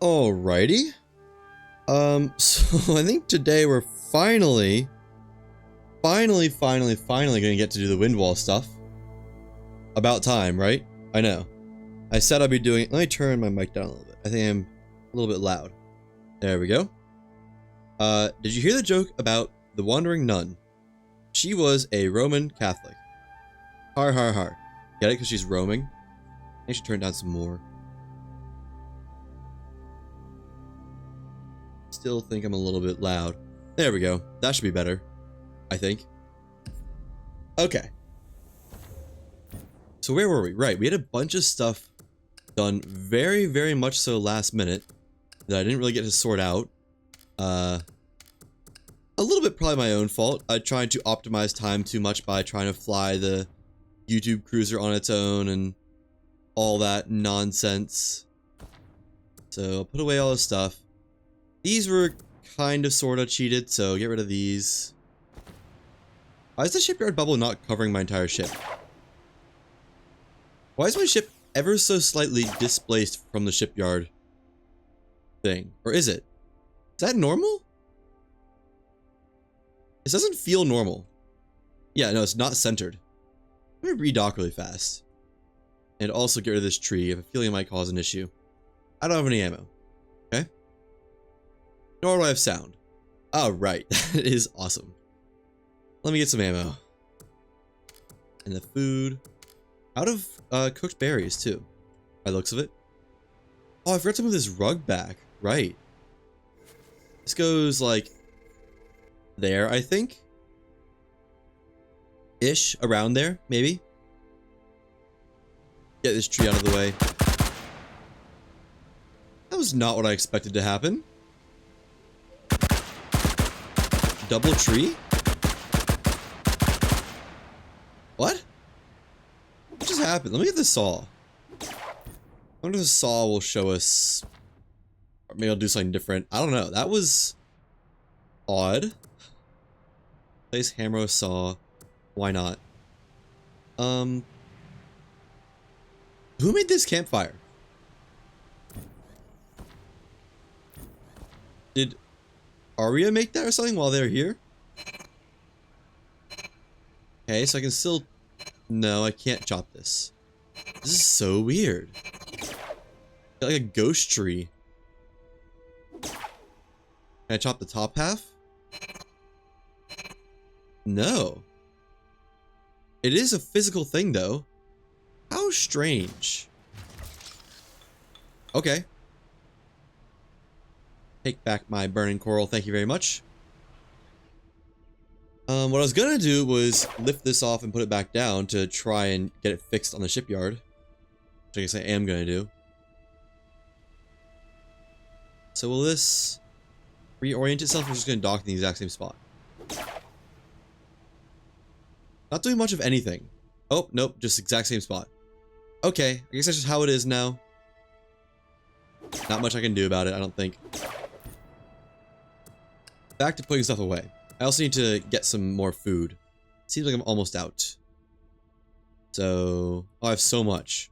Alrighty. So I think today we're finally gonna get to do the Windwall stuff. About time, right? I know. I said I'd be doing it. Let me turn my mic down a little bit. I think I'm a little bit loud. There we go. Did you hear the joke about the wandering nun? She was a Roman Catholic. Har har har. Get it? Because she's roaming? I should turn it down some more. Still think I'm a little bit loud. There we go. That should be better. I think. Okay. So where were we? Right, we had a bunch of stuff done very much so last minute that I didn't really get to sort out. A little bit probably my own fault. I tried to optimize time too much by trying to fly the YouTube cruiser on its own and all that nonsense. So I'll put away all this stuff. These were kind of sort of cheated, so get rid of these. Why is the shipyard bubble not covering my entire ship? Why is my ship ever so slightly displaced from the shipyard thing? Or is it? Is that normal? This doesn't feel normal. Yeah, no, it's not centered. Let me redock really fast. And also get rid of this tree. I have a feeling it might cause an issue. I don't have any ammo. Okay? Nor do I have sound. Oh, right. That is awesome. Let me get some ammo. And the food. Out of cooked berries, too. By the looks of it. Oh, I forgot to move this rug back. Right. This goes, like, there, I think. Ish. Around there, maybe. Get this tree out of the way. That was not what I expected to happen. Double tree? What? What just happened? Let me get the saw. I wonder if the saw will show us. Or maybe I'll do something different. I don't know. That was odd. Place hammer saw. Why not? Who made this campfire? Did Arya make that or something while they're here? Okay, so I can still... No, I can't chop this. This is so weird. Got like a ghost tree. Can I chop the top half? No. It is a physical thing, though. How strange. Okay. Take back my burning coral, thank you very much. What I was gonna do was lift this off and put it back down to try and get it fixed on the shipyard. Which I guess I am gonna do. So will this reorient itself or just gonna dock in the exact same spot? Not doing much of anything. Oh, nope, just exact same spot. Okay, I guess that's just how it is now. Not much I can do about it, I don't think. Back to putting stuff away. I also need to get some more food. Seems like I'm almost out. So... Oh, I have so much.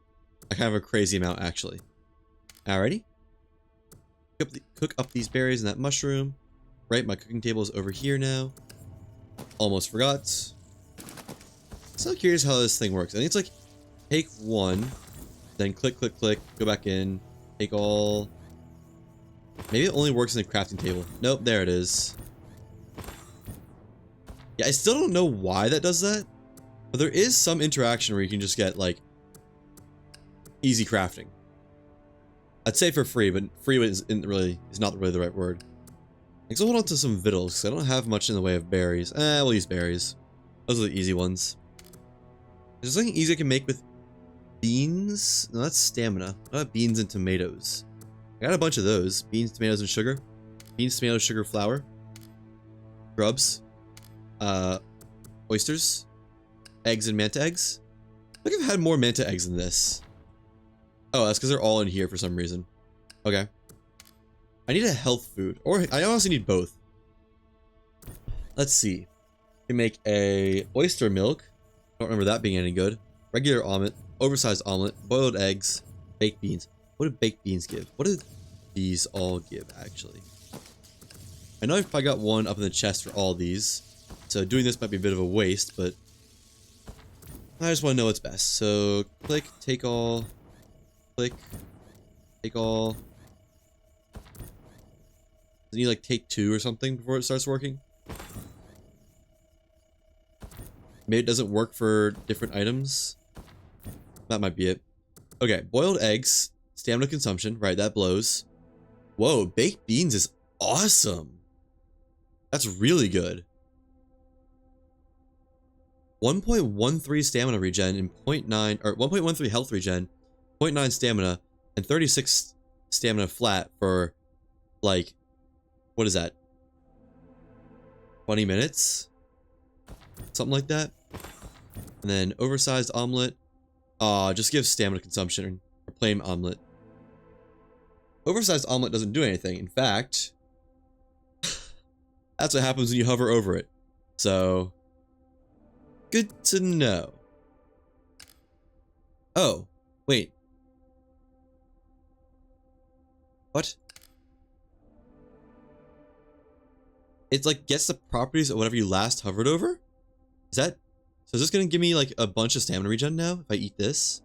I kind of have a crazy amount, actually. Alrighty. Cook up these berries and that mushroom. Right, my cooking table is over here now. Almost forgot. So curious how this thing works. I think it's like, take one, then click, go back in, take all. Maybe it only works in the crafting table. Nope, there it is. Yeah, I still don't know why that does that, but there is some interaction where you can just get, like, easy crafting. I'd say for free, but free is not really the right word. Let's hold on to some victuals, because I don't have much in the way of berries. We'll use berries. Those are the easy ones. There's something easy I can make with beans. No, that's stamina. I have beans and tomatoes. I got a bunch of those. Beans, tomatoes, and sugar. Beans, tomatoes, sugar, flour. Grubs. Oysters. Eggs and manta eggs. I think I've had more manta eggs than this. Oh, that's because they're all in here for some reason. Okay. I need a health food. Or I honestly need both. Let's see. I can make a oyster milk. Don't remember that being any good. Regular omelet, oversized omelet, boiled eggs, baked beans. What did baked beans give? What did these all give, actually? I know if I got one up in the chest for all these, so doing this might be a bit of a waste, but I just want to know what's best. So, click, take all, click, take all. Doesn't you like take 2 or something before it starts working? Maybe it doesn't work for different items. That might be it. Okay, boiled eggs, stamina consumption, right, that blows. Whoa, baked beans is awesome. That's really good. 1.13 stamina regen and 0.9, or 1.13 health regen, 0.9 stamina, and 36 stamina flat for, like, what is that? 20 minutes? Something like that. And then oversized omelet. Just give stamina consumption, or plain omelet. Oversized omelet doesn't do anything. In fact, that's what happens when you hover over it. So, good to know. Oh, wait. What? It like gets the properties of whatever you last hovered over? Is that... So is this gonna give me like a bunch of stamina regen now if I eat this?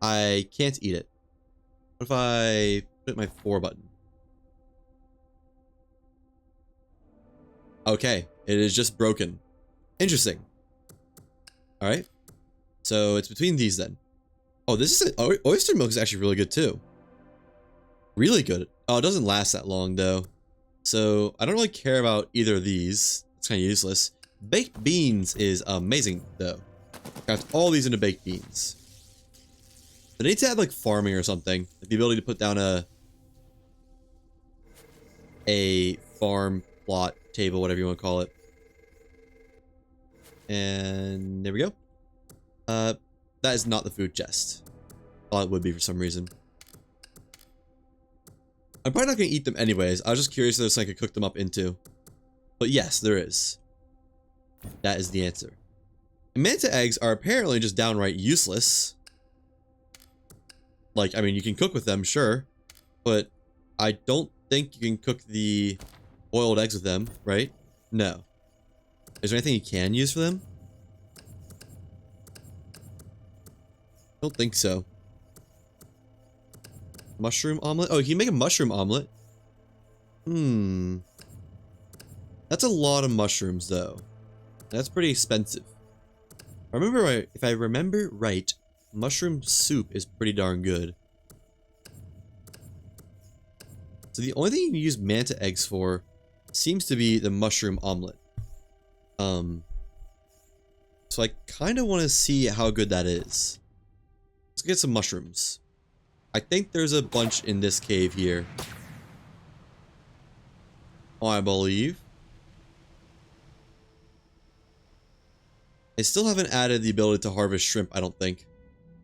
I can't eat it. What if I put my 4 button? Okay, it is just broken. Interesting. Alright. So it's between these then. Oh, this is oyster milk is actually really good too. Really good. Oh, it doesn't last that long though. So I don't really care about either of these. It's kind of useless. Baked beans is amazing though. Craft all these into baked beans. They need to add like farming or something. Like the ability to put down a farm plot table, whatever you want to call it. And there we go. That is not the food chest. Thought it would be for some reason. I'm probably not going to eat them anyways. I was just curious if there's something I could cook them up into. But yes, there is. That is the answer. And manta eggs are apparently just downright useless. Like, I mean, you can cook with them, sure. But I don't think you can cook the boiled eggs with them, right? No. Is there anything you can use for them? Don't think so. Mushroom omelet? Oh, you can make a mushroom omelet. That's a lot of mushrooms, though. That's pretty expensive. If I remember right, mushroom soup is pretty darn good. So the only thing you can use manta eggs for seems to be the mushroom omelet. So I kind of want to see how good that is. Let's get some mushrooms. I think there's a bunch in this cave here. I believe. They still haven't added the ability to harvest shrimp, I don't think.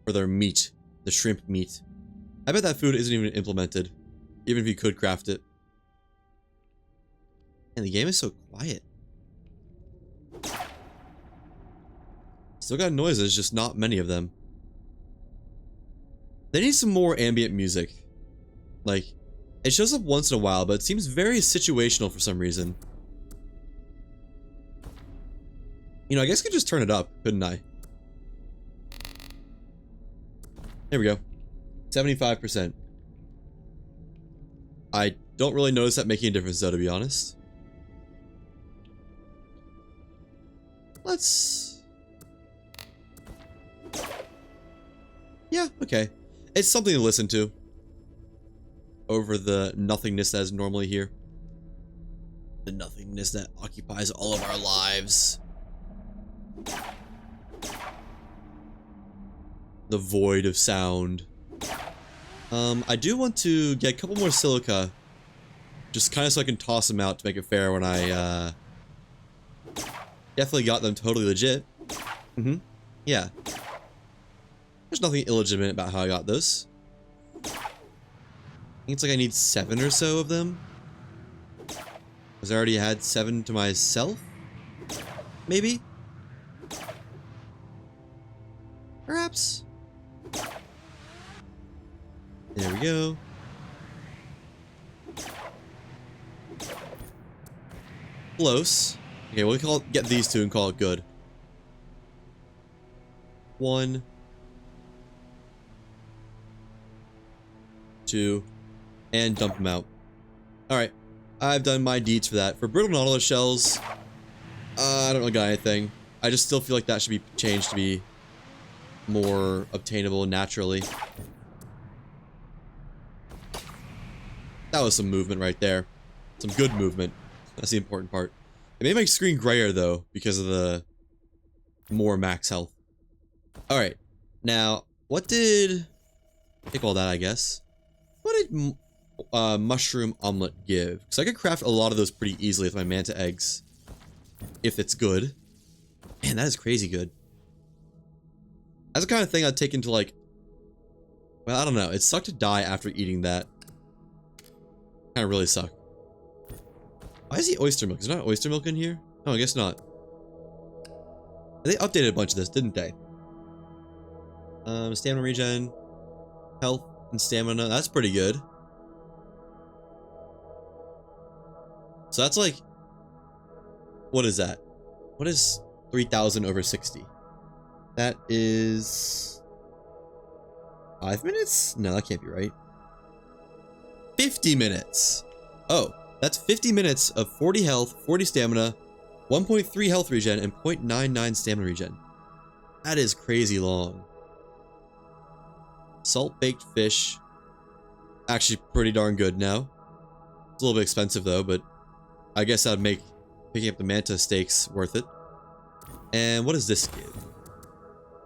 For their meat. The shrimp meat. I bet that food isn't even implemented. Even if you could craft it. And the game is so quiet. Still got noises, just not many of them. They need some more ambient music. Like, it shows up once in a while, but it seems very situational for some reason. You know, I guess I could just turn it up, couldn't I? There we go. 75%. I don't really notice that making a difference, though, to be honest. Let's... Yeah, okay. It's something to listen to. Over the nothingness that is normally here. The nothingness that occupies all of our lives. The void of sound. I do want to get a couple more silica. Just kind of so I can toss them out to make it fair when I, definitely got them totally legit. Yeah. There's nothing illegitimate about how I got those. I think it's like I need 7 or so of them. Because I already had 7 to myself? Maybe? Perhaps? There we go. close. Okay, we'll get these two and call it good. 1, 2, and dump them out. Alright, I've done my deeds for that. For brittle nautilus shells, I don't really got anything. I just still feel like that should be changed to be more obtainable naturally. That was some movement right there. Some good movement. That's the important part. It made my screen grayer though, because of the more max health. Alright, now, what did... Take all that, I guess. What did mushroom omelet give? Because I could craft a lot of those pretty easily with my manta eggs. If it's good. Man, that is crazy good. That's the kind of thing I'd take into like... Well, I don't know. It sucked to die after eating that. Kind of really sucked. Why is he oyster milk? Is there not oyster milk in here? Oh, I guess not. They updated a bunch of this, didn't they? Stamina regen. Health and stamina. That's pretty good. So that's like... What is that? What is 3,000 over 60? That is... 5 minutes? No, that can't be right. 50 minutes! Oh, that's 50 minutes of 40 health, 40 stamina, 1.3 health regen, and 0.99 stamina regen. That is crazy long. Salt-baked fish. Actually pretty darn good now. It's a little bit expensive though, but I guess that would make picking up the manta steaks worth it. And what does this give?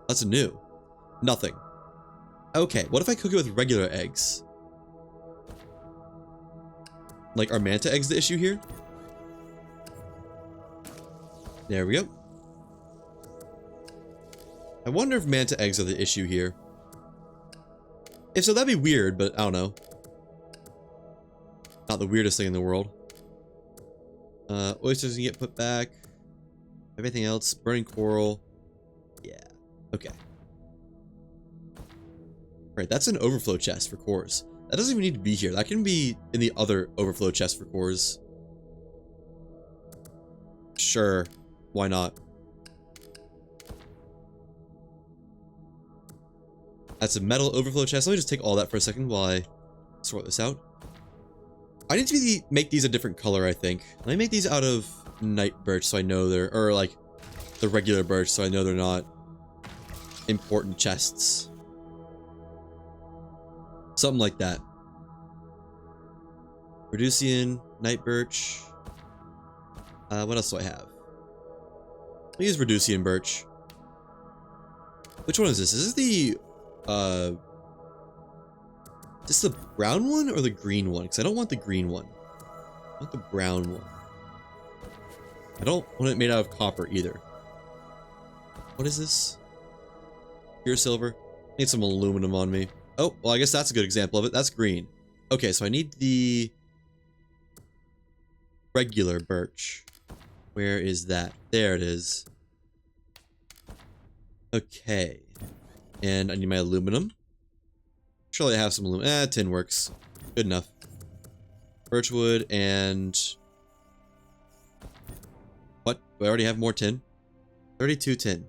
That's new. Nothing. Okay, what if I cook it with regular eggs? Like, are manta eggs the issue here? There we go. I wonder if manta eggs are the issue here. If so, that'd be weird, but I don't know. Not the weirdest thing in the world. Oysters can get put back. Everything else, burning coral. Yeah, okay. Right, that's an overflow chest for cores. That doesn't even need to be here. That can be in the other overflow chest for cores. Sure, why not? That's a metal overflow chest. Let me just take all that for a second while I sort this out. I need to make these a different color, I think. Let me make these out of night birch so I know they're... Or, like, the regular birch so I know they're not important chests. Something like that. Reducian, night birch. What else do I have? I'll use Reducian birch. Which one is this? Is this the... Is this the brown one or the green one? Because I don't want the green one. I want the brown one. I don't want it made out of copper either. What is this? Pure silver. Need some aluminum on me. Oh, well, I guess that's a good example of it. That's green. Okay, so I need the regular birch. Where is that? There it is. Okay. And I need my aluminum. Surely I have some aluminum. Tin works. Good enough. Birchwood and... What? Do I already have more tin? 32 tin.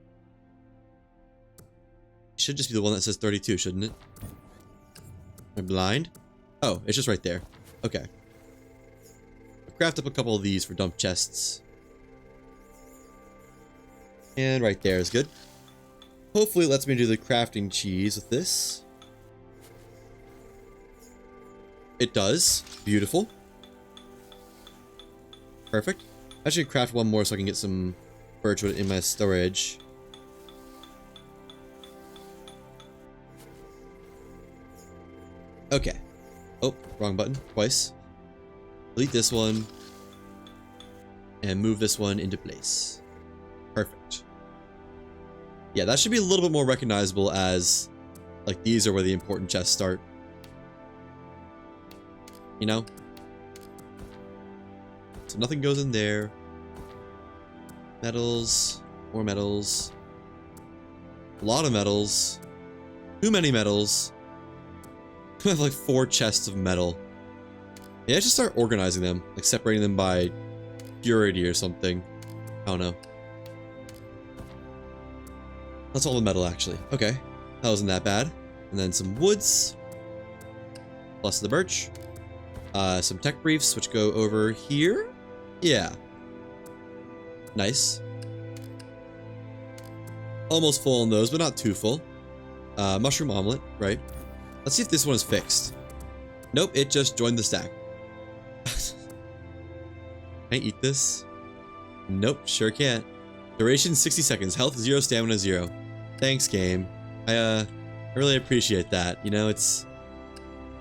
It should just be the one that says 32, shouldn't it? Am I blind? Oh, it's just right there. Okay. I'll craft up a couple of these for dump chests. And right there is good. Hopefully it lets me do the crafting cheese with this. It does. Beautiful. Perfect. I should craft one more so I can get some birchwood in my storage. Okay. Oh, wrong button. Twice. Delete this one. And move this one into place. Perfect. Yeah, that should be a little bit more recognizable as, like, these are where the important chests start. You know? So nothing goes in there. Metals. More metals. A lot of metals. Too many metals. I have like 4 chests of metal. Yeah, I should start organizing them. Like separating them by purity or something. I don't know. That's all the metal, actually. Okay. That wasn't that bad. And then some woods. Plus the birch. Some tech briefs, which go over here. Yeah. Nice. Almost full on those, but not too full. Mushroom omelet, right? Let's see if this one is fixed. Nope, it just joined the stack. Can I eat this? Nope, sure can't. Duration 60 seconds. Health 0, stamina 0. Thanks, game. I really appreciate that. You know, it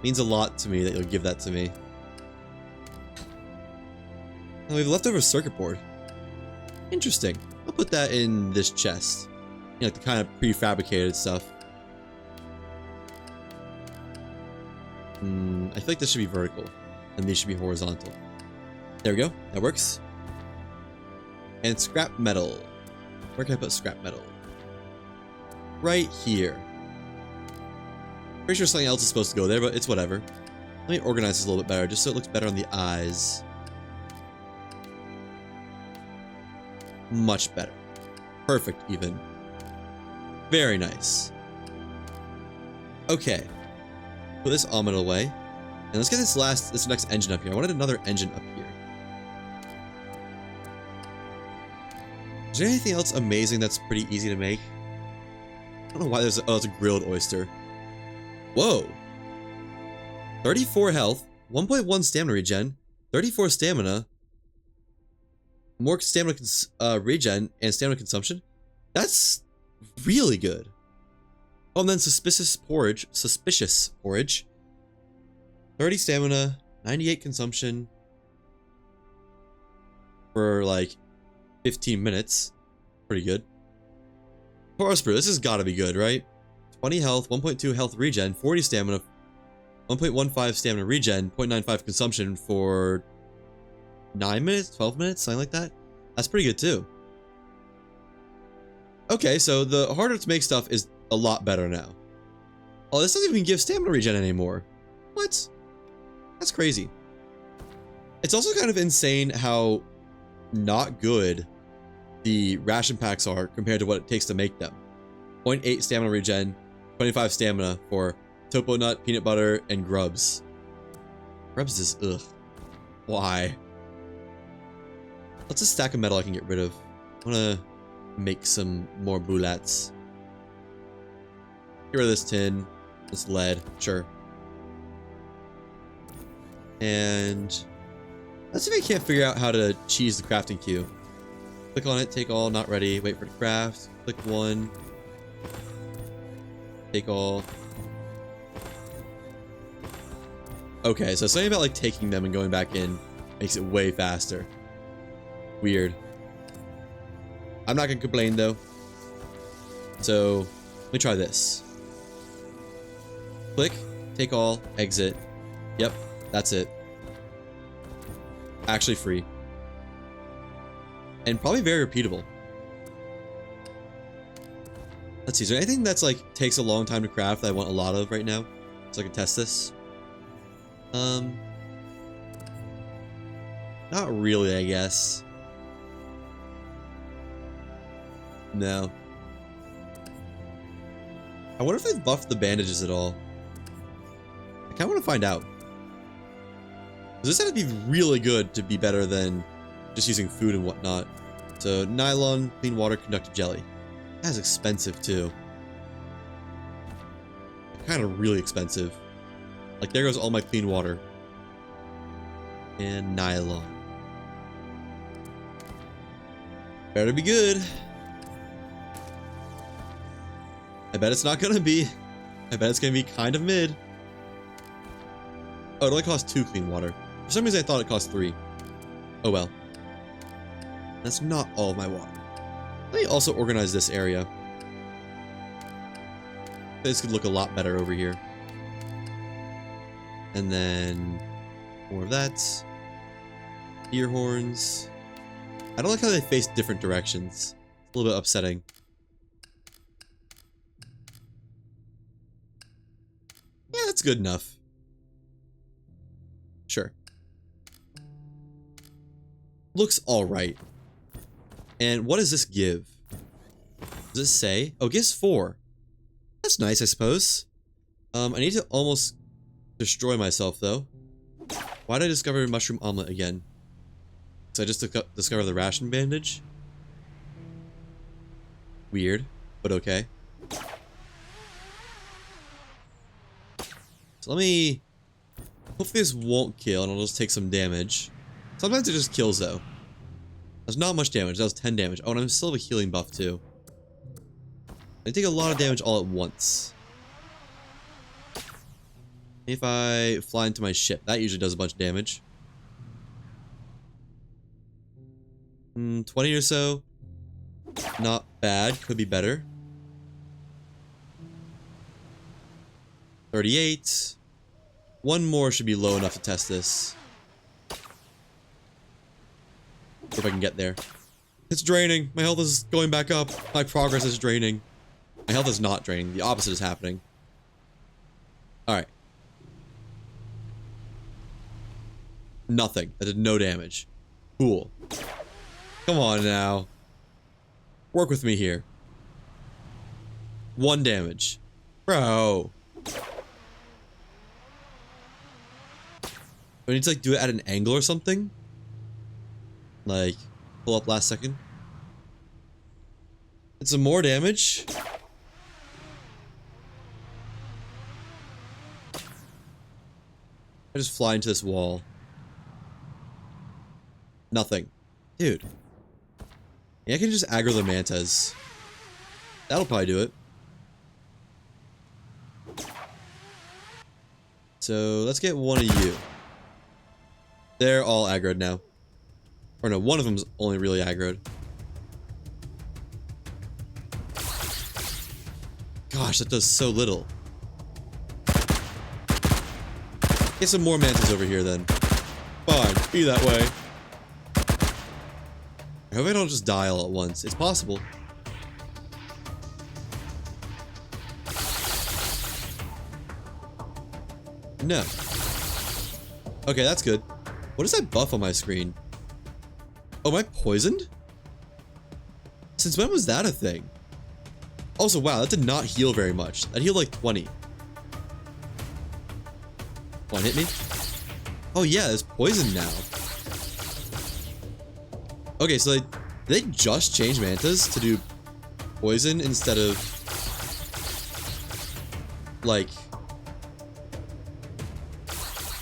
means a lot to me that you'll give that to me. And we have leftover circuit board. Interesting. I'll put that in this chest. You know, like the kind of prefabricated stuff. I feel like this should be vertical, and these should be horizontal. There we go. That works. And scrap metal. Where can I put scrap metal? Right here. Pretty sure something else is supposed to go there, but it's whatever. Let me organize this a little bit better, just so it looks better on the eyes. Much better. Perfect, even. Very nice. Okay. Put this omelet away. And let's get this next engine up here. I wanted another engine up here. Is there anything else amazing that's pretty easy to make? I don't know why there's oh, it's a grilled oyster. Whoa. 34 health, 1.1 stamina regen, 34 stamina, more stamina regen, and stamina consumption. That's really good. Oh, and then suspicious porridge. 30 stamina, 98 consumption for like 15 minutes. Pretty good. Taurus brew, this has got to be good, right? 20 health, 1.2 health regen, 40 stamina, 1.15 stamina regen, 0.95 consumption for 9 minutes, 12 minutes, something like that. That's pretty good too. Okay, so the harder to make stuff is a lot better now. Oh, this doesn't even give stamina regen anymore. What? That's crazy. It's also kind of insane how not good the ration packs are compared to what it takes to make them. 0.8 stamina regen, 25 stamina for topo nut, peanut butter, and grubs. Grubs is ugh. Why? What's a stack of metal I can get rid of? I want to make some more bullets. Get rid of this tin, this lead, sure. And let's see if I can't figure out how to cheese the crafting queue. Click on it, take all, not ready, wait for it to craft. Click one. Take all. Okay, so something about like taking them and going back in makes it way faster. Weird. I'm not gonna complain though. So let me try this. Click, take all, exit. Yep, that's it. Actually free. And probably very repeatable. Let's see, is there anything that's like takes a long time to craft that I want a lot of right now? So I can test this. Not really, I guess. No. I wonder if they've buffed the bandages at all. I kind of want to find out. This had to be really good to be better than just using food and whatnot. So, nylon, clean water, conductive jelly. That's expensive too. Kind of really expensive. Like, there goes all my clean water. And nylon. Better be good. I bet it's not gonna be. I bet it's gonna be kind of mid. Oh, it only costs 2 clean water. For some reason I thought it cost 3. Oh well. That's not all of my water. Let me also organize this area. This could look a lot better over here. And then more of that. Ear horns. I don't like how they face different directions. It's a little bit upsetting. Yeah, that's good enough. Sure. Looks alright. And what does this give? Does it say? Oh, it gives 4. That's nice, I suppose. I need to almost destroy myself, though. Why did I discover mushroom omelet again? So I just discovered the ration bandage? Weird, but okay. So let me... Hopefully this won't kill and I'll just take some damage. Sometimes it just kills, though. That's not much damage. That was 10 damage. Oh, and I'm still have a healing buff, too. I take a lot of damage all at once. If I fly into my ship, that usually does a bunch of damage. 20 or so. Not bad. Could be better. 38. One more should be low enough to test this. If I can get there. It's draining. My health is going back up. My progress is draining. My health is not draining. The opposite is happening. Alright. Nothing. That did no damage. Cool. Come on now. Work with me here. 1 damage. Bro. Do I need to like do it at an angle or something? Like, pull up last second. It's some more damage. I just fly into this wall. Nothing. Dude. Yeah, I can just aggro the mantas. That'll probably do it. So, let's get one of you. They're all aggroed now. Or no, one of them's only really aggroed. Gosh, that does so little. Get some more mantas over here then. Fine, be that way. I hope I don't just die all at once. It's possible. No. Okay, that's good. What is that buff on my screen? Oh, am I poisoned? Since when was that a thing? Also, wow, that did not heal very much. That healed like 20. Come on, hit me. Oh yeah, it's poison now. Okay, so did they just change mantas to do poison instead of like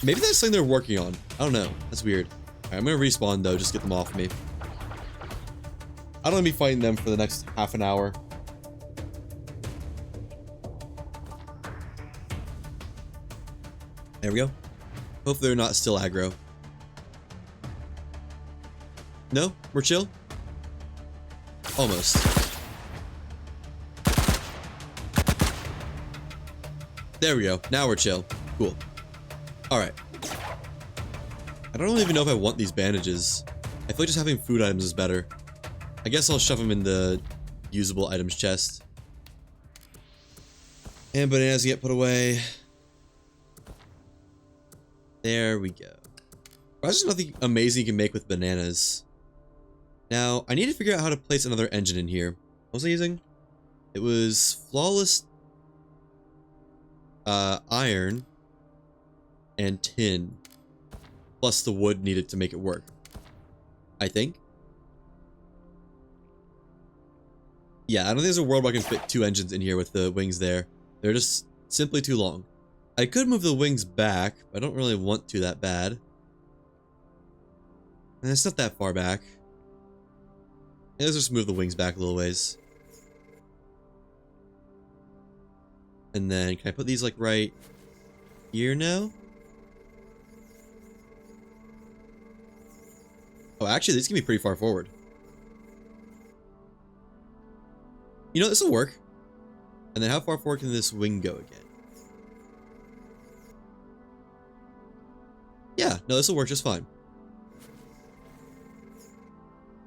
maybe that's something they're working on. I don't know. That's weird. Alright, I'm gonna respawn though, just get them off me. I don't want to be fighting them for the next half an hour. There we go. Hopefully they're not still aggro. No? We're chill? Almost. There we go. Now we're chill. Cool. Alright. I don't even know if I want these bandages. I feel like just having food items is better. I guess I'll shove them in the usable items chest. And bananas get put away. There we go. There's nothing amazing you can make with bananas. Now, I need to figure out how to place another engine in here. What was I using? It was flawless iron and tin. Plus the wood needed to make it work. I think. Yeah, I don't think there's a world where I can fit 2 engines in here with the wings there. They're just simply too long. I could move the wings back, but I don't really want to that bad. And it's not that far back. Let's just move the wings back a little ways. And then, can I put these like right here now? Oh, actually, these can be pretty far forward. You know, this will work. And then how far forward can this wing go again? Yeah, no, this will work just fine.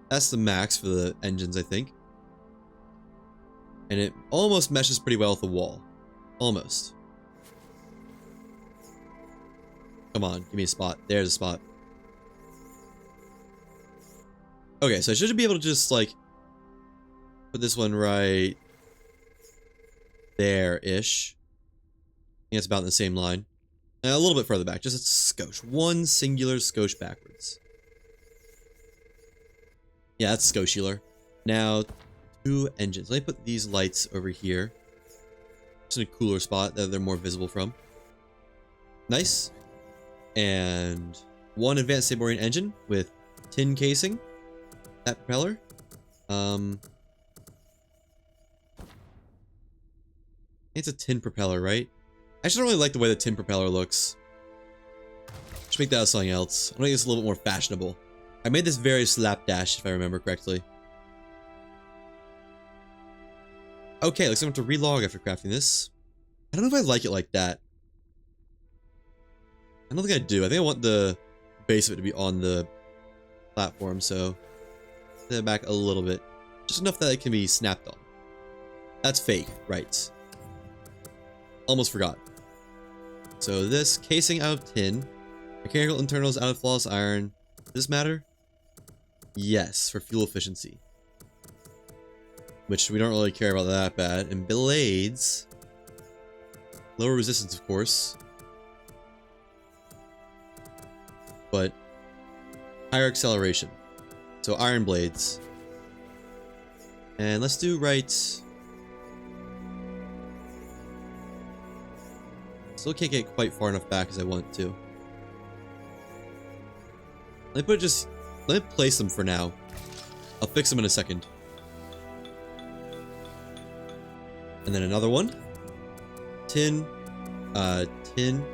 That's the max for the engines, I think. And it almost meshes pretty well with the wall. Almost. Come on, give me a spot. There's a spot. Okay, so I should be able to just, like, put this one right there-ish. I think it's about in the same line. And a little bit further back, just a skosh. One singular skosh backwards. Yeah, that's skoshular. Now, 2 engines. Let me put these lights over here. Just in a cooler spot that they're more visible from. Nice. And 1 advanced submarine engine with tin casing. That propeller. It's a tin propeller, right? I actually don't really like the way the tin propeller looks. Should make that as something else. I think it's a little bit more fashionable. I made this very slapdash, if I remember correctly. Okay, looks like I have to relog after crafting this. I don't know if I like it like that. I don't think I do. I think I want the base of it to be on the platform, so set it back a little bit. Just enough that it can be snapped on. That's fake, right. Almost forgot. So this casing out of tin, mechanical internals out of flawless iron. Does this matter? Yes, for fuel efficiency. Which we don't really care about that bad. And blades. Lower resistance, of course. But higher acceleration. So iron blades. And let's do right. Still can't get quite far enough back as I want to. Let me place them for now. I'll fix them in a second. And then another one. Tin. Tin.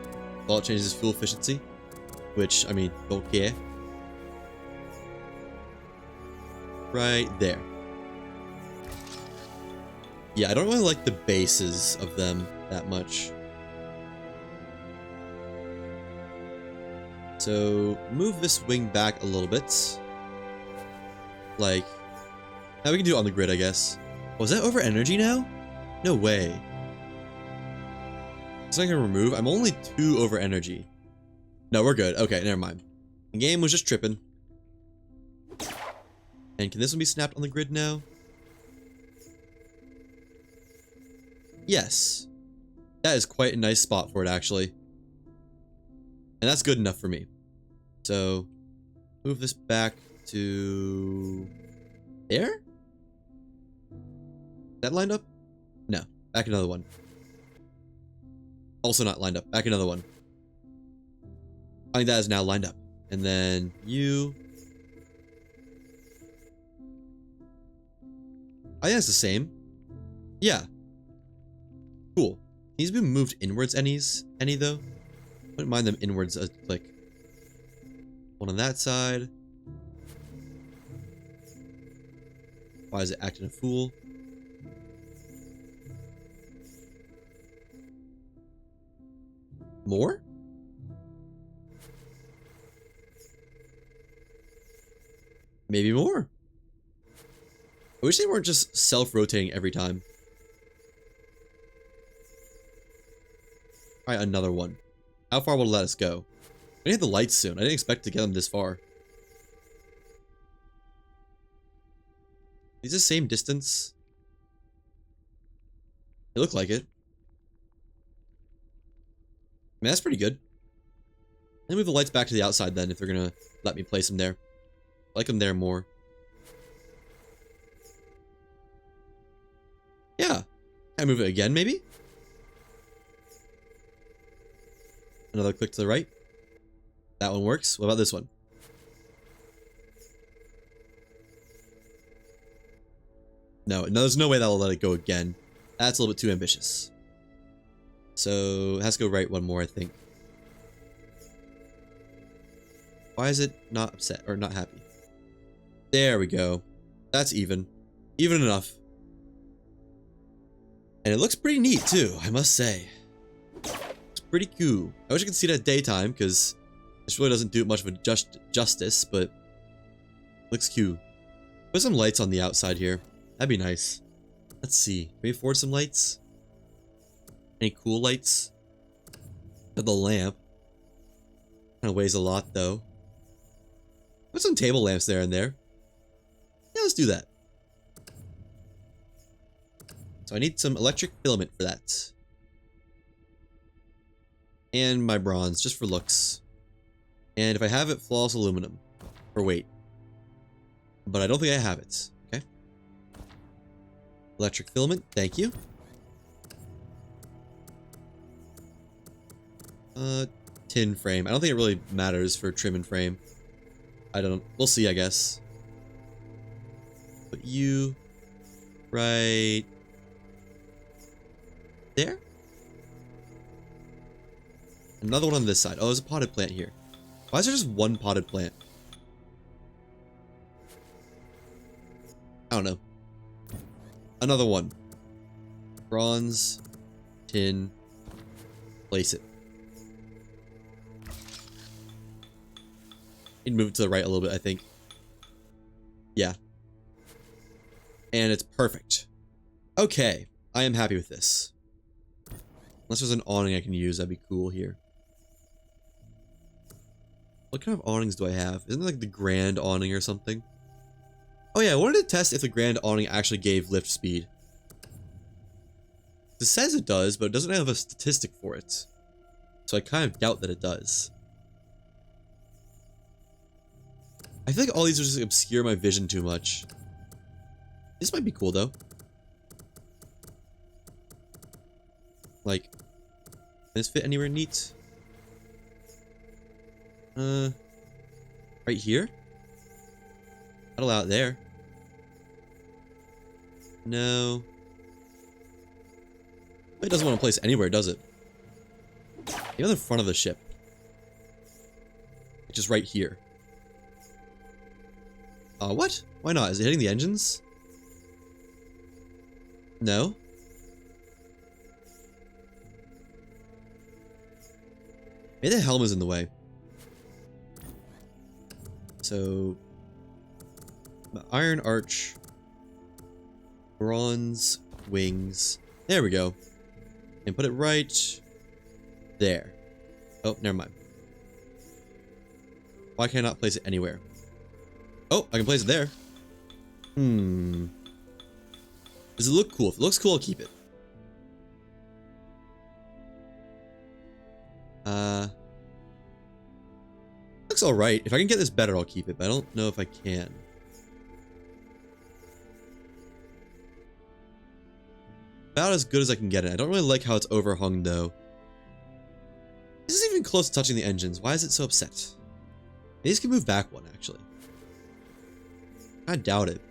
Well, it changes fuel efficiency. Which, I mean, don't care. Right there. Yeah, I don't really like the bases of them that much. So, move this wing back a little bit. Like, now we can do it on the grid, I guess. Was that over energy now? No way. So I can remove. I'm only 2 over energy. No, we're good. Okay, never mind. The game was just tripping. And can this one be snapped on the grid now? Yes. That is quite a nice spot for it, actually. And that's good enough for me. So, move this back to there? That lined up? No. Back another one. Also not lined up. Back another one. I think that is now lined up. And then you. I think that's the same. Yeah. Cool. These have been moved inwards any though? Wouldn't mind them inwards a click. One on that side. Why is it acting a fool? More? Maybe more. I wish they weren't just self-rotating every time. Alright, another one. How far will it let us go? We need the lights soon. I didn't expect to get them this far. Is this the same distance? They look like it. I mean, that's pretty good. Let me move the lights back to the outside then, if they're gonna let me place them there. I like them there more. Yeah. Can I move it again, maybe? Another click to the right. That one works. What about this one? No, there's no way that'll let it go again. That's a little bit too ambitious. So, it has to go right one more, I think. Why is it not upset or not happy? There we go. That's even. Even enough. And it looks pretty neat too, I must say. It's pretty cool. I wish I could see that at daytime, because this really doesn't do much of a justice, but looks cute. Put some lights on the outside here. That'd be nice. Let's see. Can we afford some lights? Any cool lights? The lamp. Kind of weighs a lot though. Put some table lamps there and there. Yeah, let's do that. So I need some electric filament for that. And my bronze, just for looks. And if I have it, flawless aluminum. For weight. But I don't think I have it. Okay. Electric filament, thank you. Tin frame. I don't think it really matters for trim and frame. I don't... We'll see, I guess. Put you... right... there? Another one on this side. Oh, there's a potted plant here. Why is there just one potted plant? I don't know. Another one. Bronze. Tin. Place it. Need to move it to the right a little bit, I think. Yeah. And it's perfect. Okay. I am happy with this. Unless there's an awning I can use, that'd be cool here. What kind of awnings do I have? Isn't it like the grand awning or something? Oh yeah, I wanted to test if the grand awning actually gave lift speed. It says it does, but it doesn't have a statistic for it. So I kind of doubt that it does. I feel like all these are just obscure my vision too much. This might be cool though. Like, can this fit anywhere neat? Right here? I'd allow it there. No. It doesn't want to place anywhere, does it? Maybe on the front of the ship. Which is right here. What? Why not? Is it hitting the engines? No. Maybe the helm is in the way. So... iron arch. Bronze wings. There we go. And put it right there. Oh, never mind. Why can I not place it anywhere? Oh, I can place it there. Does it look cool? If it looks cool, I'll keep it. Looks alright. If I can get this better, I'll keep it, but I don't know if I can. About as good as I can get it. I don't really like how it's overhung, though. This isn't even close to touching the engines. Why is it so upset? These can move back one, actually. I doubt it.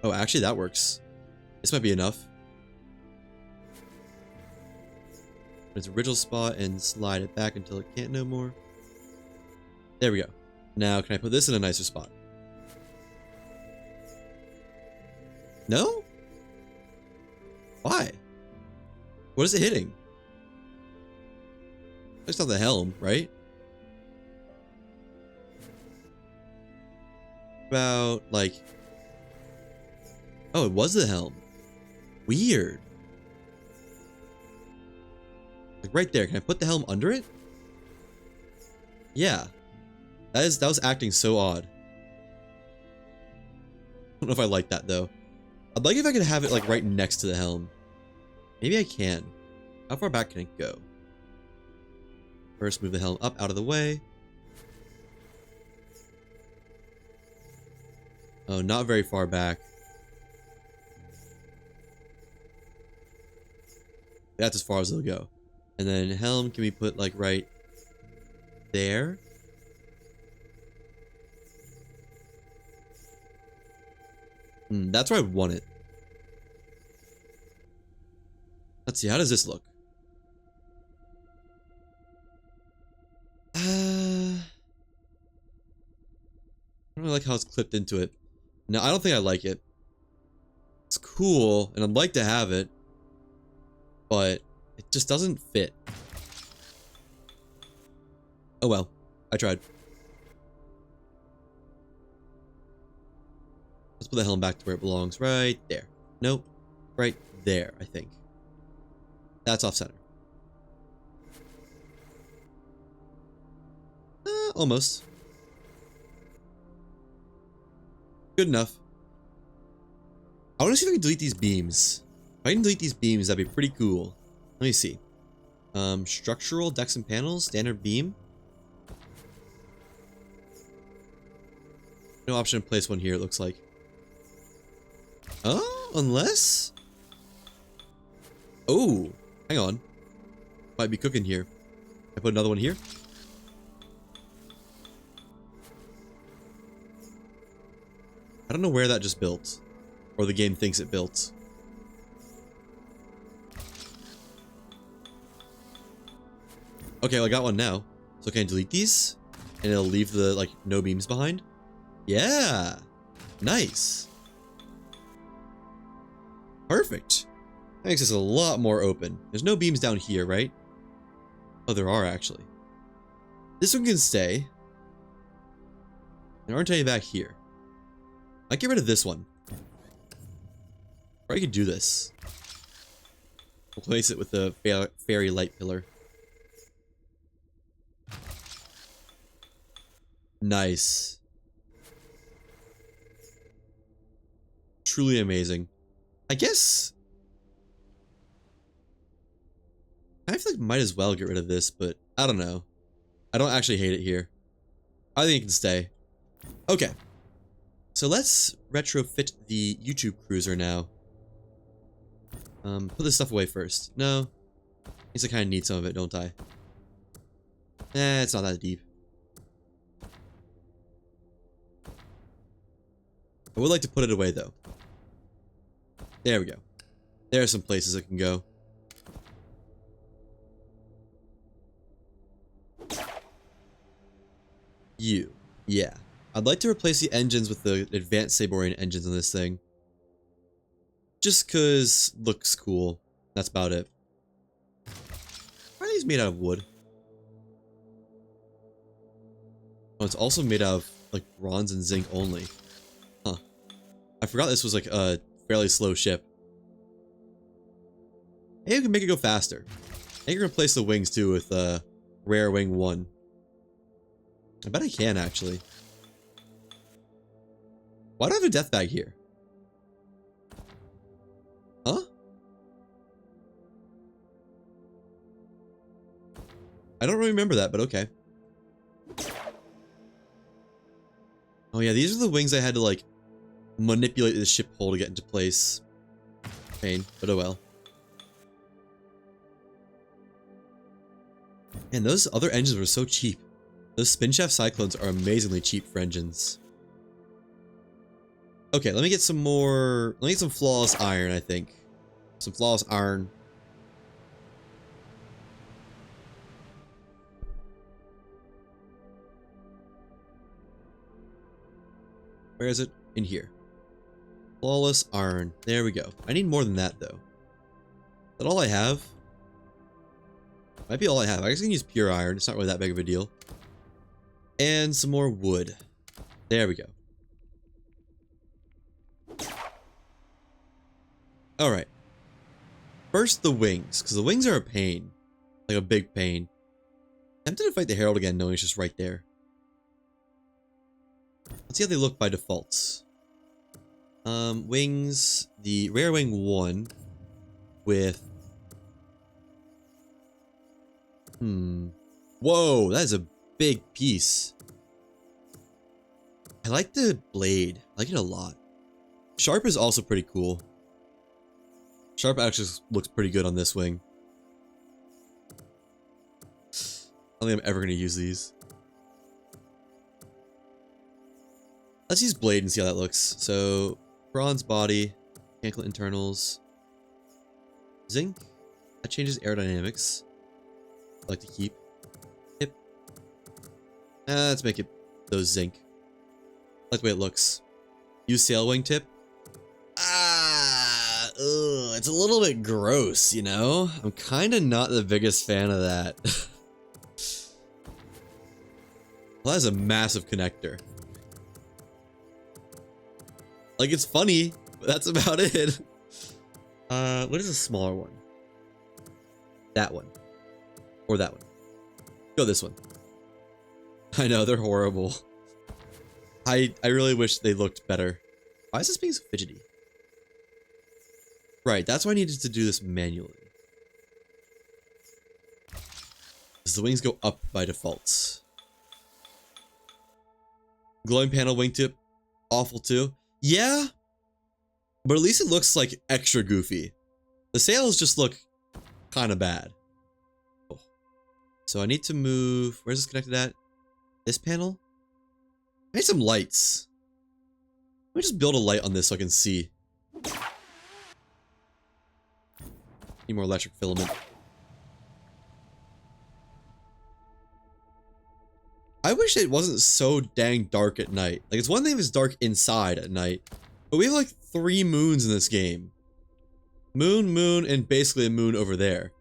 But... oh, actually, that works. This might be enough. Its original spot and slide it back until it can't no more. There we go. Now, can I put this in a nicer spot? No? Why? What is it hitting? It's not the helm, right? About, like... oh, it was the helm. Weird. Like right there. Can I put the helm under it? Yeah. That was acting so odd. I don't know if I like that, though. I'd like if I could have it, like, right next to the helm. Maybe I can. How far back can it go? First, move the helm up out of the way. Oh, not very far back. That's as far as it'll go. And then helm can we put, like, right there? That's where I want it. Let's see, how does this look? I don't really like how it's clipped into it. No, I don't think I like it. It's cool, and I'd like to have it, but it just doesn't fit. Oh well, I tried. Let's put the helm back to where it belongs, right there. Nope, right there, I think. That's off center. almost. Good enough. I want to see if I can delete these beams. If I can delete these beams, that'd be pretty cool. Let me see. Structural, decks and panels, standard beam. No option to place one here, it looks like. Oh, unless... Oh, hang on. Might be cooking here. I put another one here. I don't know where that just built. Or the game thinks it built. Okay, well, I got one now. So can I delete these? And it'll leave the, like, no beams behind? Yeah! Nice! Perfect! That makes this a lot more open. There's no beams down here, right? Oh, there are, actually. This one can stay. There aren't any back here. I'll get rid of this one. Or I could do this. Replace it with a fairy light pillar. Nice. Truly amazing. I guess... I feel like might as well get rid of this, but I don't know. I don't actually hate it here. I think it can stay. Okay. So let's retrofit the YouTube cruiser now. Put this stuff away first. No. I guess I kind of need some of it, don't I? It's not that deep. I would like to put it away, though. There we go. There are some places it can go. Yeah. I'd like to replace the engines with the advanced Saborian engines on this thing. Just cause looks cool. That's about it. Why are these made out of wood? Oh, it's also made out of like bronze and zinc only. Huh. I forgot this was like a fairly slow ship. Maybe we can make it go faster. I can replace the wings too with Rare Wing 1. I bet I can actually. Why do I have a death bag here? Huh? I don't really remember that, but okay. Oh yeah, these are the wings I had to like manipulate the ship hull to get into place. Pain, but oh well. And those other engines were so cheap. Those spin shaft cyclones are amazingly cheap for engines. Okay, let me get some more... Let me get some flawless iron, I think. Some flawless iron. Where is it? In here. Flawless iron. There we go. I need more than that, though. Is that all I have? Might be all I have. I guess I can use pure iron. It's not really that big of a deal. And some more wood. There we go. Alright. First, the wings. Because the wings are a pain. Like a big pain. I'm tempted to fight the Herald again, knowing it's just right there. Let's see how they look by default. Wings. The Rare Wing 1. With... Whoa, that is a big piece. I like the blade. I like it a lot. Sharp is also pretty cool. Sharp actually looks pretty good on this wing. I don't think I'm ever going to use these. Let's use blade and see how that looks. So, bronze body, mechanical internals, zinc. That changes aerodynamics. I like to keep. Hip. Let's make it those zinc. I like the way it looks. Use sail wing tip. It's a little bit gross, you know? I'm kind of not the biggest fan of that. Well, that is a massive connector. Like, it's funny, but that's about it. What is a smaller one? That one. Or that one. Go this one. I know, they're horrible. I really wish they looked better. Why is this being so fidgety? Right, that's why I needed to do this manually. Because the wings go up by default. Glowing panel wingtip, awful too. Yeah, but at least it looks like extra goofy. The sails just look kind of bad. Oh. So I need to move, where's this connected at? This panel? I need some lights. Let me just build a light on this so I can see. Need more electric filament. I wish it wasn't so dang dark at night. Like, it's one thing if it's dark inside at night, but we have like 3 moons in this game. Moon, moon, and basically a moon over there.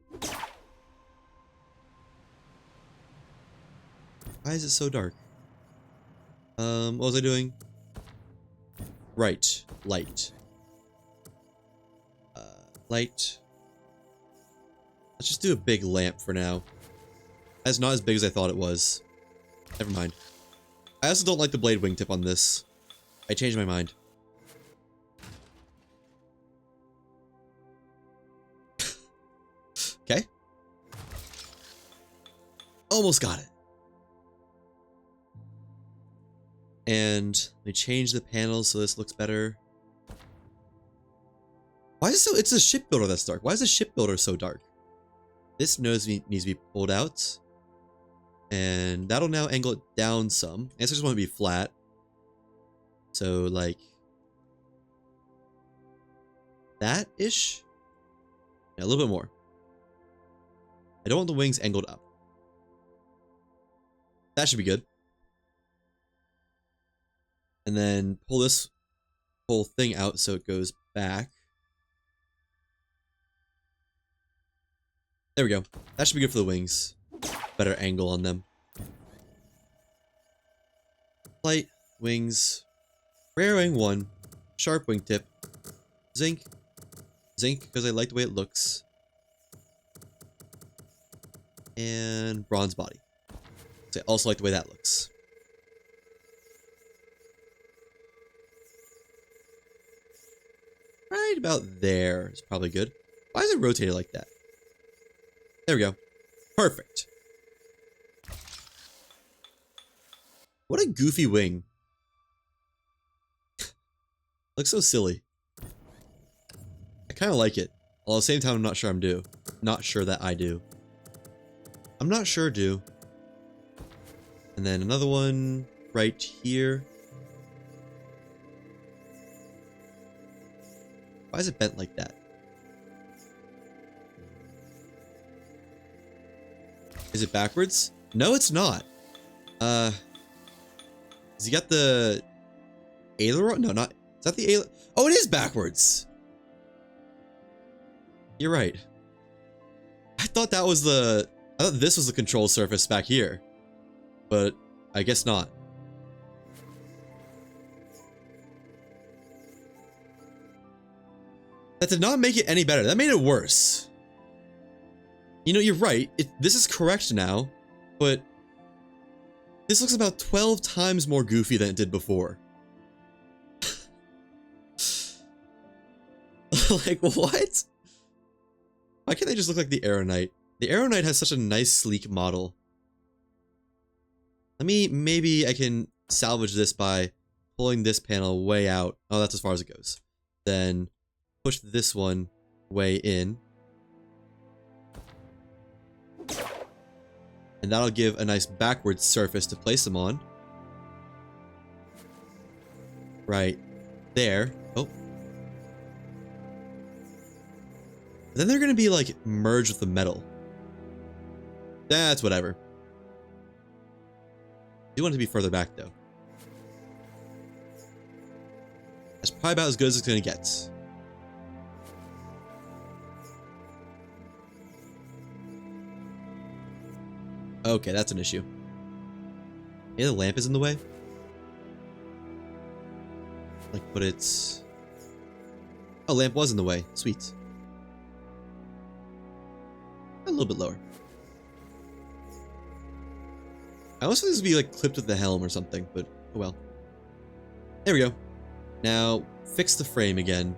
Why is it so dark? What was I doing? Right, light. Light. Let's just do a big lamp for now. That's not as big as I thought it was. Never mind. I also don't like the blade wingtip on this. I changed my mind. Okay. Almost got it. And let me change the panels so this looks better. Why is it so? It's a shipbuilder that's dark. Why is the shipbuilder so dark? This nose needs to be pulled out. And that'll now angle it down some. I guess I just want it to be flat. So, like, that-ish? Yeah, a little bit more. I don't want the wings angled up. That should be good. And then pull this whole thing out so it goes back. There we go. That should be good for the wings. Better angle on them. Light, wings, rare wing 1, sharp wingtip, zinc, zinc because I like the way it looks, and bronze body. So I also like the way that looks. Right about there is probably good. Why is it rotated like that? There we go. Perfect. What a goofy wing. Looks so silly. I kind of like it. While at the same time, I'm not sure I'm due. Not sure that I do. I'm not sure do. And then another one right here. Why is it bent like that? Is it backwards? No, it's not. Has he got the aileron? No, not. Is that the aileron? Oh, it is backwards. You're right. I thought that was the. I thought this was the control surface back here, but I guess not. That did not make it any better. That made it worse. You know, you're right. This is correct now, but this looks about 12 times more goofy than it did before. Like, what? Why can't they just look like the Aeronite? The Aeronite has such a nice, sleek model. Maybe I can salvage this by pulling this panel way out. Oh, that's as far as it goes. Then push this one way in. And that'll give a nice backwards surface to place them on. Right there. Oh. Then they're gonna be like merged with the metal. That's whatever. I do want it to be further back though. That's probably about as good as it's gonna get. Okay, that's an issue. Yeah, the lamp is in the way. Like, but it's... Oh, lamp was in the way. Sweet. A little bit lower. I almost think this would be like clipped with the helm or something, but oh well. There we go. Now, fix the frame again.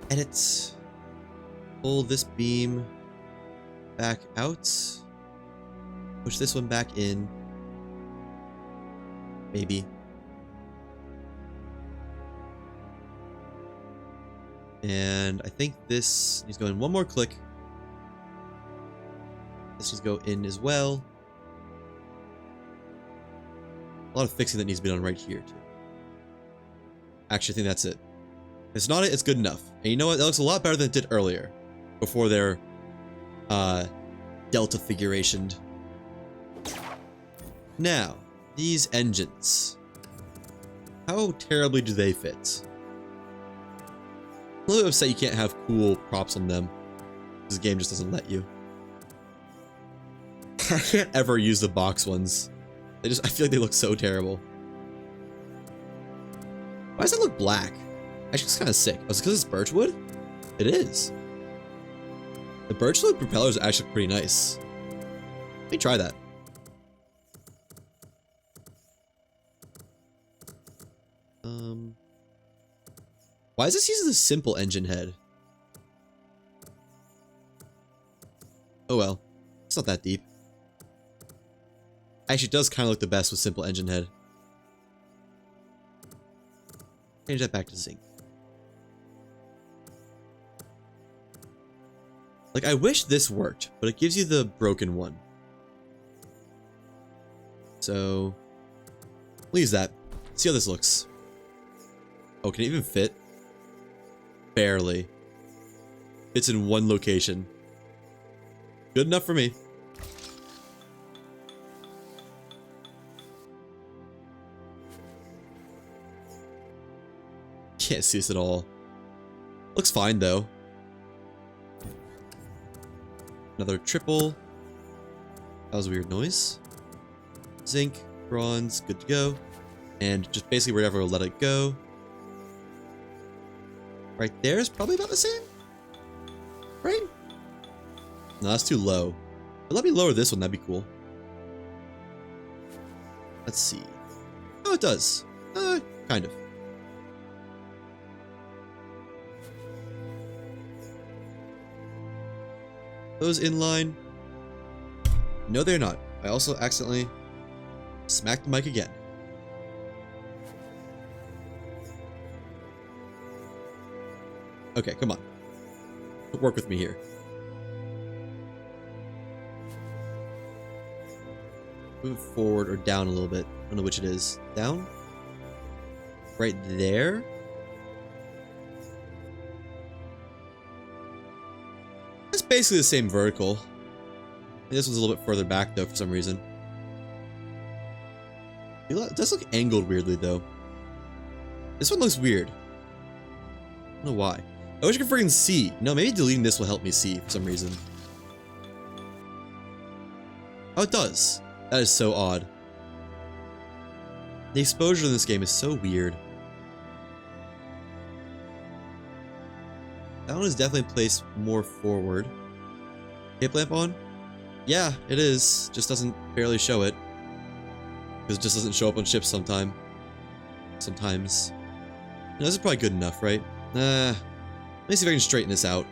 Edit. Pull this beam back out. Push this one back in. Maybe. And I think this needs to go in one more click. This needs to go in as well. A lot of fixing that needs to be done right here, too. Actually, I think that's it. If it's not it, it's good enough. And you know what? That looks a lot better than it did earlier. Before their delta figuration. Now, these engines. How terribly do they fit? I'm a little upset you can't have cool props on them. This game just doesn't let you. I can't ever use the box ones. I feel like they look so terrible. Why does it look black? Actually, it's kind of sick. Oh, is it because it's birchwood? It is. The birchwood propellers are actually pretty nice. Let me try that. Why is this using the simple engine head? Oh well, it's not that deep. Actually, it does kind of look the best with simple engine head. Change that back to zinc. Like, I wish this worked, but it gives you the broken one. So, we'll use that. See how this looks. Oh, can it even fit? Barely. Fits in one location. Good enough for me. Can't see this at all. Looks fine though. Another triple. That was a weird noise. Zinc, bronze, good to go. And just basically wherever we'll let it go. Right there is probably about the same. Right? No, that's too low. But let me lower this one, that'd be cool. Let's see. Oh, it does. Kind of. Those in line? No, they're not. I also accidentally smacked the mic again. Okay, come on. Work with me here. Move it forward or down a little bit. I don't know which it is. Down? Right there? It's basically the same vertical. This one's a little bit further back though for some reason. It does look angled weirdly though. This one looks weird. I don't know why. I wish I could freaking see. No, maybe deleting this will help me see for some reason. Oh, it does. That is so odd. The exposure in this game is so weird. That one is definitely placed more forward. Hip lamp on? Yeah, it is. Just doesn't barely show it. Because it just doesn't show up on ships sometimes. No, this is probably good enough, right? Let me see if I can straighten this out.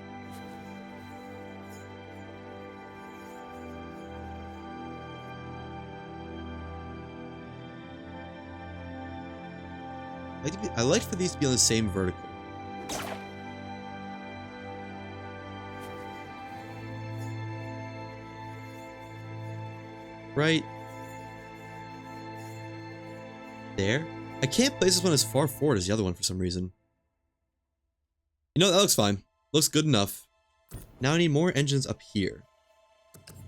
I like for these to be on the same vertical. Right there. I can't place this one as far forward as the other one for some reason. You know, that looks fine. Looks good enough. Now I need more engines up here.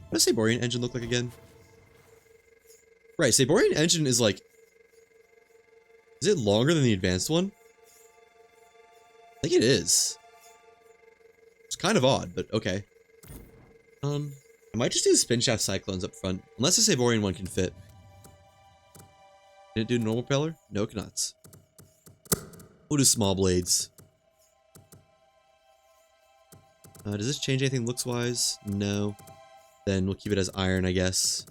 What does Saborian engine look like again? Right, Saborian engine is like... Is it longer than the advanced one? I think it is. It's kind of odd, but okay. I might just do the spin shaft cyclones up front. Unless the Saborian one can fit. Can it do normal propeller? No, it cannot. We'll do small blades. Does this change anything looks-wise? No. Then we'll keep it as iron, I guess.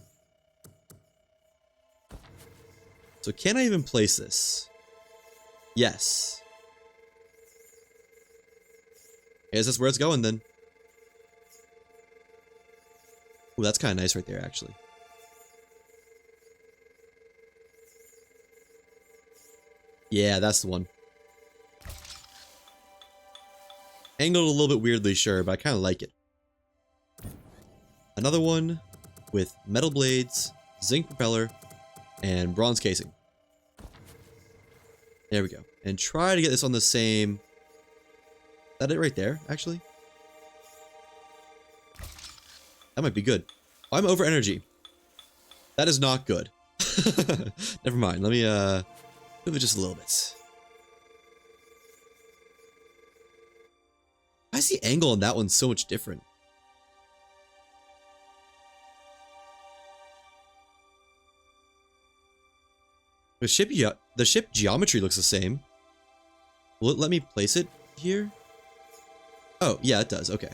So can I even place this? Yes. I guess that's where it's going then. Ooh, that's kind of nice right there, actually. Yeah, that's the one. Angled a little bit weirdly, sure, but I kind of like it. Another one with metal blades, zinc propeller, and bronze casing. There we go. And try to get this on the same... Is that it right there, actually? That might be good. Oh, I'm over energy. That is not good. Never mind. Let me move it just a little bit. Why is the angle on that one so much different? The ship geometry looks the same. Will it let me place it here? Oh, yeah, it does. Okay.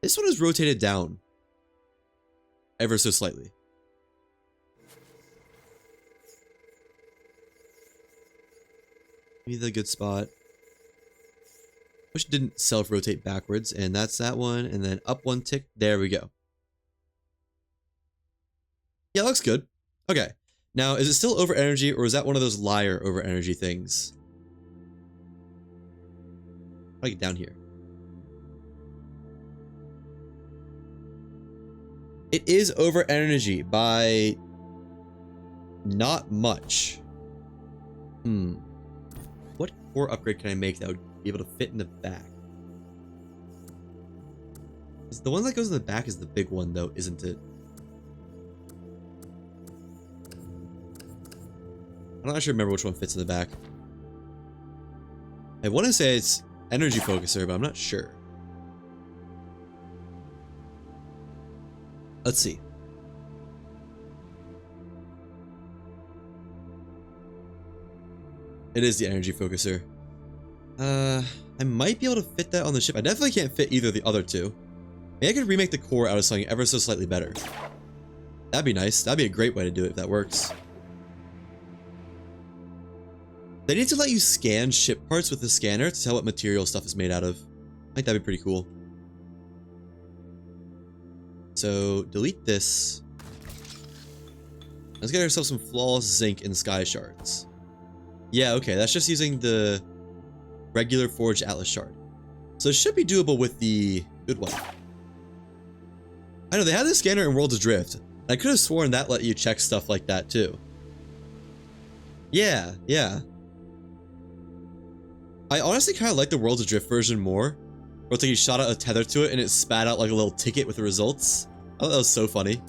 This one is rotated down ever so slightly. Maybe the good spot. Wish it didn't self-rotate backwards, and that's that one, and then up one tick. There we go. Yeah, looks good. Okay. Now, is it still over energy, or is that one of those liar over energy things? How do I get down here? It is over energy by not much. What core upgrade can I make that would be able to fit in the back? The one that goes in the back is the big one, though, isn't it? I'm not sure remember which one fits in the back. I want to say it's energy focuser, but I'm not sure. Let's see. It is the energy focuser. I might be able to fit that on the ship. I definitely can't fit either of the other two. Maybe I could remake the core out of something ever so slightly better. That'd be nice. That'd be a great way to do it if that works. They need to let you scan ship parts with the scanner to tell what material stuff is made out of. I think that'd be pretty cool. So, delete this. Let's get ourselves some flawless zinc and sky shards. Yeah, okay, that's just using the regular forged atlas shard. So it should be doable with the good one. I know, they had this scanner in Worlds Adrift. I could have sworn that let you check stuff like that too. Yeah, yeah. I honestly kind of like the Worlds Adrift version more. Where it's like you shot out a tether to it and it spat out like a little ticket with the results. I thought that was so funny.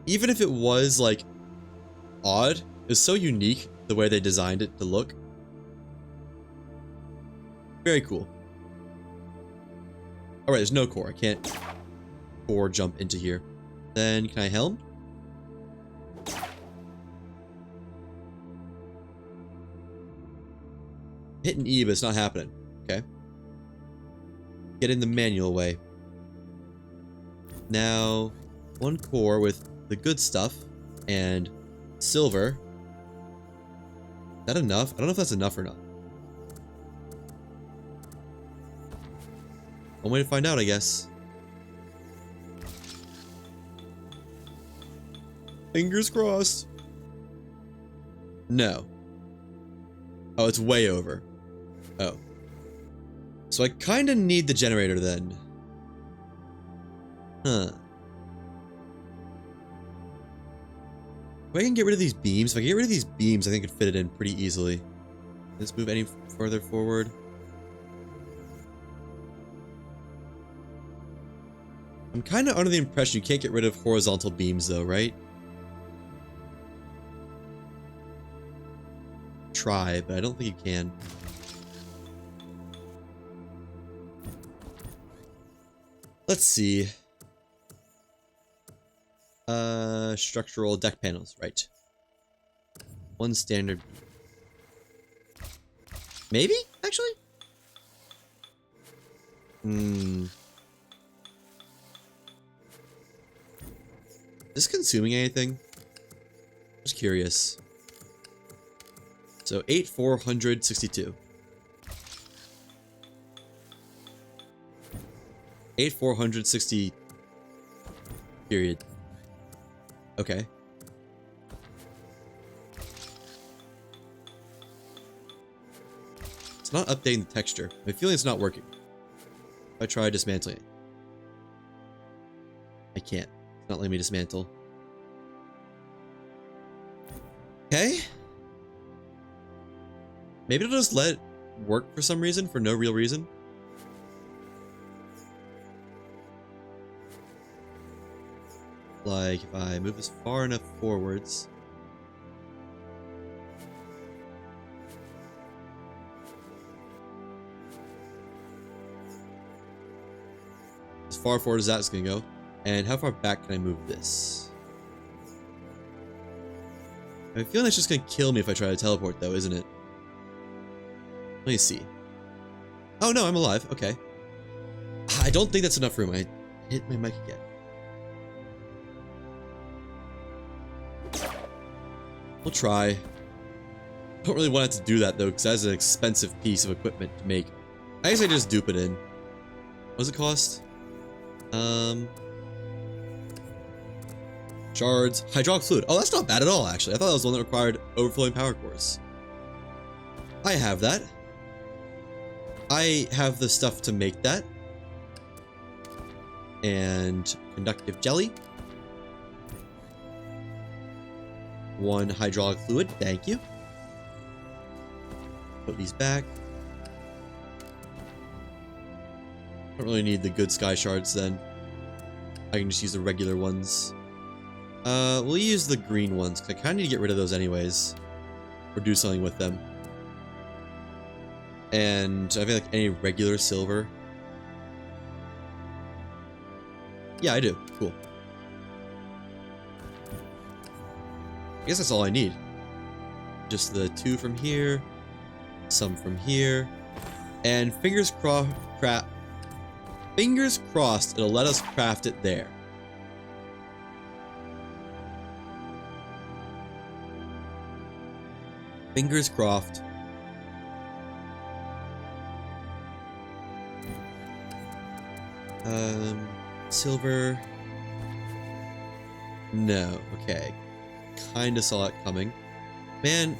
Even if it was like odd, it was so unique the way they designed it to look. Very cool. Alright, there's no core. I can't core jump into here. Then can I helm? Hitting E, but it's not happening. Okay. Get in the manual way. Now, one core with the good stuff and silver. Is that enough? I don't know if that's enough or not. One way to find out, I guess. Fingers crossed. No. Oh, it's way over. Oh. So I kind of need the generator then. Huh. If I can get rid of these beams, if I can get rid of these beams, I think I could fit it in pretty easily. Let's move any further forward. I'm kind of under the impression you can't get rid of horizontal beams though, right? Try, but I don't think you can. Let's see. Structural deck panels, right. One standard. Maybe, actually? Is this consuming anything? Just curious. So 8,462. 8,460. Period. Okay. It's not updating the texture. My feeling it's not working. If I try dismantling it. I can't. It's not letting me dismantle. Okay. Maybe it'll just let it work for some reason, for no real reason. Like, if I move this far enough forwards. As far forward as that's gonna go. And how far back can I move this? I have a feeling that's just gonna kill me if I try to teleport, though, isn't it? Let me see. Oh, no, I'm alive. Okay. I don't think that's enough room. I hit my mic again. We'll try. Don't really want it to do that, though, because that's an expensive piece of equipment to make. I guess I just dupe it in. What does it cost? Shards. Hydraulic fluid. Oh, that's not bad at all, actually. I thought that was the one that required overflowing power cores. I have that. I have the stuff to make that. And conductive jelly. One hydraulic fluid. Thank you. Put these back. Don't really need the good sky shards then. I can just use the regular ones. We'll use the green ones, because I kind of need to get rid of those anyways. Or do something with them. And I feel like any regular silver. Yeah, I do. Cool. I guess that's all I need. Just the 2 from here. Some from here. And fingers crossed it'll let us craft it there. Fingers crossed. Silver. No. Okay. Kinda saw it coming. Man.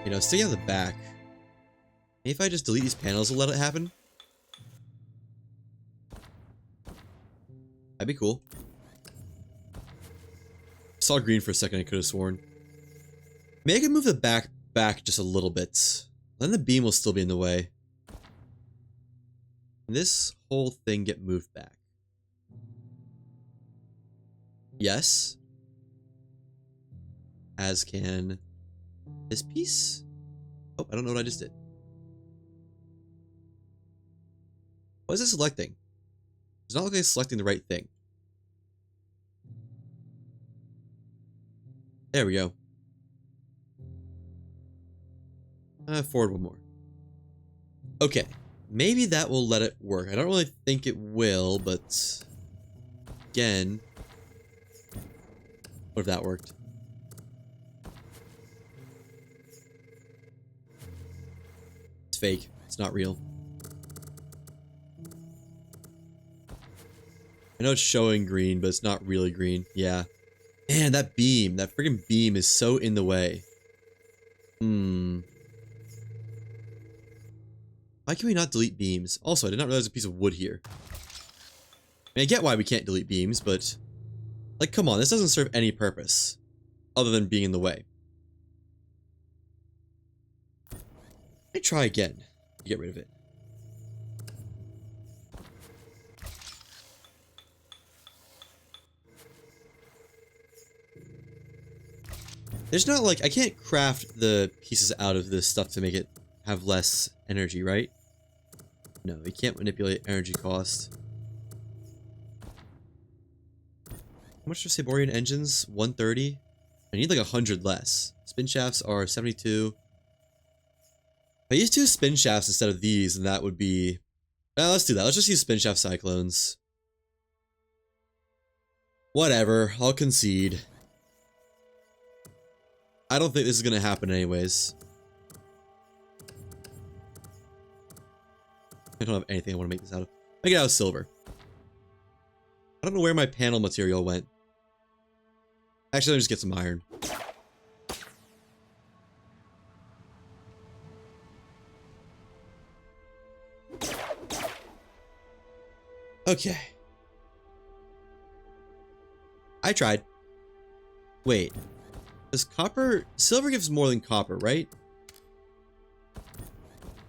You know, staying on the back. Maybe if I just delete these panels and let it happen? That'd be cool. Saw green for a second, I could have sworn. Maybe I can move the back just a little bit. Then the beam will still be in the way. Can this whole thing get moved back? Yes. As can this piece. Oh, I don't know what I just did. What is it selecting? It's not like it's selecting the right thing. There we go. Forward one more. Okay. Maybe that will let it work. I don't really think it will, but... Again... What if that worked? It's fake. It's not real. I know it's showing green, but it's not really green. Yeah. Man, that beam. That friggin' beam is so in the way. Why can we not delete beams? Also, I did not realize a piece of wood here. I mean, I get why we can't delete beams, but... Like, come on, this doesn't serve any purpose. Other than being in the way. Let me try again to get rid of it. There's not like, I can't craft the pieces out of this stuff to make it have less energy, right? No, we can't manipulate energy cost. How much are Saborian engines? 130. I need like 100 less. Spin shafts are 72. If I use 2 spin shafts instead of these, then that would be... let's do that. Let's just use spin shaft cyclones. Whatever. I'll concede. I don't think this is going to happen anyways. I don't have anything I want to make this out of. Make it out of silver. I don't know where my panel material went. Actually, let me just get some iron. Okay. I tried. Wait. Does copper... Silver gives more than copper, right? I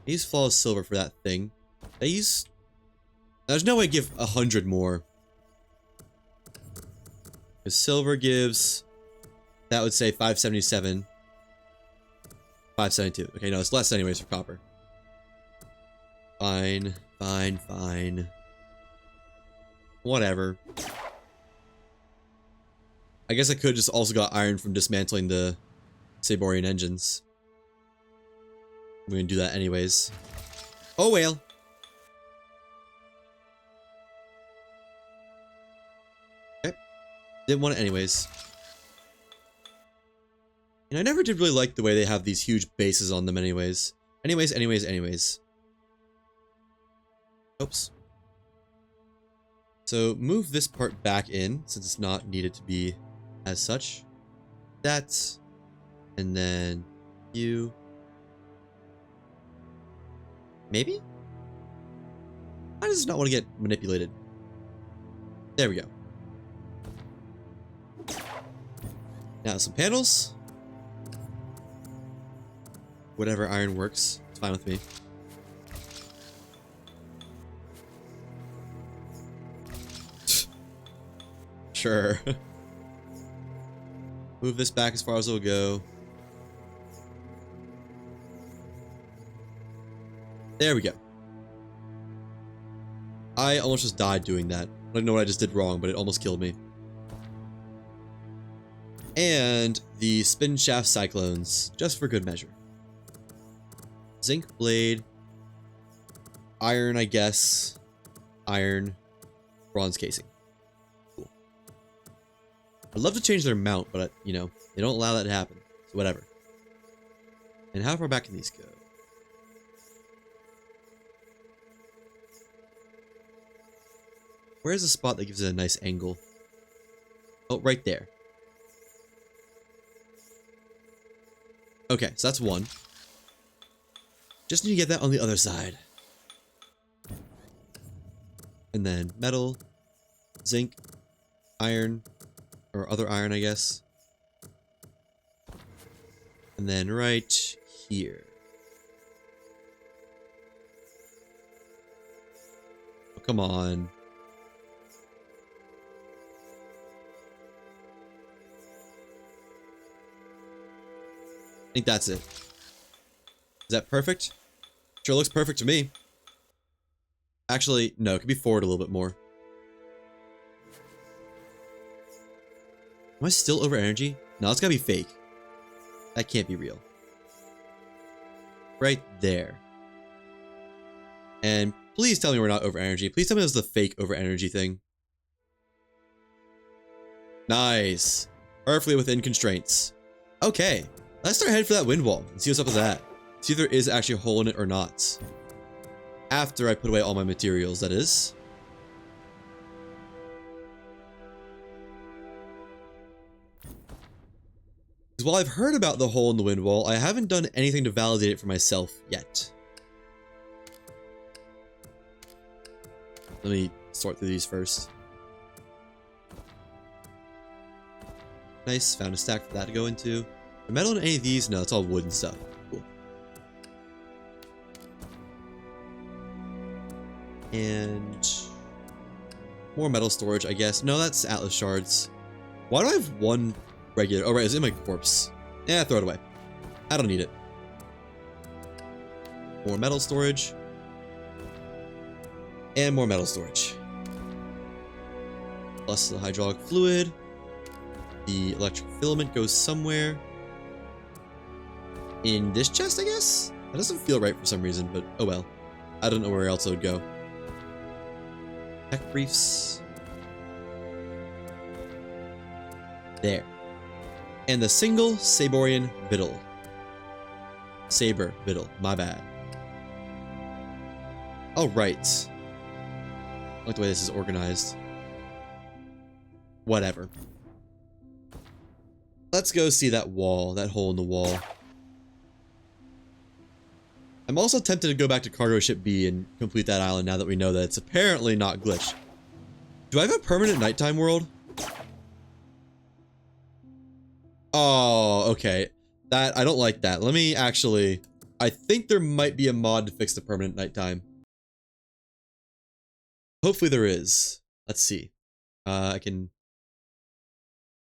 use flawless silver for that thing. I use... There's no way I give 100 more. Because silver gives... That would say 577. 572. Okay, no, it's less anyways for copper. Fine. Fine, fine. Whatever. I guess I could just also got iron from dismantling the Saborian engines. I'm gonna do that anyways. Oh well. Okay. Didn't want it anyways. And I never did really like the way they have these huge bases on them anyways. Anyways. Oops. So move this part back in since it's not needed to be as such. That. And then you. Maybe? Why does it not want to get manipulated? There we go. Now some panels. Whatever iron works. It's fine with me. Sure. Move this back as far as it'll go. There we go. I almost just died doing that. I don't know what I just did wrong, but it almost killed me. And the spin shaft cyclones, just for good measure. Zinc blade. Iron, I guess. Iron. Bronze casing. Cool. I'd love to change their mount, but, you know, they don't allow that to happen. So whatever. And how far back can these go? Where's the spot that gives it a nice angle? Oh, right there. Okay, so that's one. Just need to get that on the other side. And then metal, zinc, iron, or other iron, I guess. And then right here. Oh, come on. I think that's it. Is that perfect? Sure looks perfect to me. Actually, no, it could be forward a little bit more. Am I still over energy? No, it's gotta be fake. That can't be real. Right there. And please tell me we're not over energy. Please tell me it was the fake over energy thing. Nice. Perfectly within constraints. Okay. Let's start heading for that wind wall and see what's up with that. See if there is actually a hole in it or not. After I put away all my materials, that is. Because while I've heard about the hole in the wind wall, I haven't done anything to validate it for myself yet. Let me sort through these first. Nice, found a stack for that to go into. The metal in any of these? No, it's all wood and stuff. Cool. And more metal storage, I guess. No, that's Atlas shards. Why do I have one regular? Oh, right, it's in my corpse. Yeah, throw it away. I don't need it. More metal storage. And more metal storage. Plus the hydraulic fluid. the electric filament goes somewhere in this chest, I guess? That doesn't feel right for some reason, but oh well. I don't know where else it would go. Tech briefs. There. And the single Saborian Vittle. Saber Vittle, my bad. Alright. I like the way this is organized. Whatever. Let's go see that wall, that hole in the wall. I'm also tempted to go back to cargo ship B and complete that island now that we know that it's apparently not glitched. Do I have a permanent nighttime world? Oh, okay. That, I don't like that. Let me actually... I think there might be a mod to fix the permanent nighttime. Hopefully there is. Let's see. I guess I can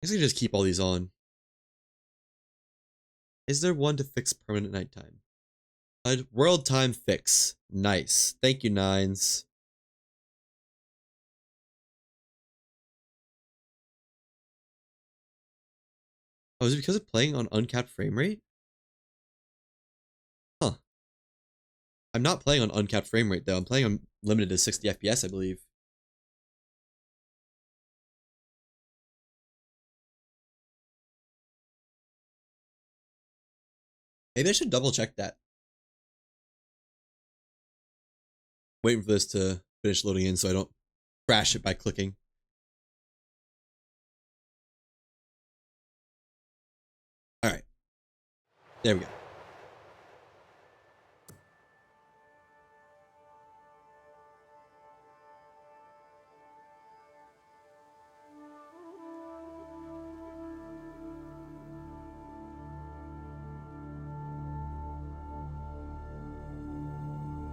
just keep all these on. Is there one to fix permanent nighttime? World time fix. Nice. Thank you, Nines. Oh, is it because of playing on uncapped frame rate? Huh. I'm not playing on uncapped frame rate, though. I'm playing on limited to 60 FPS, I believe. Maybe I should double check that. Waiting for this to finish loading in so I don't crash it by clicking. Alright. There we go.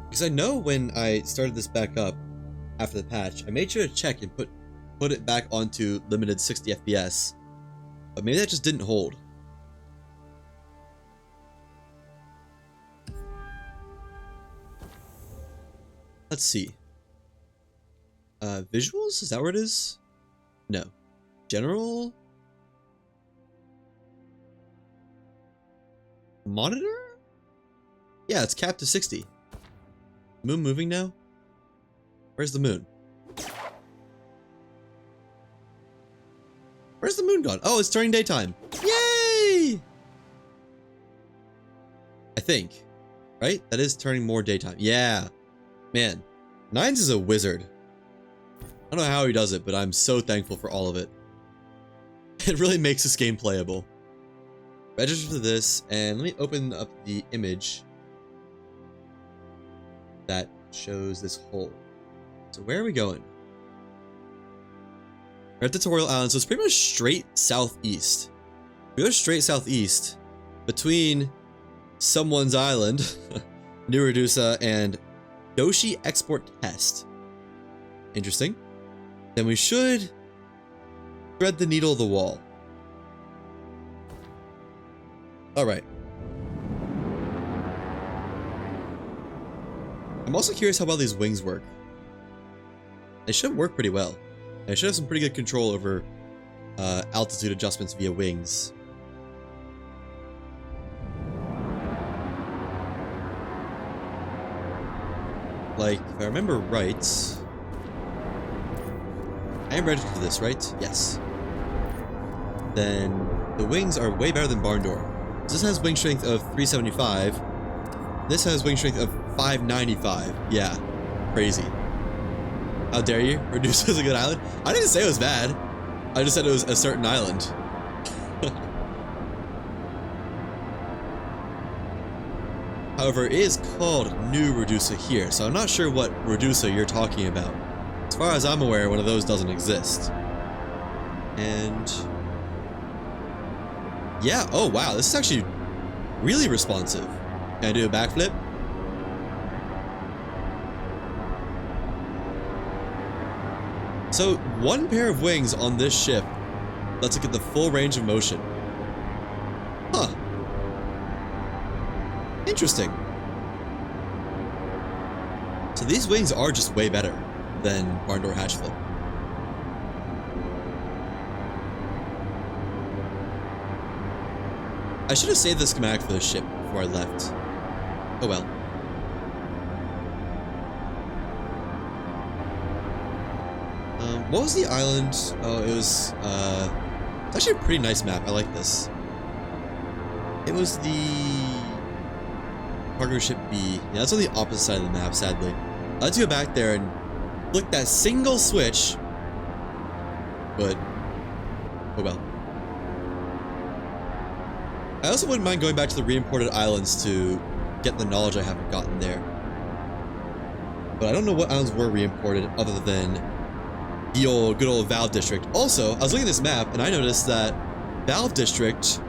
Because I know when I started this back up after the patch, I made sure to check and put it back onto limited 60 FPS. But maybe that just didn't hold. Let's see. Visuals? Is that where it is? No. General? Monitor? Yeah, it's capped to 60. Moon moving now? Where's the moon? Where's the moon gone? Oh, it's turning daytime. Yay! I think. Right? That is turning more daytime. Yeah. Man. Nines is a wizard. I don't know how he does it, but I'm so thankful for all of it. It really makes this game playable. Register for this, and let me open up the image that shows this hole. So where are we going? We're at Tutorial Island, so it's pretty much straight southeast. We go straight southeast between someone's island, New Redusa, and Doshi Export Test. Interesting. Then we should thread the needle of the wall. Alright. I'm also curious how well these wings work. They should work pretty well. I should have some pretty good control over altitude adjustments via wings. Like, if I remember right... I am registered for this, right? Yes. Then the wings are way better than Barn Door. So this has wing strength of 375. This has wing strength of 595. Yeah, crazy. How dare you? Reduce is a good island? I didn't say it was bad. I just said it was a certain island. However, it is called New Redusa here, so I'm not sure what Redusa you're talking about. As far as I'm aware, one of those doesn't exist. And... yeah, oh wow, this is actually really responsive. Can I do a backflip? So, one pair of wings on this ship lets it get the full range of motion. Huh. Interesting. So these wings are just way better than Barn Door Hatch Flip. I should have saved the schematic for the ship before I left. Oh well. What was the island? Oh, it was, it's actually a pretty nice map. I like this. It was the cargo ship B. Yeah, that's on the opposite side of the map, sadly. Let's go back there and flick that single switch. But, oh well. I also wouldn't mind going back to the re-imported islands to get the knowledge I haven't gotten there. But I don't know what islands were re-imported other than the good old Valve District. Also, I was looking at this map and I noticed that Valve District,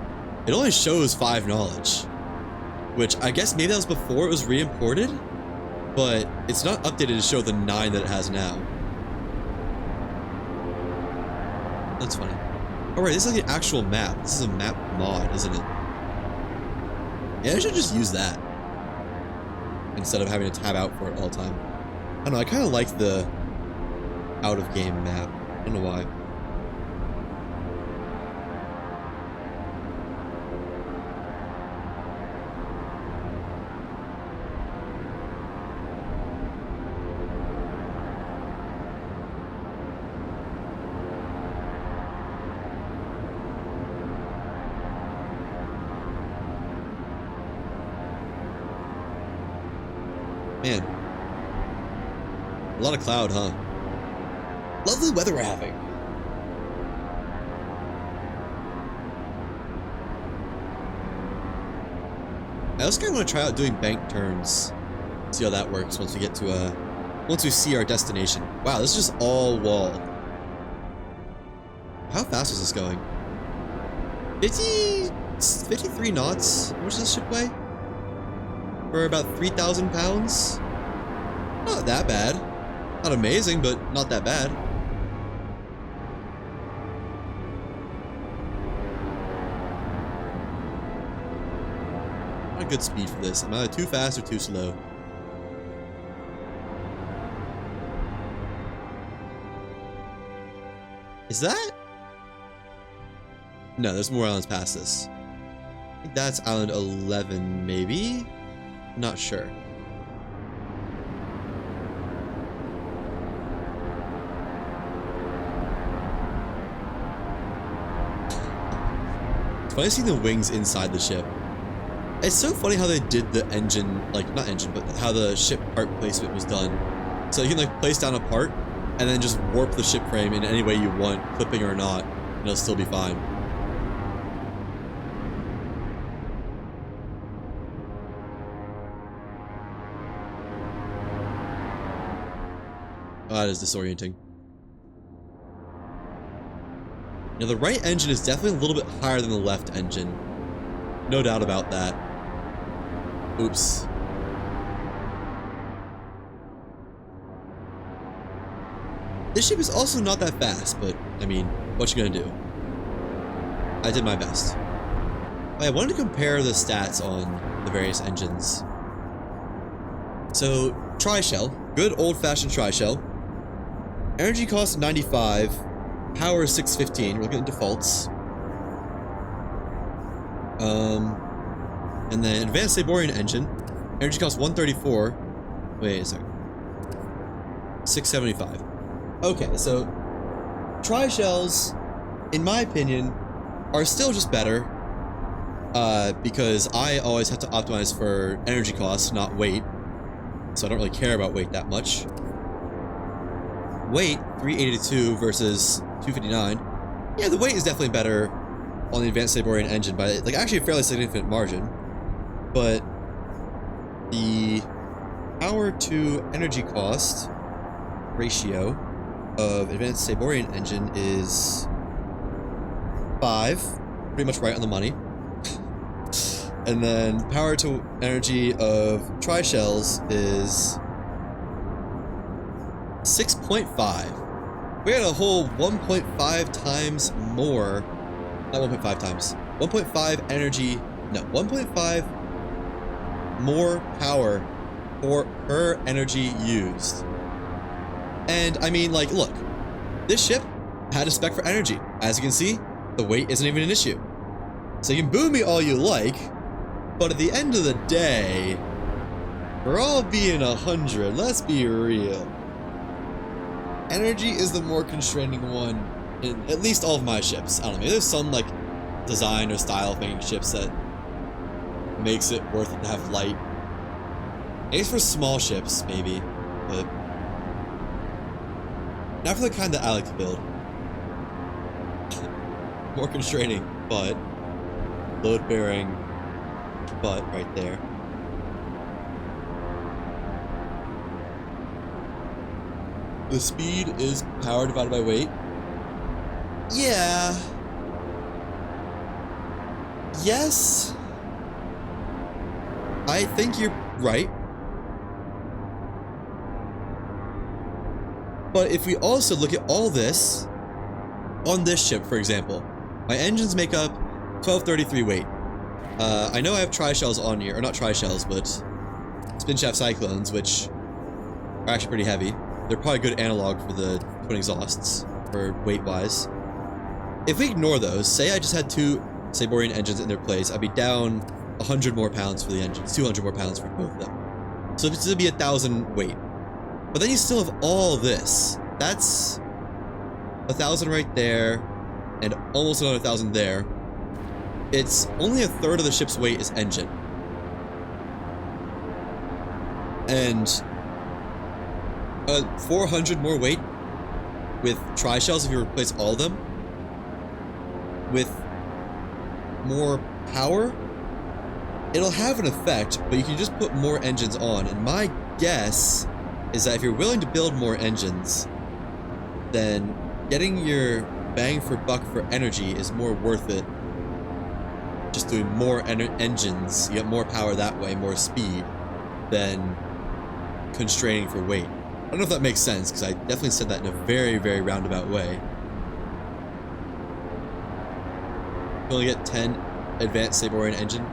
it only shows 5 knowledge. Which I guess maybe that was before it was re-imported, but it's not updated to show the 9 that it has now. That's funny. Alright, this is like an actual map. This is a map mod, isn't it? Yeah, I should just use that instead of having to tab out for it all the time. I don't know, I kind of like the out-of-game map. I don't know why. Man. A lot of cloud, huh? Lovely weather we're having. I also kind of want to try out doing bank turns. See how that works once we get to once we see our destination. Wow, this is just all wall. How fast is this going? 53 knots? How much does this ship weigh? For about 3,000 pounds? Not that bad. Not amazing, but not that bad. Not a good speed for this. I'm either too fast or too slow. Is that? No, there's more islands past this. I think that's island 11, maybe? Not sure. It's funny seeing the wings inside the ship. It's so funny how they did the engine, like, not engine, but how the ship part placement was done. So you can like place down a part and then just warp the ship frame in any way you want, clipping or not, and it'll still be fine. Oh, that is disorienting. Now the right engine is definitely a little bit higher than the left engine. No doubt about that. Oops. This ship is also not that fast, but I mean, what you gonna do? I did my best. I wanted to compare the stats on the various engines. So, tri-shell, good old-fashioned tri-shell. Energy cost 95, power 615. We're looking at defaults. And then advanced Saborian engine, energy cost 134. Wait a second. 675. Okay, so tri-shells, in my opinion, are still just better. Because I always have to optimize for energy costs, not weight. So I don't really care about weight that much. Weight, 382 versus 259. Yeah, the weight is definitely better on the advanced Saborian engine by like actually a fairly significant margin. But the power to energy cost ratio of advanced Saborian engine is 5, pretty much right on the money. And then power to energy of tri-shells is 6.5. We had a whole 1.5 times more, not 1.5 times, 1.5 energy, no, 1.5 more power per energy used. And I mean, like, look, this ship had a spec for energy. As you can see, the weight isn't even an issue. So you can boo me all you like, but at the end of the day, we're all being 100, let's be real. Energy is the more constraining one in at least all of my ships. I don't know, maybe there's some like design or style of making ships that makes it worth it to have light. Maybe for small ships, maybe, but not for the kind that I like to build. More constraining, but load bearing, but right there. The speed is power divided by weight. Yeah. Yes. I think you're right. But if we also look at all this, on this ship, for example, my engines make up 1233 weight. I know I have tri-shells on here, or not tri-shells, but spin shaft cyclones, which are actually pretty heavy. They're probably a good analog for the twin exhausts, for weight-wise. If we ignore those, say I just had 2 Saborian engines in their place, I'd be down 100 more pounds for the engines, 200 more pounds for both of them. So it's gonna be 1,000 weight. But then you still have all this. That's 1,000 right there, and almost another 1,000 there. It's only 1/3 of the ship's weight is engine. And 400 more weight with tri-shells if you replace all of them. With more power, it'll have an effect, but you can just put more engines on. And my guess is that if you're willing to build more engines, then getting your bang for buck for energy is more worth it. Just doing more engines, you get more power that way, more speed, than constraining for weight. I don't know if that makes sense, because I definitely said that in a very, very roundabout way. You only get 10 advanced Saborian engine.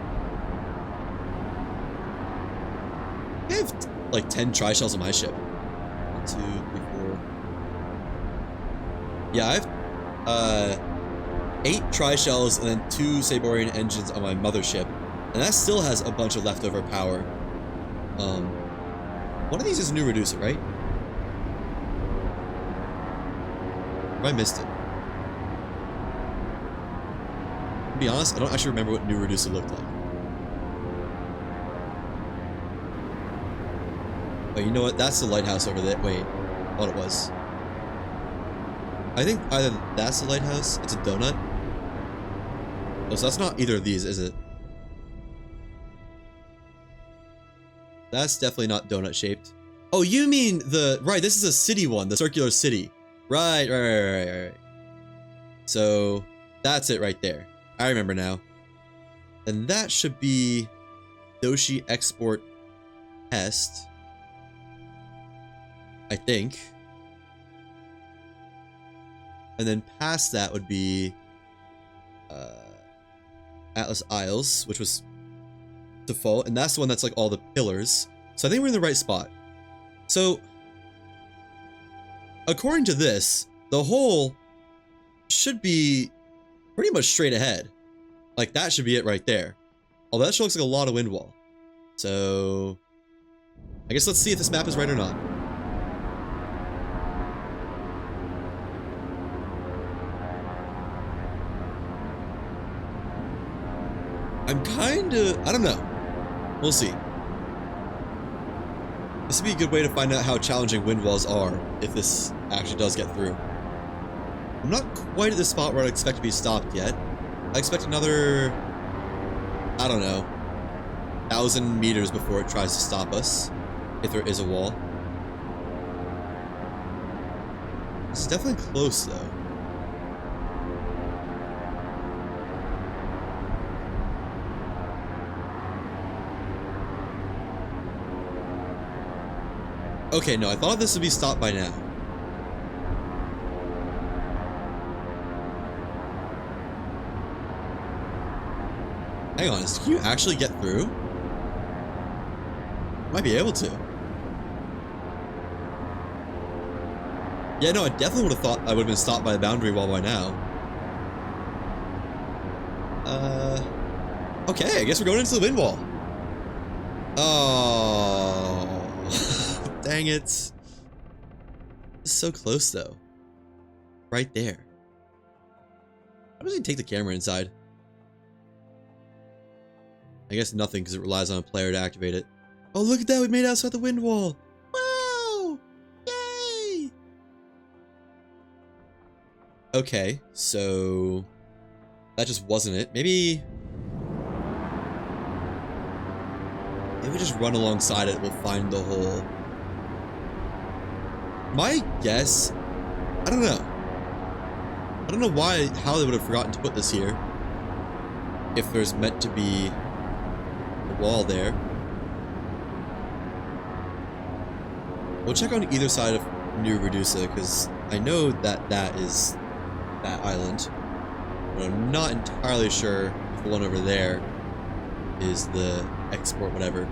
I have like 10 tri-shells on my ship. 1, 2, 3, 4. Yeah, I have 8 tri-shells and then 2 Saborian engines on my mothership, and that still has a bunch of leftover power. One of these is a new reducer, right? Or I missed it. To be honest, I don't actually remember what new reducer looked like. Oh, you know what? That's the lighthouse over there. Wait, I thought it was. I think either that's the lighthouse, it's a donut. Oh, so that's not either of these, is it? That's definitely not donut shaped. Oh, you mean the, right, this is a city one, the circular city. Right. So, that's it right there. I remember now. And that should be Doshi Export Test. I think. And then past that would be Atlas Isles, which was default, and that's the one that's like all the pillars. So I think we're in the right spot. So according to this, the hole should be pretty much straight ahead. Like that should be it right there. Although that sure looks like a lot of Windwall. So I guess let's see if this map is right or not. I'm kinda, I don't know. We'll see. This would be a good way to find out how challenging wind walls are if this actually does get through. I'm not quite at the spot where I'd expect to be stopped yet. I expect another, I don't know, 1,000 meters before it tries to stop us, if there is a wall. This is definitely close though. Okay, no, I thought this would be stopped by now. Hang on, can you actually get through? Might be able to. Yeah, no, I definitely would have thought I would have been stopped by the boundary wall by now. Okay, I guess we're going into the Windwall. Oh, dang it. It's so close though. Right there. How does he take the camera inside? I guess nothing because it relies on a player to activate it. Oh, look at that. We made it outside the Windwall. Wow. Yay. Okay, so that just wasn't it. Maybe we just run alongside it. We'll find the hole. My guess, I don't know. I don't know how they would have forgotten to put this here. If there's meant to be a wall there. We'll check on either side of New Redusa, because I know that that is that island. But I'm not entirely sure if the one over there is the export whatever.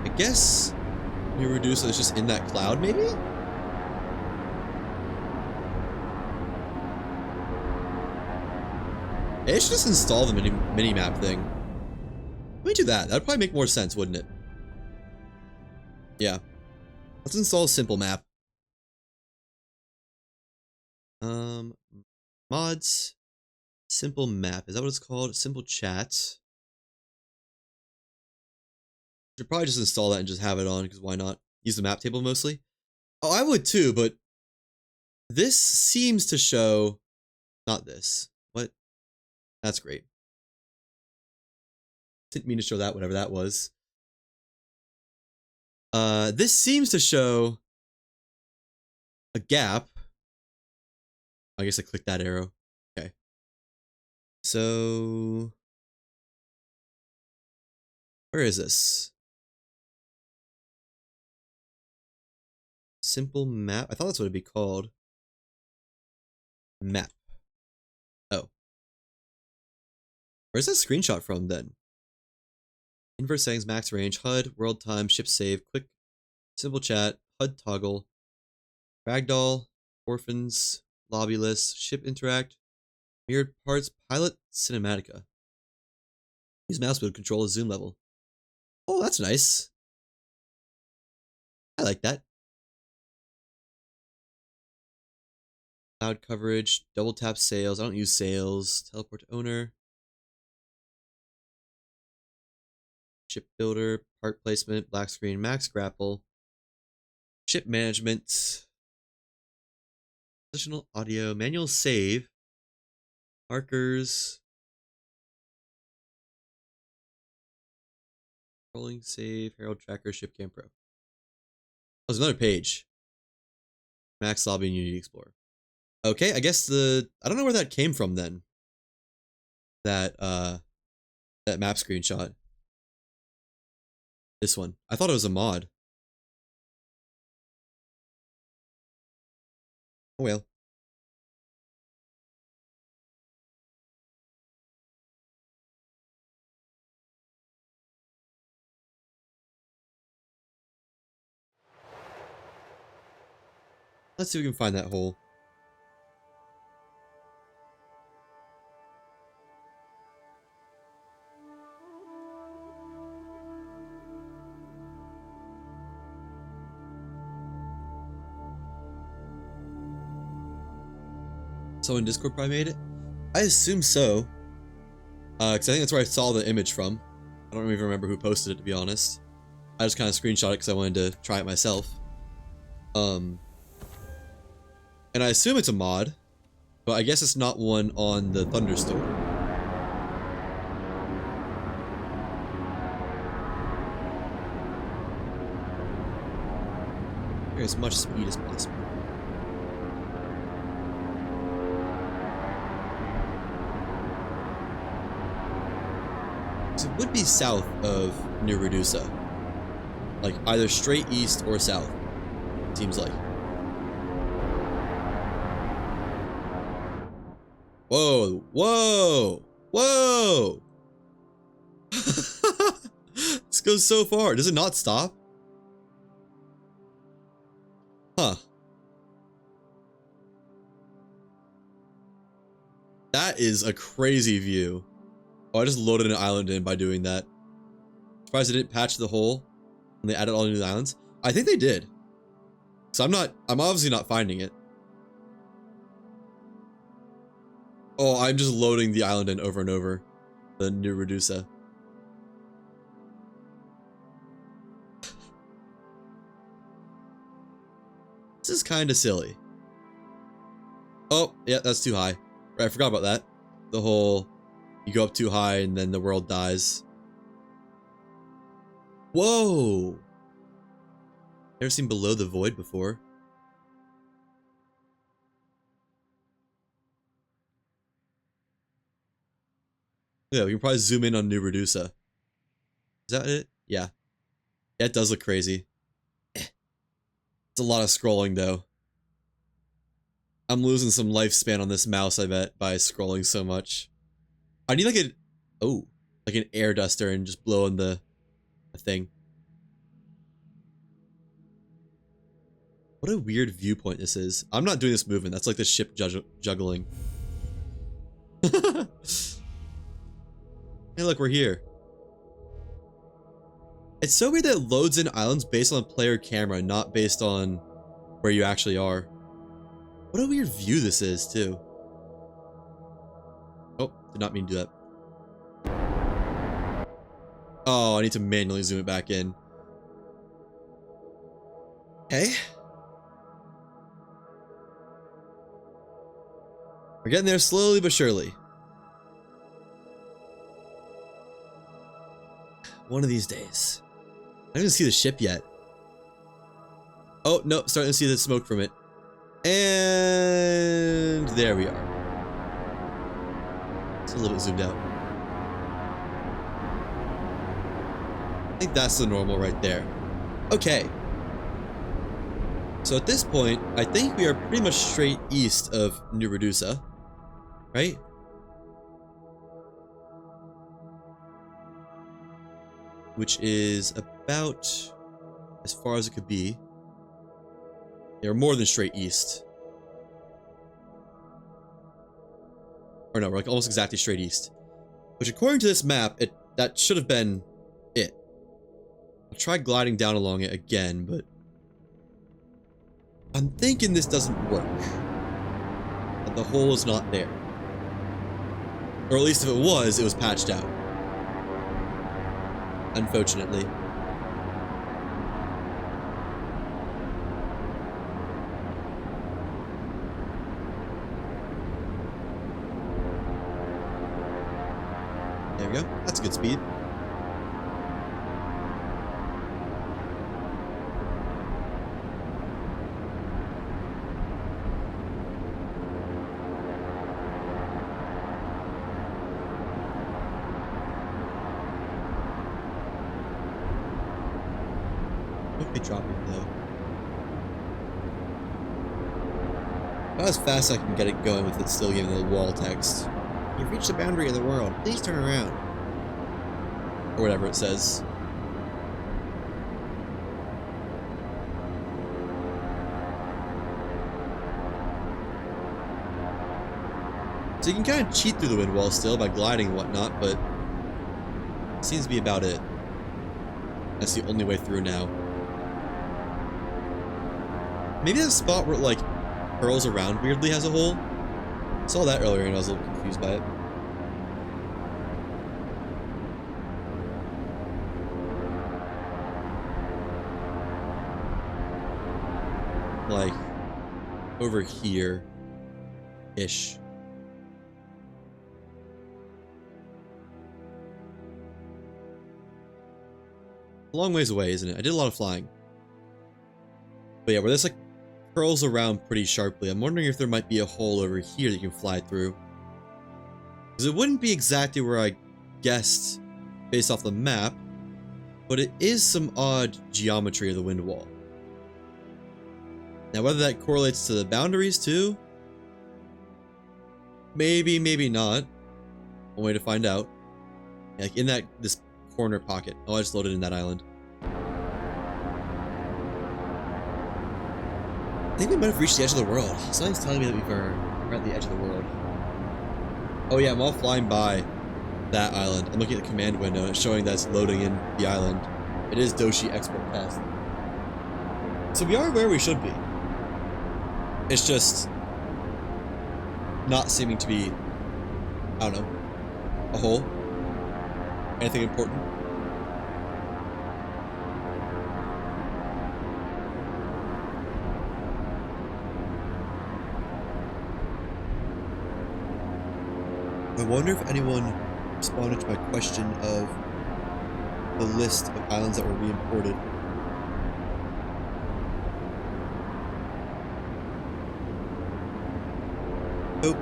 I guess New Redusa is just in that cloud, maybe? It should just install the mini-map thing. Let me do that. That'd probably make more sense, wouldn't it? Yeah. Let's install a simple map. Mods. Simple map. Is that what it's called? Simple chat. Should probably just install that and just have it on, because why not? Use the map table mostly. Oh, I would too, but this seems to show... Not this. What? That's great. Didn't mean to show that, whatever that was. This seems to show a gap. I guess I clicked that arrow. Okay. So... Where is this? Simple map? I thought that's what it'd be called. Map. Oh. Where's that screenshot from then? Inverse settings, max range, HUD, world time, ship save, quick, simple chat, HUD toggle, ragdoll, orphans, lobby list, ship interact, mirrored parts, pilot, cinematica. Use mouse wheel to control the zoom level. Oh, that's nice. I like that. Cloud coverage, double tap sales. I don't use sales. Teleport to owner. Ship builder, part placement, black screen, max grapple. Ship management. Positional audio, manual save. Markers. Rolling save, Herald tracker, ship cam pro. Oh, there's another page. Max lobby and Unity Explorer. Okay, I guess I don't know where that came from then. That map screenshot. This one. I thought it was a mod. Oh well. Let's see if we can find that hole. Someone in Discord probably made it? I assume so. Because I think that's where I saw the image from. I don't even remember who posted it, to be honest. I just kind of screenshot it because I wanted to try it myself. And I assume it's a mod, but I guess it's not one on the Thunderstorm. Here, as much speed as possible. So it would be south of New Redusa. Like, either straight east or south, seems like. Whoa, whoa, whoa! This goes so far. Does it not stop? Huh. That is a crazy view. Oh, I just loaded an island in by doing that. Surprised they didn't patch the hole when they added all the new islands. I think they did. So I'm obviously not finding it. Oh, I'm just loading the island in over and over. The new Redusa. This is kind of silly. Oh, yeah, that's too high. Right, I forgot about that. The whole, you go up too high and then the world dies. Whoa! Never seen below the void before. Yeah, we can probably zoom in on New Redusa. Is that it? Yeah. Yeah, it does look crazy. It's a lot of scrolling, though. I'm losing some lifespan on this mouse, I bet, by scrolling so much. I need like like an air duster and just blow in the thing. What a weird viewpoint this is. I'm not doing this movement. That's like the ship juggling. Hey, look, we're here. It's so weird that it loads in islands based on player camera, not based on where you actually are. What a weird view this is, too. Oh, did not mean to do that. Oh, I need to manually zoom it back in. Okay. We're getting there slowly but surely. One of these days. I didn't even see the ship yet. Oh, no, starting to see the smoke from it. And there we are. It's a little bit zoomed out. I think that's the normal right there. Okay. So at this point, I think we are pretty much straight east of New Redusa. Right? Which is about as far as it could be. They're more than straight east. Or no, we're like almost exactly straight east. Which according to this map, that should have been it. I'll try gliding down along it again, but I'm thinking this doesn't work. That the hole is not there. Or at least if it was patched out. Unfortunately. There we go. That's a good speed. What be dropping though? About as fast as I can get it going with it still giving the wall text. You've reached the boundary of the world. Please turn around. Or whatever it says. So you can kind of cheat through the wind wall still by gliding and whatnot, but it seems to be about it. That's the only way through now. Maybe that spot where it like curls around weirdly has a hole. I saw that earlier and I was a little confused by it. Like over here-ish. A long ways away, isn't it? I did a lot of flying. But yeah, where this like curls around pretty sharply, I'm wondering if there might be a hole over here that you can fly through. Because it wouldn't be exactly where I guessed based off the map, but it is some odd geometry of the wind wall. Now whether that correlates to the boundaries too? Maybe, maybe not. One way to find out. Like in this corner pocket. Oh, I just loaded in that island. think we might have reached the edge of the world. Something's telling me that we're at the edge of the world. Oh yeah, I'm all flying by that island. I'm looking at the command window and it's showing that it's loading in the island. It is Doshi Export Test. So we are where we should be. It's just not seeming to be, I don't know, a hole. Anything important? I wonder if anyone responded to my question of the list of islands that were re-imported. Nope.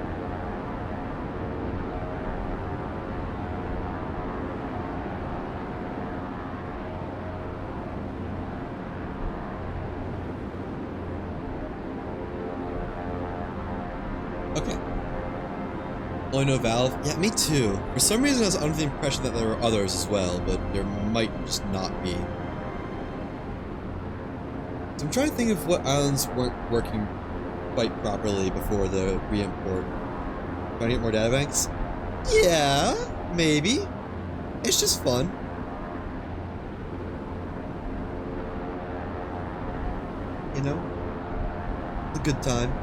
Okay. Only no Valve? Yeah, me too. For some reason I was under the impression that there were others as well, but there might just not be. So I'm trying to think of what islands weren't working quite properly before the re-import. Trying to get more databanks? Yeah, maybe. It's just fun. You know? It's a good time.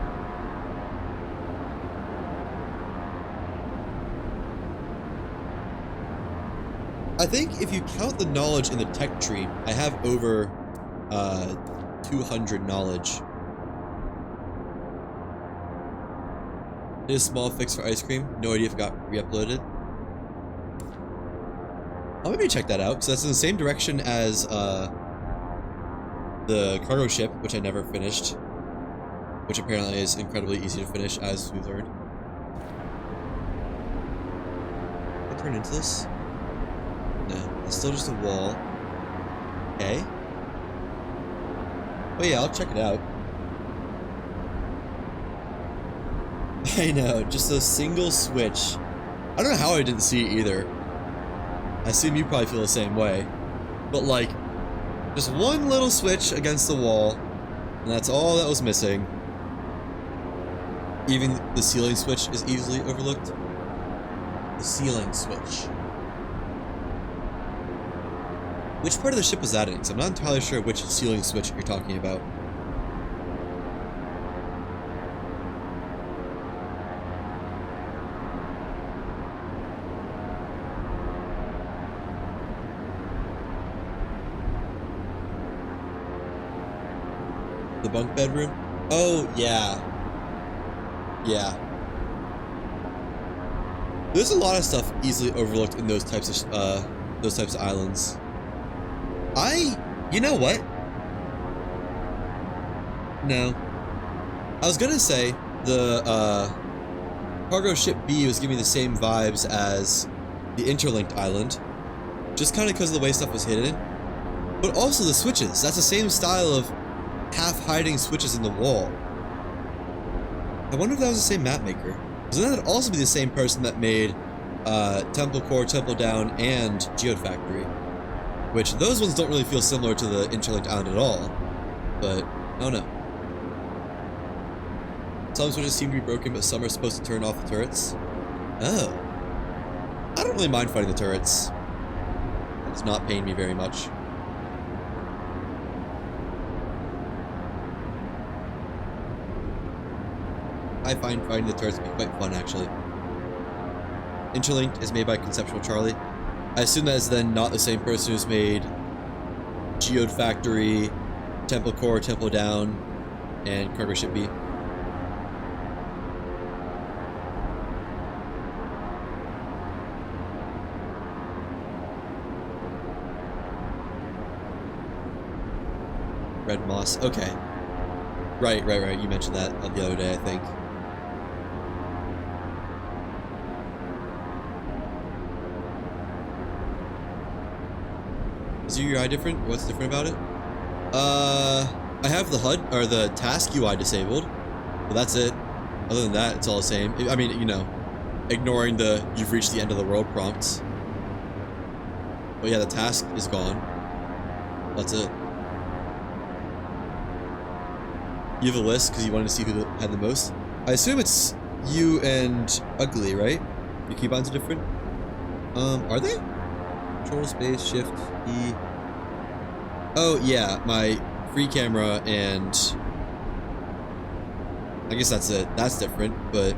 I think if you count the knowledge in the tech tree, I have over 200 knowledge. Did a small fix for ice cream. No idea if it got re-uploaded. I'll maybe check that out, because that's in the same direction as the cargo ship, which I never finished. Which apparently is incredibly easy to finish, as we learned. Can I turn into this? No, it's still just a wall. Okay. Oh yeah, I'll check it out. I know, just a single switch. I don't know how I didn't see it either. I assume you probably feel the same way. But like, just one little switch against the wall, and that's all that was missing. Even the ceiling switch is easily overlooked. The ceiling switch. Which part of the ship was that in? Because I'm not entirely sure which ceiling switch you're talking about. The bunk bedroom? Oh, yeah. Yeah. There's a lot of stuff easily overlooked in those types of islands. You know what? No. I was gonna say the cargo ship B was giving me the same vibes as the interlinked island, just kind of because of the way stuff was hidden, but also the switches. That's the same style of half-hiding switches in the wall. I wonder if that was the same map maker. Because then that'd also be the same person that made Temple Core, Temple Down, and Geode Factory. Which, those ones don't really feel similar to the interlinked island at all. But, I don't know. Some switches seem to be broken, but some are supposed to turn off the turrets. Oh. I don't really mind fighting the turrets. It's not paying me very much. I find fighting the turrets to be quite fun, actually. Interlinked is made by Conceptual Charlie. I assume that is then not the same person who's made Geode Factory, Temple Core, Temple Down, and Cargo Ship B. Red Moss, okay. Right, you mentioned that the other day, I think. Is your UI different? What's different about it? I have the HUD, or the task UI disabled, but that's it. Other than that, it's all the same. I mean, you know, ignoring the "you've reached the end of the world" prompts. But yeah, the task is gone. That's it. You have a list because you wanted to see who had the most. I assume it's you and Ugly, right? Your keybinds are different. Are they? Control space shift E. Oh yeah, my free camera and I guess that's it. That's different, but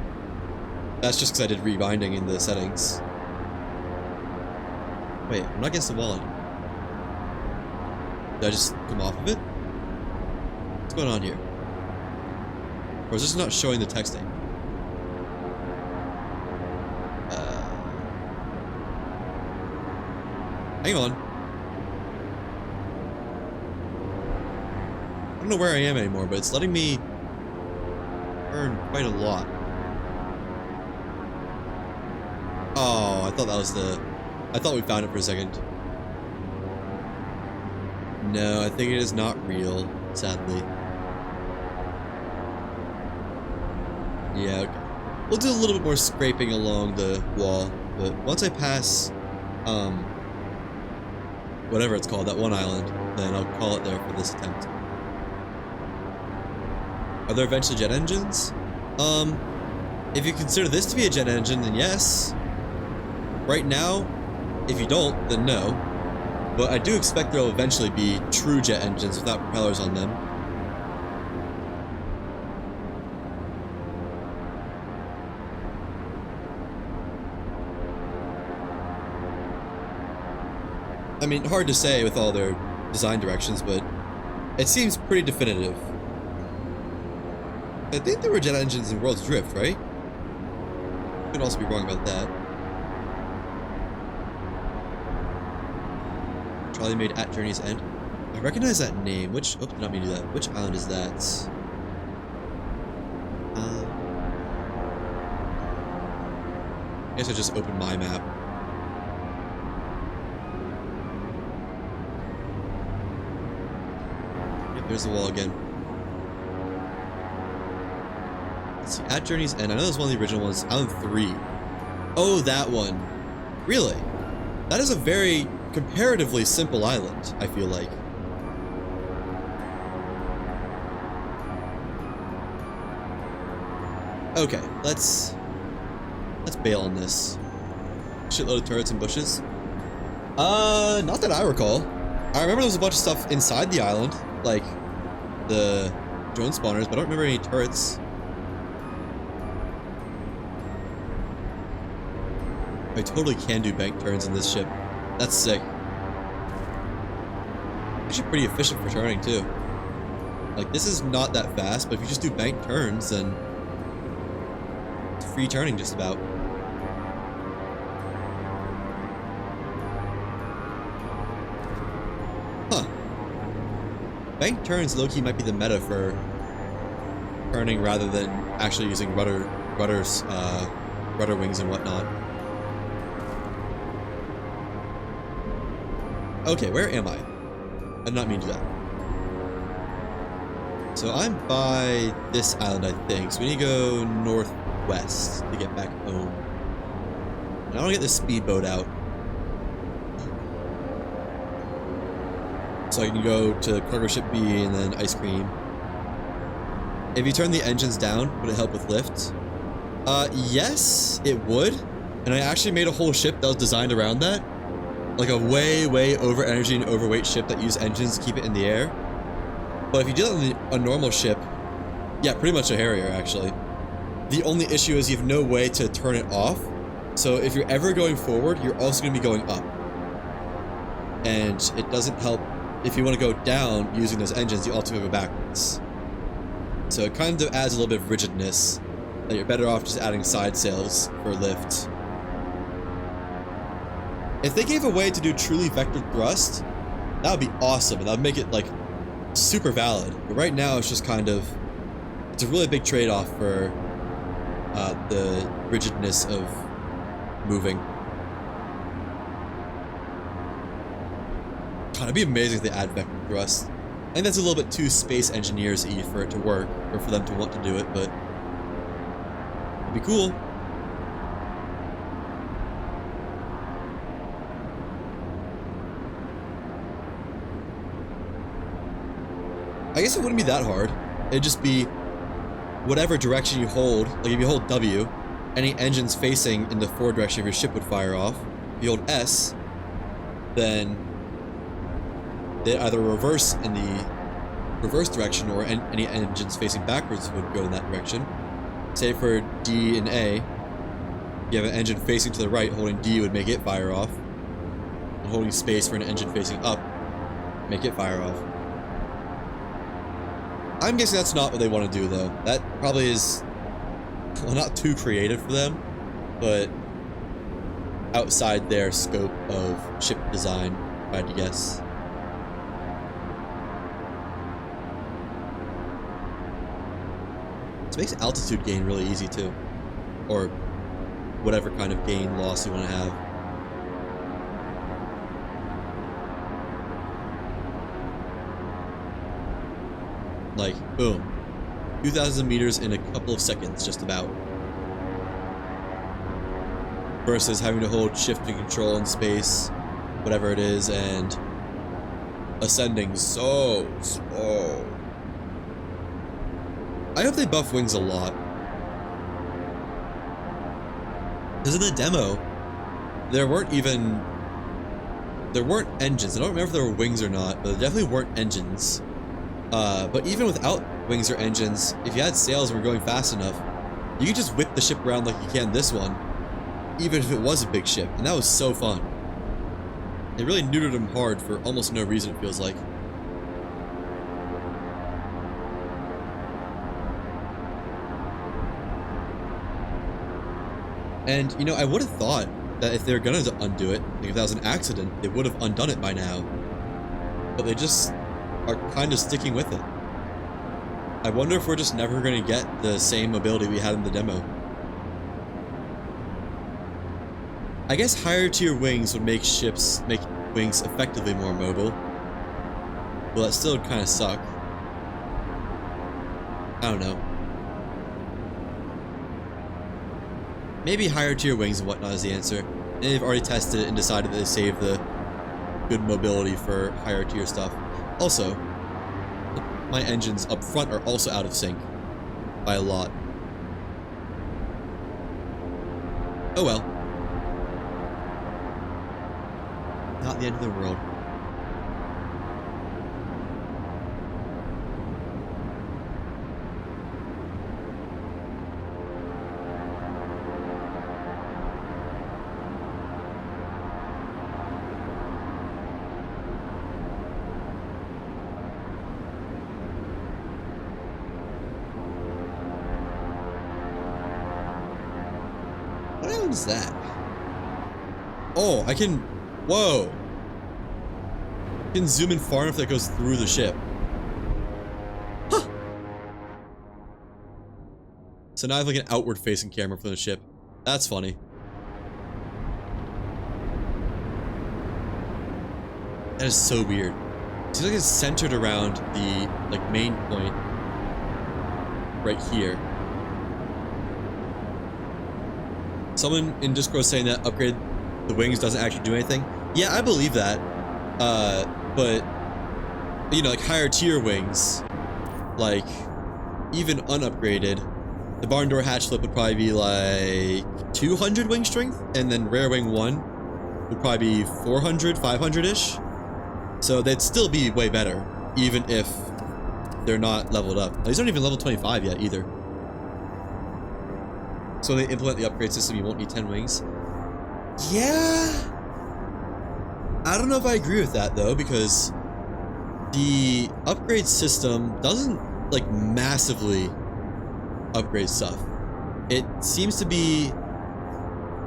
that's just because I did rebinding in the settings. Wait, I'm not against the wall anymore. Did I just come off of it? What's going on here? Or is this not showing the texting? Hang on. I don't know where I am anymore, but it's letting me turn quite a lot. Oh, I thought that was the... I thought we found it for a second. No, I think it is not real, sadly. Yeah, okay. We'll do a little bit more scraping along the wall, but once I pass, whatever it's called, that one island, then I'll call it there for this attempt. Are there eventually jet engines? If you consider this to be a jet engine, then yes. Right now, if you don't, then no. But I do expect there will eventually be true jet engines without propellers on them. I mean, hard to say with all their design directions, but it seems pretty definitive. I think there were jet engines in World's Drift, right? Could also be wrong about that. Charlie made at Journey's End. I recognize that name. Which... Oh, did not mean to do that. Which island is that? I guess I just opened my map. Yep, there's the wall again. Let's see. At Journey's End. I know there's one of the original ones. Island 3. Oh, that one. Really? That is a very... comparatively simple island, I feel like. Okay, let's bail on this. Shitload of turrets and bushes. Not that I recall. I remember there was a bunch of stuff inside the island, like the drone spawners, but I don't remember any turrets. I totally can do bank turns in this ship. That's sick. Actually pretty efficient for turning too. Like, this is not that fast, but if you just do bank turns, then it's free turning just about. Huh. Bank turns low-key might be the meta for turning rather than actually using rudder wings and whatnot. Okay, where am I? I did not mean to do that. So I'm by this island, I think. So we need to go northwest to get back home. And I want to get this speedboat out. So I can go to cargo ship B and then ice cream. If you turn the engines down, would it help with lift? Yes, it would. And I actually made a whole ship that was designed around that. Like a way over energy and overweight ship that use engines to keep it in the air. But if you do that on a normal ship, yeah, pretty much a Harrier actually. The only issue is you have no way to turn it off. So if you're ever going forward, you're also going to be going up. And it doesn't help if you want to go down using those engines, you also go backwards. So it kind of adds a little bit of rigidness that you're better off just adding side sails for lift. If they gave a way to do truly vectored thrust, that would be awesome, and that would make it, like, super valid. But right now, it's just kind of... It's a really big trade-off for the rigidness of moving. God, it'd be amazing if they add vectored thrust. I think that's a little bit too space engineers-y for it to work, or for them to want to do it, but... it'd be cool. I guess it wouldn't be that hard. It'd just be whatever direction you hold. Like if you hold W, any engines facing in the forward direction of your ship would fire off. If you hold S, then they either reverse in the reverse direction, or any engines facing backwards would go in that direction. Say for D and A, you have an engine facing to the right, holding D would make it fire off, and holding space for an engine facing up, make it fire off. I'm guessing that's not what they want to do, though. That probably is, well, not too creative for them, but outside their scope of ship design, if I had to guess. This makes altitude gain really easy, too. Or whatever kind of gain loss you want to have. Like, boom. 2,000 meters in a couple of seconds, just about. Versus having to hold shift and control in space, whatever it is, and ascending so slow. I hope they buff wings a lot. Because in the demo, there weren't engines. I don't remember if there were wings or not, but there definitely weren't engines. But even without wings or engines, if you had sails and were going fast enough, you could just whip the ship around like you can this one, even if it was a big ship, and that was so fun. They really neutered them hard for almost no reason, it feels like. And, you know, I would have thought that if they were gonna undo it, like if that was an accident, they would have undone it by now. But they just are kind of sticking with it. I wonder if we're just never gonna get the same mobility we had in the demo. I guess higher tier wings would make wings effectively more mobile. Well, that still would kind of suck. I don't know. Maybe higher tier wings and whatnot is the answer. And they've already tested it and decided that they save the good mobility for higher tier stuff. Also, my engines up front are also out of sync by a lot. Oh well. Not the end of the world. What island is that? Oh, I can... Whoa! I can zoom in far enough that it goes through the ship. Huh! So now I have like an outward facing camera from the ship. That's funny. That is so weird. It seems like it's centered around the like main point right here. Someone in Discord saying that upgrade the wings doesn't actually do anything. Yeah, I believe that. But you know, like higher tier wings, like even unupgraded, the barn door hatch flip would probably be like 200 wing strength, and then rare wing 1 would probably be 400, 500-ish. So they'd still be way better, even if they're not leveled up. These aren't even level 25 yet either. So when they implement the upgrade system, you won't need 10 wings. Yeah. I don't know if I agree with that though, because the upgrade system doesn't like massively upgrade stuff. It seems to be,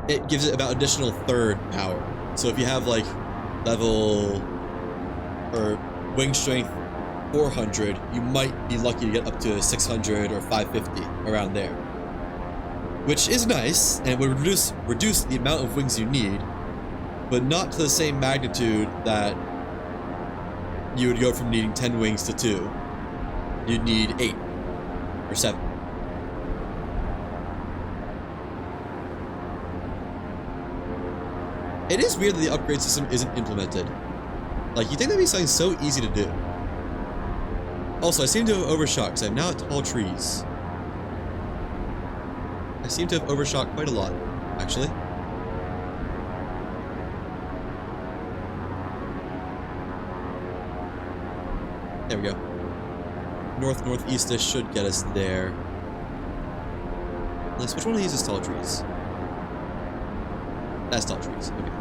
it gives it about additional third power. So if you have like level or wing strength 400, you might be lucky to get up to 600 or 550 around there, which is nice and would reduce the amount of wings you need, but not to the same magnitude that you would go from needing 10 wings to 2. You'd need 8 or 7. It is weird that the upgrade system isn't implemented. Like, you think that'd be something so easy to do. Also, I seem to have overshot because I'm now at tall trees. I seem to have overshot quite a lot, actually. There we go. North-northeast-ish should get us there. Unless, which one of these is tall trees? That's tall trees, okay.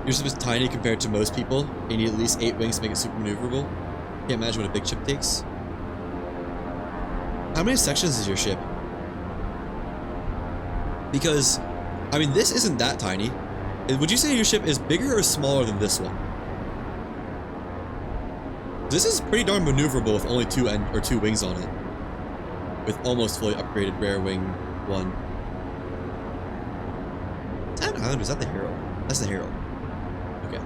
Your ship is tiny compared to most people. You need at least 8 wings to make it super maneuverable. Can't imagine what a big ship takes. How many sections is your ship? Because, I mean, this isn't that tiny. Would you say your ship is bigger or smaller than this one? This is pretty darn maneuverable with only 2 wings on it. With almost fully upgraded rare wing 1. Is that an island or is that the Herald? That's the Herald. Okay.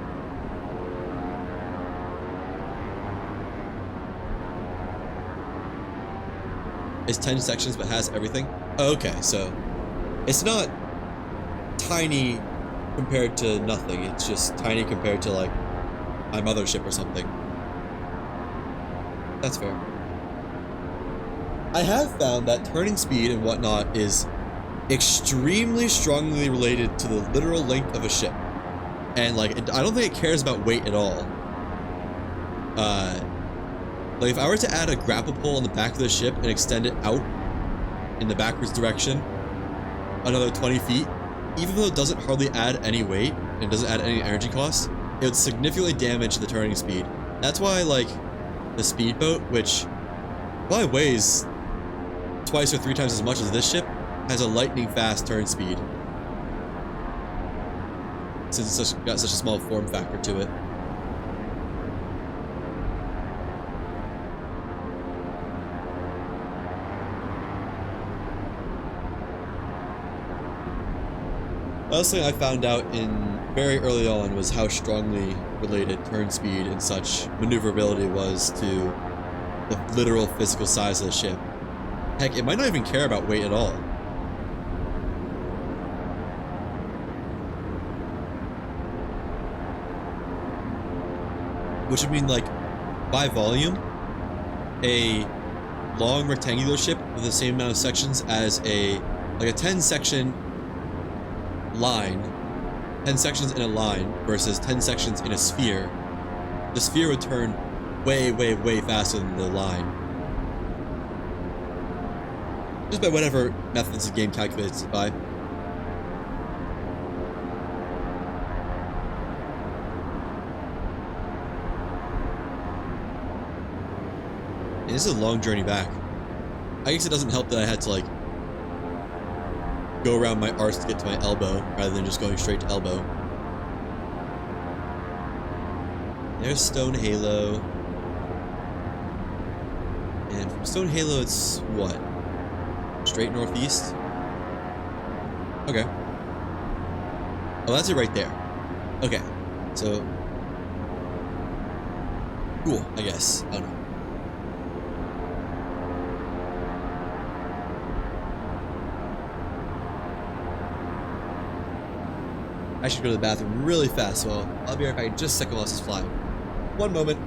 It's 10 sections but has everything? Oh, okay, so it's not tiny compared to nothing. It's just tiny compared to like my mothership or something. That's fair. I have found that turning speed and whatnot is extremely strongly related to the literal length of a ship. And like, I don't think it cares about weight at all. Like if I were to add a grapple pole on the back of the ship and extend it out in the backwards direction another 20 feet, even though it doesn't hardly add any weight and doesn't add any energy cost, it would significantly damage the turning speed. That's why like the speedboat, which probably weighs twice or 3 times as much as this ship, has a lightning fast turn speed. Since it's got such a small form factor to it. Another thing I found out in very early on was how strongly related turn speed and such maneuverability was to the literal physical size of the ship. Heck, it might not even care about weight at all. Which would mean, like, by volume, a long rectangular ship with the same amount of sections as a 10-section line, 10 sections in a line versus 10 sections in a sphere. The sphere would turn way, way, way faster than the line. Just by whatever methods the game calculates it by. And this is a long journey back. I guess it doesn't help that I had to like go around my arse to get to my elbow rather than just going straight to elbow. There's Stone Halo. And from Stone Halo it's what? Straight northeast? Okay. Oh, that's it right there. Okay. So cool, I guess. I don't know. I should go to the bathroom really fast, so I'll be right back in just a second while this is flying. One moment.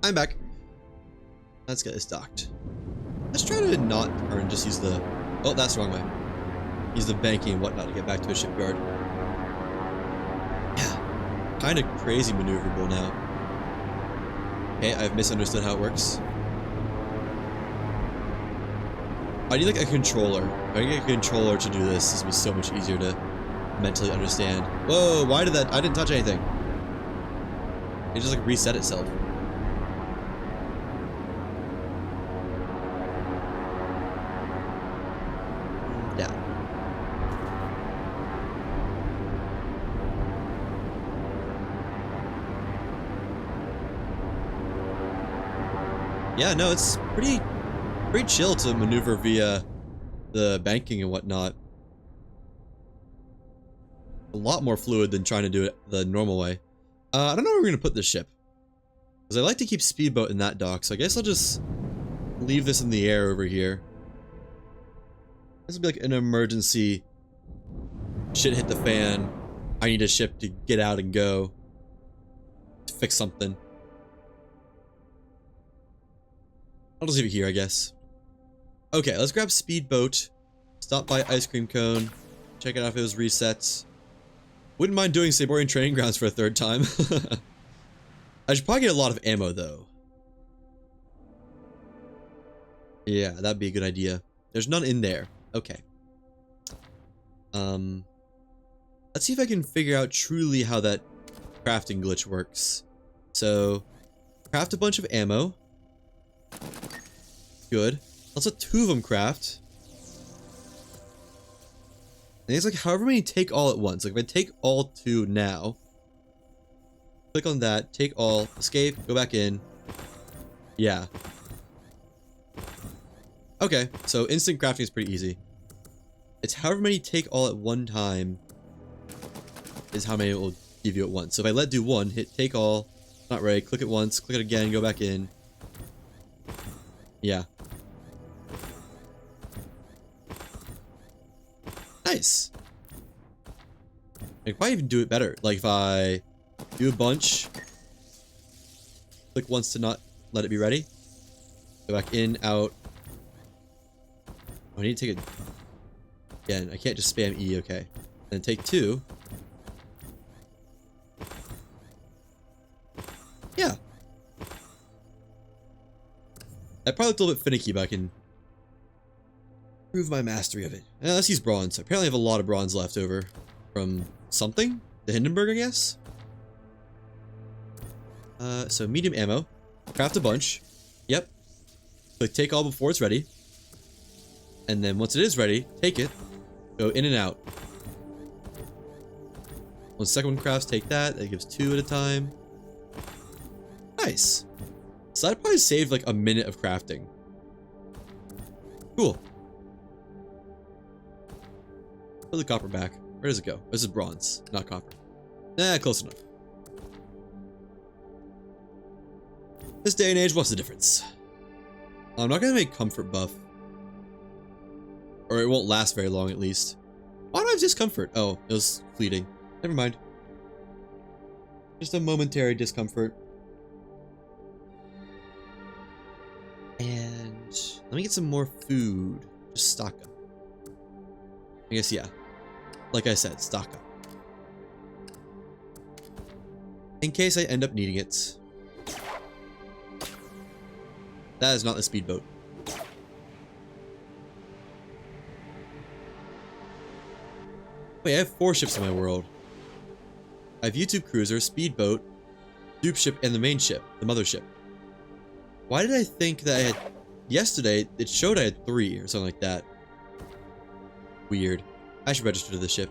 I'm back. Let's get this docked. Let's try to not turn, just use the... Oh, that's the wrong way. Use the banking and whatnot to get back to a shipyard. Yeah. Kind of crazy maneuverable now. Okay, I've misunderstood how it works. I need like a controller. If I get a controller to do this, this would be so much easier to mentally understand. Whoa, why did that? I didn't touch anything. It just like reset itself. Yeah. Yeah, no, it's pretty chill to maneuver via the banking and whatnot. A lot more fluid than trying to do it the normal way. I don't know where we're gonna put this ship, because I like to keep speedboat in that dock, so I guess I'll just leave this in the air over here. This will be like an emergency. Shit hit the fan. I need a ship to get out and go. To fix something. I'll just leave it here, I guess. Okay, let's grab speedboat. Stop by ice cream cone. Check it out if it was reset. Wouldn't mind doing Saborian training grounds for a third time. I should probably get a lot of ammo though. Yeah, that'd be a good idea. There's none in there. Okay. Let's see if I can figure out truly how that crafting glitch works. So, craft a bunch of ammo. Good. Let's let 2 of them craft. And it's like however many take all at once. Like if I take all 2 now, click on that, take all, escape, go back in. Yeah. Okay, so instant crafting is pretty easy. It's however many take all at one time is how many it will give you at once. So if I let do 1, hit take all, not right, click it once, click it again, go back in. Yeah. Nice. I could probably even do it better. Like if I do a bunch, click once to not let it be ready, go back in, out. Oh, I need to take it again. I can't just spam E, okay. Then take 2. Yeah. That probably looked a little bit finicky, but I can prove my mastery of it. Let's use bronze. Apparently I have a lot of bronze left over from something? The Hindenburg, I guess? So medium ammo. Craft a bunch. Yep. Click take all before it's ready. And then once it is ready, take it. Go in and out. Once the second one crafts, take that. That gives 2 at a time. Nice. So that probably saved like a minute of crafting. Cool. Put the copper back. Where does it go? This is bronze, not copper. Nah, close enough. This day and age, what's the difference? I'm not gonna make comfort buff. Or it won't last very long at least. Why do I have discomfort? Oh, it was fleeting. Never mind. Just a momentary discomfort. And let me get some more food. Just stock up. I guess, yeah. Like I said, stock up. In case I end up needing it. That is not the speedboat. Wait, I have 4 ships in my world. I have YouTube Cruiser, Speedboat, Dupe Ship, and the main ship, the mothership. Why did I think that I had... Yesterday, it showed I had 3 or something like that. Weird. I should register to the ship.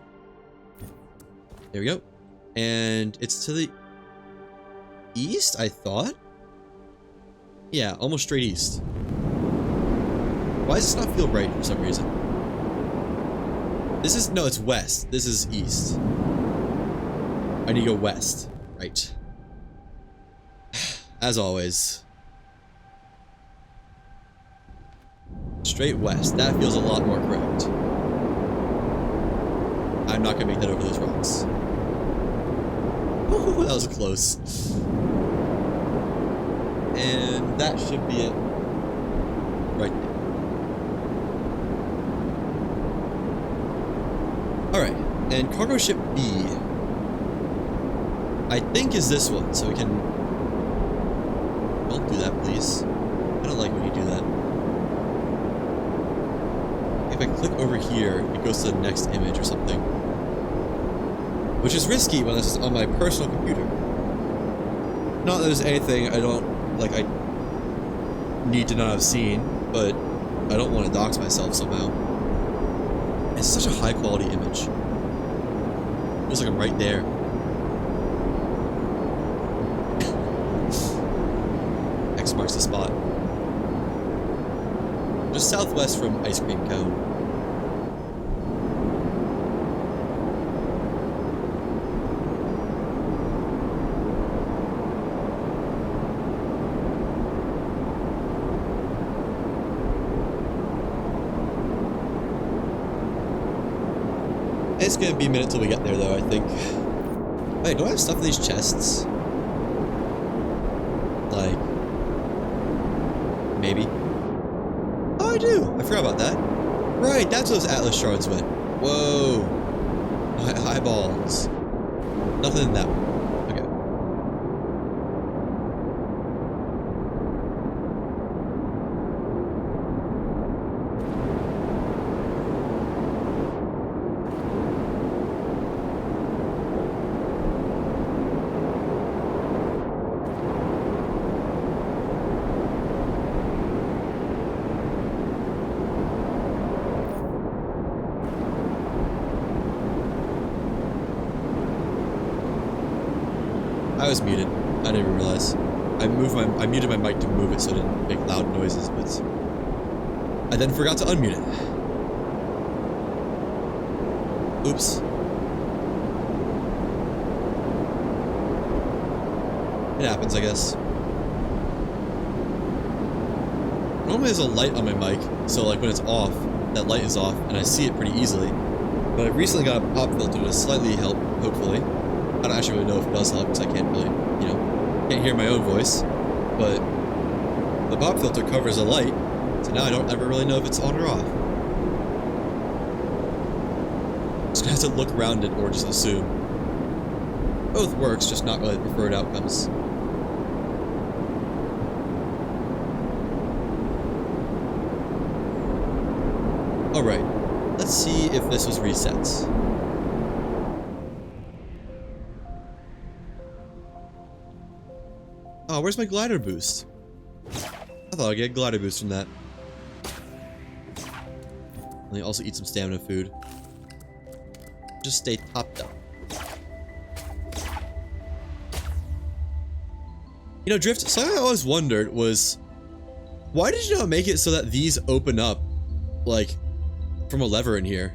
There we go. And it's to the east, I thought? Yeah, almost straight east. Why does this not feel right for some reason? This is... No, it's west. This is east. I need to go west. Right. As always. Straight west. That feels a lot more correct. I'm not gonna make that over those rocks. Ooh, that was close. And that should be it. Right there. Alright, and cargo ship B, I think is this one, so we can... Don't do that, please. I don't like when you do that. If I click over here, it goes to the next image or something. Which is risky when this is on my personal computer. Not that there's anything I don't, like, I need to not have seen, but I don't want to dox myself somehow. It's such a high quality image. Feels like I'm right there. X marks the spot. Just southwest from Ice Cream Cone. It's gonna be a minute till we get there, though, I think. Wait, do I have stuff in these chests? Like... maybe? Oh, I do! I forgot about that. Right, that's where those Atlas shards went. Whoa. My eyeballs. Nothing in that one. Okay. I was muted. I didn't even realize. I muted my mic to move it so it didn't make loud noises, but I then forgot to unmute it. Oops. It happens, I guess. Normally there's a light on my mic, so like when it's off, that light is off, and I see it pretty easily. But I've recently got a pop filter to slightly help, hopefully. I don't actually really know if it does help, because I can't really, you know, can't hear my own voice. But the pop filter covers a light, so now I don't ever really know if it's on or off. Just gonna have to look around it or just assume. Both works, just not really preferred outcomes. Alright, let's see if this was reset. Oh, where's my glider boost? I thought I'd get a glider boost from that. Let me also eat some stamina food. Just stay topped up. You know, Drift, something I always wondered was, why did you not make it so that these open up, like, from a lever in here?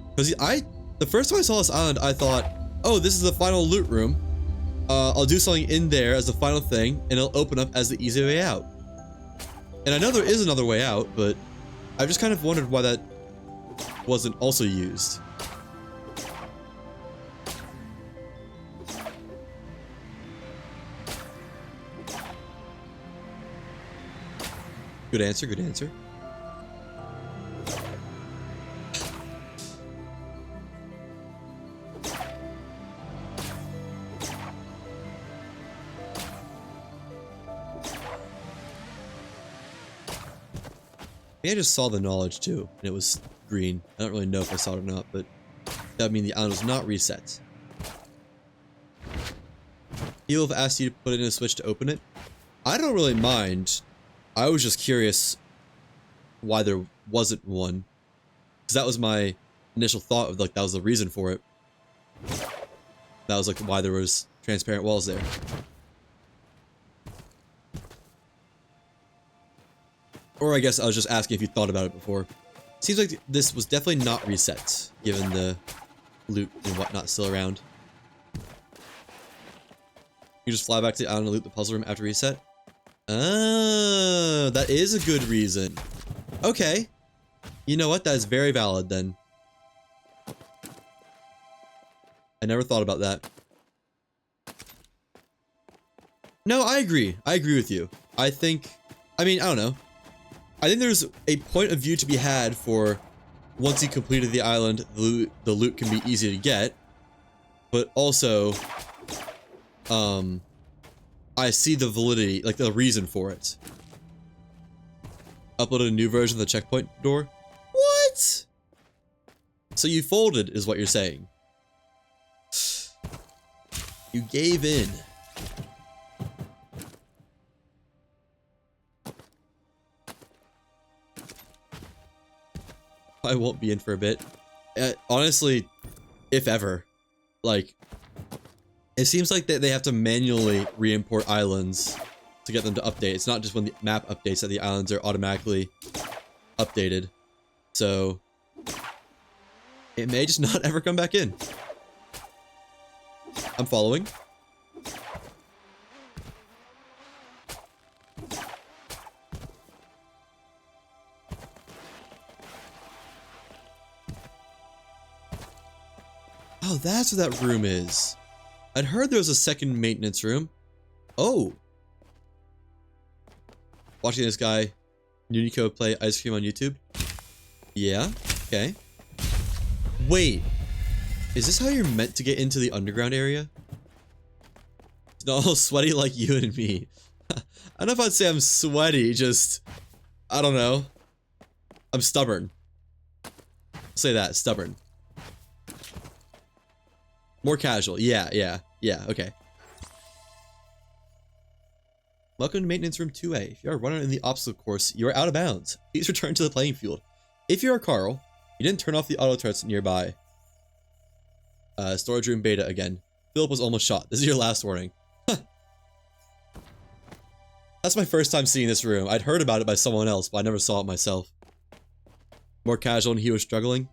Because the first time I saw this island, I thought, oh, this is the final loot room. I'll do something in there as the final thing, and it'll open up as the easy way out. And I know there is another way out, but I've just kind of wondered why that wasn't also used. Good answer, good answer. I just saw the knowledge too, and it was green. I don't really know if I saw it or not, but that would mean the island was not reset. He'll have asked you to put in a switch to open it. I don't really mind. I was just curious why there wasn't one, because that was my initial thought of, like, that was the reason for it. That was like why there was transparent walls there. Or I guess I was just asking if you thought about it before. Seems like this was definitely not reset, given the loot and whatnot still around. You just fly back to the island and loot the puzzle room after reset? Oh, that is a good reason. Okay. You know what? That is very valid then. I never thought about that. No, I agree. I agree with you. I think, I mean, I don't know. I think there's a point of view to be had for once you completed the island, the loot can be easy to get. But also, I see the validity, like the reason for it. Uploaded a new version of the checkpoint door. What? So you folded, is what you're saying. You gave in. I won't be in for a bit. Honestly, if ever. Like, it seems like they have to manually re-import islands to get them to update. It's not just when the map updates that the islands are automatically updated. So, it may just not ever come back in. I'm following. Oh, that's what that room is. I'd heard there was a second maintenance room. Oh. Watching this guy, Unico, play ice cream on YouTube. Yeah, okay. Wait. Is this how you're meant to get into the underground area? It's not all sweaty like you and me. I don't know if I'd say I'm sweaty, just... I don't know. I'm stubborn. I'll say that, stubborn. More casual. Yeah, okay. Welcome to Maintenance Room 2A. If you are running in the obstacle course, you are out of bounds. Please return to the playing field. If you are Carl, you didn't turn off the auto turrets nearby. Storage room beta again. Philip was almost shot. This is your last warning. Huh. That's my first time seeing this room. I'd heard about it by someone else, but I never saw it myself. More casual and he was struggling.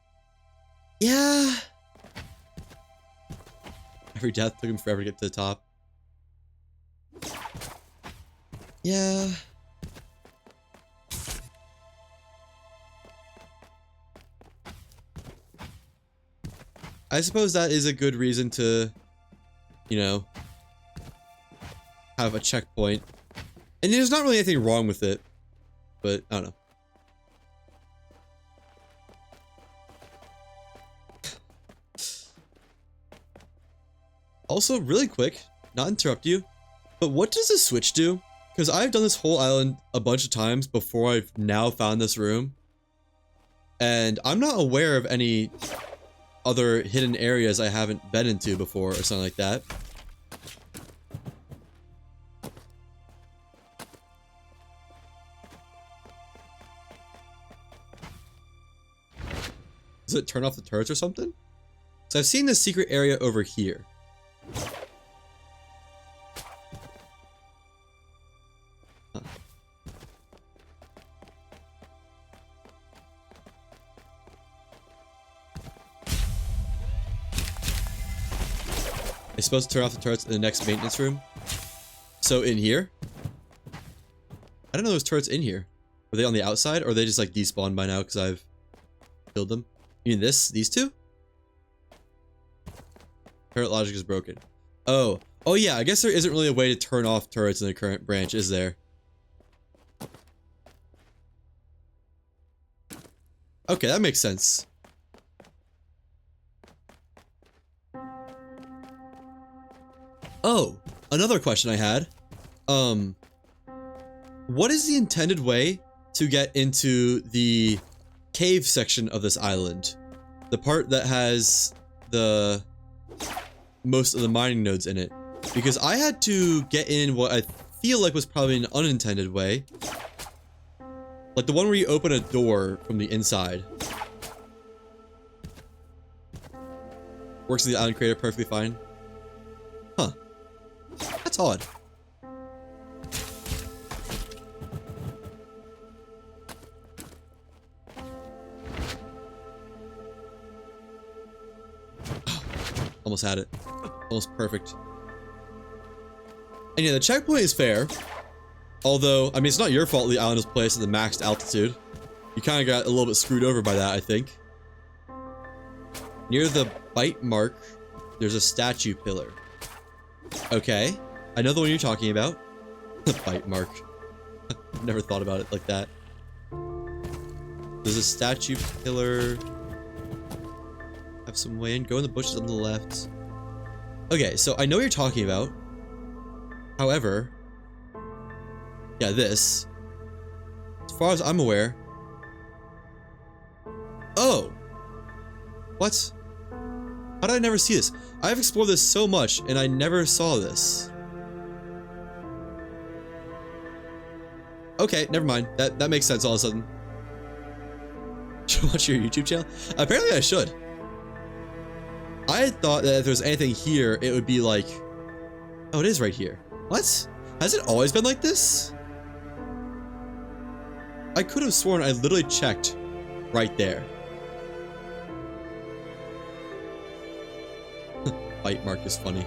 Yeah. Every death took him forever to get to the top. Yeah. I suppose that is a good reason to, you know, have a checkpoint. And there's not really anything wrong with it, but I don't know. Also, really quick, not interrupt you, but what does the switch do? Because I've done this whole island a bunch of times before I've now found this room. And I'm not aware of any other hidden areas I haven't been into before or something like that. Does it turn off the turrets or something? So I've seen this secret area over here. Huh. It's supposed to turn off the turrets in the next maintenance room. So in here? I don't know those turrets in here. Are they on the outside or are they just like despawned by now because I've killed them? You mean these two? Turret logic is broken. Oh yeah, I guess there isn't really a way to turn off turrets in the current branch, is there? Okay, that makes sense. Oh, another question I had. What is the intended way to get into the cave section of this island? The part that has the most of the mining nodes in it. Because I had to get in what I feel like was probably an unintended way. Like the one where you open a door from the inside. Works in the island crater perfectly fine. Huh. That's odd. Almost had it. Almost perfect. And yeah, the checkpoint is fair. Although, I mean, it's not your fault the island is placed at the maxed altitude. You kind of got a little bit screwed over by that, I think. Near the bite mark, there's a statue pillar. Okay. I know the one you're talking about. Bite mark. Never thought about it like that. There's a statue pillar. Have some way in. Go in the bushes on the left. Okay, so I know what you're talking about. However, yeah, this. As far as I'm aware. Oh! What? How did I never see this? I've explored this so much and I never saw this. Okay, never mind. That makes sense all of a sudden. Should I watch your YouTube channel? Apparently I should. I had thought that if there was anything here, it would be like... Oh, it is right here. What? Has it always been like this? I could have sworn I literally checked right there. Bite mark is funny.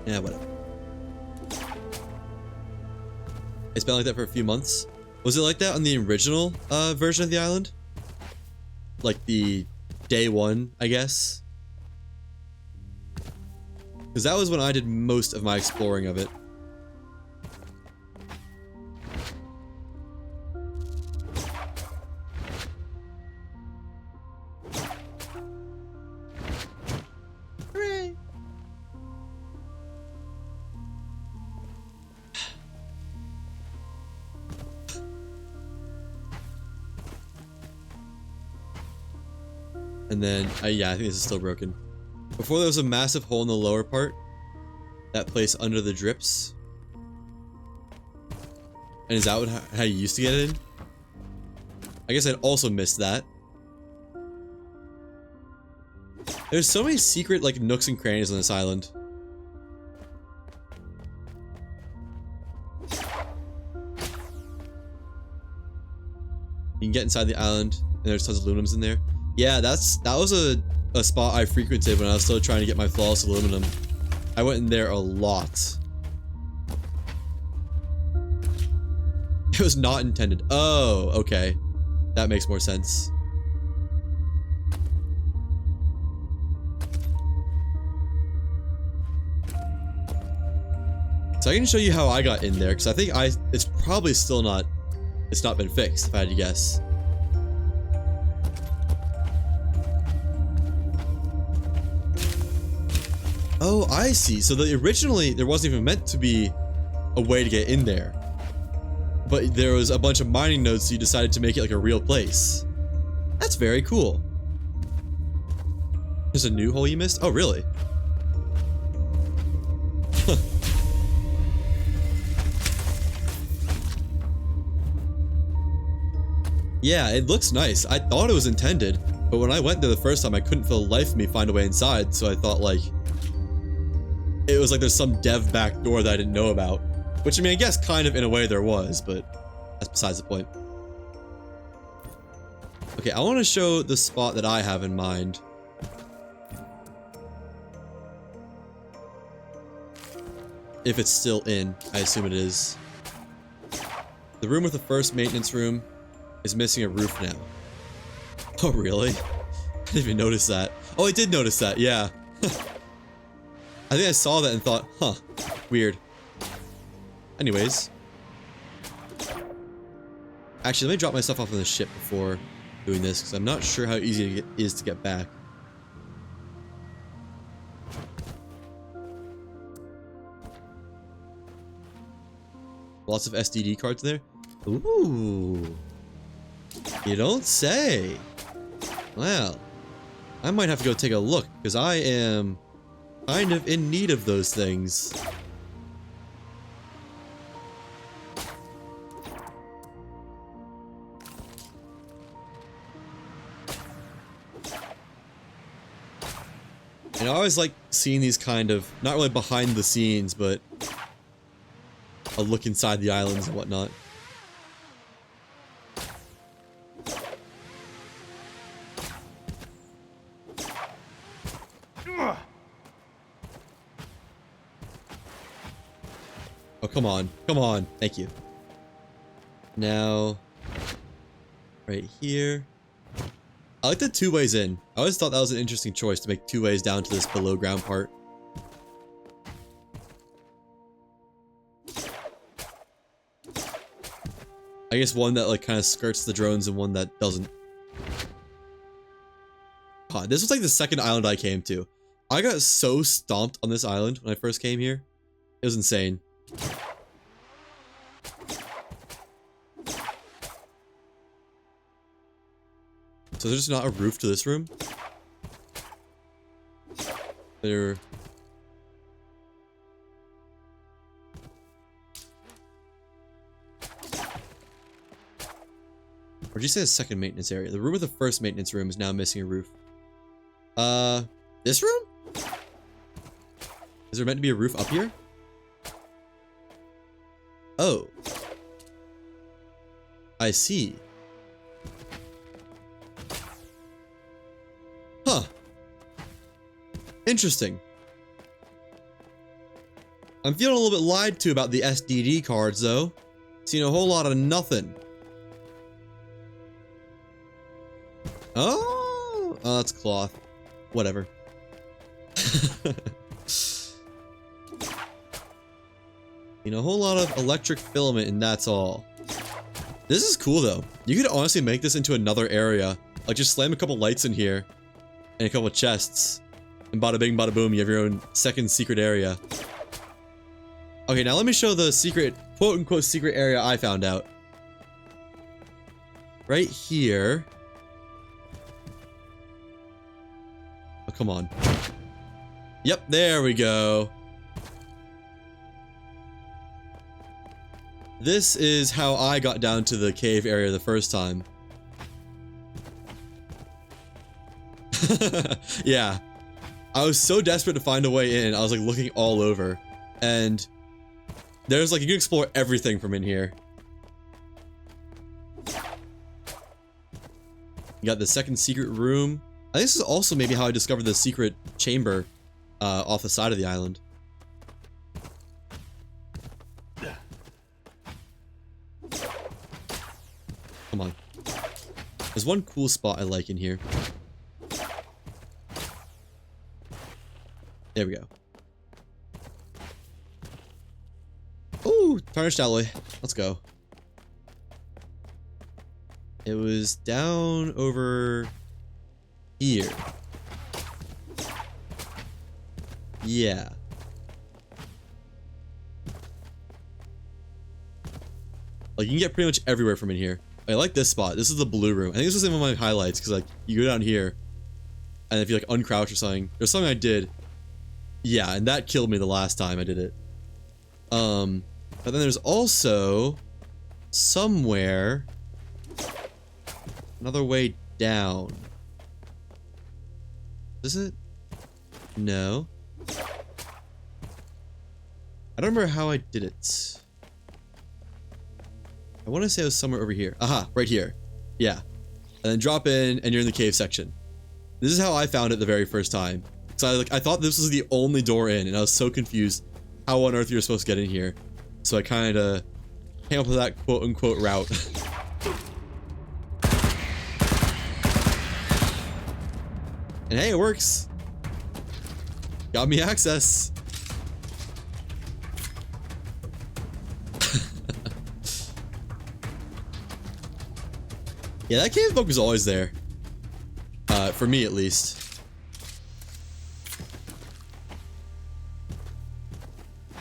Yeah, whatever. It's been like that for a few months. Was it like that on the original version of the island? Like the day one, I guess? Because that was when I did most of my exploring of it. Hooray! And then, yeah, I think this is still broken. Before there was a massive hole in the lower part. That place under the drips. And is that how you used to get in? I guess I'd also missed that. There's so many secret, like, nooks and crannies on this island. You can get inside the island, and there's tons of aluminums in there. Yeah, that was a spot I frequented when I was still trying to get my flawless aluminum. I went in there a lot. It was not intended. Oh, okay. That makes more sense. So I can show you how I got in there, because I think it's probably still not, it's not been fixed, if I had to guess. Oh, I see. So originally, there wasn't even meant to be a way to get in there. But there was a bunch of mining nodes, so you decided to make it like a real place. That's very cool. There's a new hole you missed? Oh, really? Yeah, it looks nice. I thought it was intended, but when I went there the first time, I couldn't for the life of me find a way inside, so I thought, like... It was like there's some dev back door that I didn't know about. Which, I mean, I guess kind of in a way there was, but that's besides the point. Okay, I want to show the spot that I have in mind. If it's still in, I assume it is. The room with the first maintenance room is missing a roof now. Oh, really? I didn't even notice that. Oh, I did notice that, yeah. I think I saw that and thought, huh, weird. Anyways. Actually, let me drop my stuff off on the ship before doing this, because I'm not sure how easy it is to get back. Lots of SDD cards there. Ooh. You don't say. Well, I might have to go take a look, because I am kind of in need of those things. And I always like seeing these kind of, not really behind the scenes, but a look inside the islands and whatnot. Oh, come on. Come on. Thank you. Now, right here. I like the 2 ways in. I always thought that was an interesting choice to make 2 ways down to this below ground part. I guess one that like kind of skirts the drones and one that doesn't. God, this was like the second island I came to. I got so stomped on this island when I first came here. It was insane. So there's not a roof to this room? There... Or did you say a second maintenance area? The room with the first maintenance room is now missing a roof. This room? Is there meant to be a roof up here? Oh. I see. Huh. Interesting. I'm feeling a little bit lied to about the SDD cards, though. Seen a whole lot of nothing. Oh, that's cloth. Whatever. You know, a whole lot of electric filament, and that's all. This is cool, though. You could honestly make this into another area. Like, just slam a couple lights in here and a couple chests, and bada bing, bada boom, you have your own second secret area. Okay, now let me show the secret, quote-unquote secret area I found out. Right here. Oh, come on. Yep, there we go. This is how I got down to the cave area the first time. Yeah. I was so desperate to find a way in, I was like looking all over. And there's like, you can explore everything from in here. You got the second secret room. I think this is also maybe how I discovered the secret chamber off the side of the island. Come on. There's one cool spot I like in here. There we go. Ooh, tarnished alloy. Let's go. It was down over here. Yeah. Like, you can get pretty much everywhere from in here. I like this spot. This is the blue room. I think this was one of my highlights, because like, you go down here, and if you like uncrouch or something, there's something I did. Yeah, and that killed me the last time I did it. But then there's also somewhere another way down. Is it? No. I don't remember how I did it. I want to say it was somewhere over here. Aha, right here. Yeah. And then drop in and you're in the cave section. This is how I found it the very first time. So I thought this was the only door in, and I was so confused how on earth you're supposed to get in here. So I kind of came up with that quote-unquote route. And hey, it works. Got me access. Yeah, that cave book was always there. For me, at least.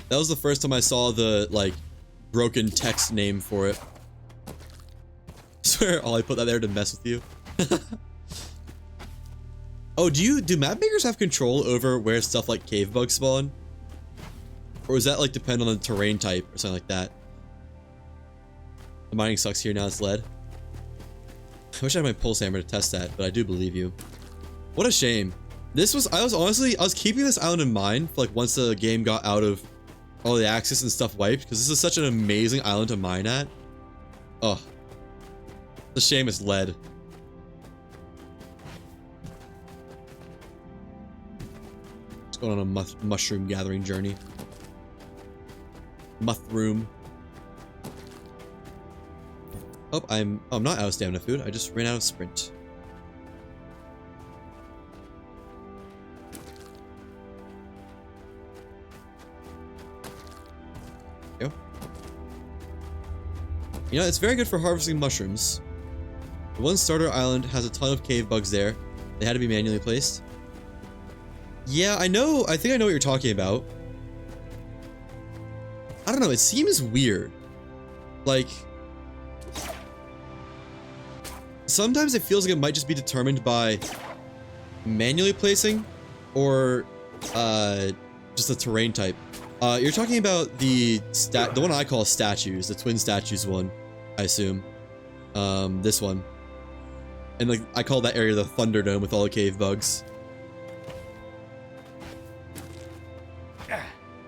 That was the first time I saw the, like, broken text name for it. I swear, I put that there to mess with you. Oh, do map makers have control over where stuff like cave bugs spawn? Or does that, like, depend on the terrain type or something like that? The mining sucks here, now it's lead. I wish I had my pulse hammer to test that, but I do believe you. What a shame. I was keeping this island in mind for, like, once the game got out of all the access and stuff wiped, because this is such an amazing island to mine at. Oh. It's a shame it's lead. Just going on a mushroom gathering journey. Muthroom. Oh, I'm not out of stamina food. I just ran out of sprint. You know, it's very good for harvesting mushrooms. The one starter island has a ton of cave bugs there. They had to be manually placed. Yeah, I know. I think I know what you're talking about. I don't know. It seems weird. Like, sometimes it feels like it might just be determined by manually placing or just the terrain type. You're talking about the one I call statues, the twin statues one, I assume. This one. And like I call that area the Thunderdome with all the cave bugs.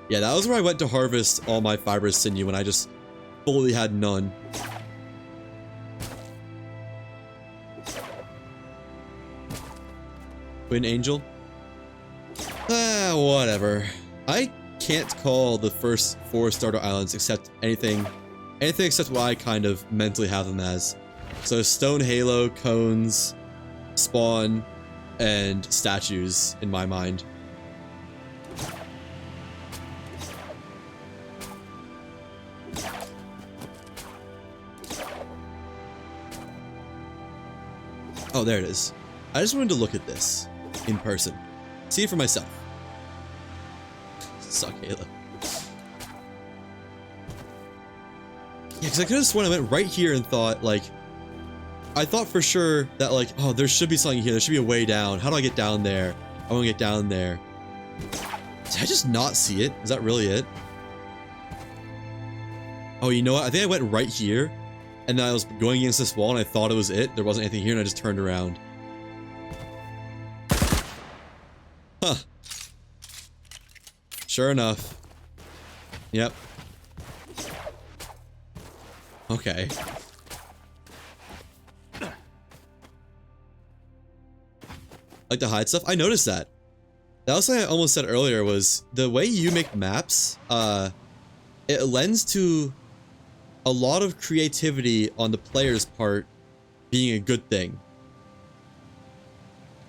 Yeah, that was where I went to harvest all my fibrous sinew when I just fully had none. Twin Angel? Ah, whatever. I can't call the first 4 starter islands except anything except what I kind of mentally have them as. So Stone Halo, Cones, Spawn, and Statues in my mind. Oh, there it is. I just wanted to look at this in person. See it for myself. Suck, Halo. Yeah, because I could have sworn I went right here and thought, like... I thought for sure that, like, oh, there should be something here. There should be a way down. How do I get down there? I want to get down there. Did I just not see it? Is that really it? Oh, you know what? I think I went right here. And then I was going against this wall and I thought it was it. There wasn't anything here and I just turned around. Huh. Sure enough. Yep. Okay. Like to hide stuff? I noticed that. That was something I almost said earlier was the way you make maps, it lends to a lot of creativity on the player's part being a good thing.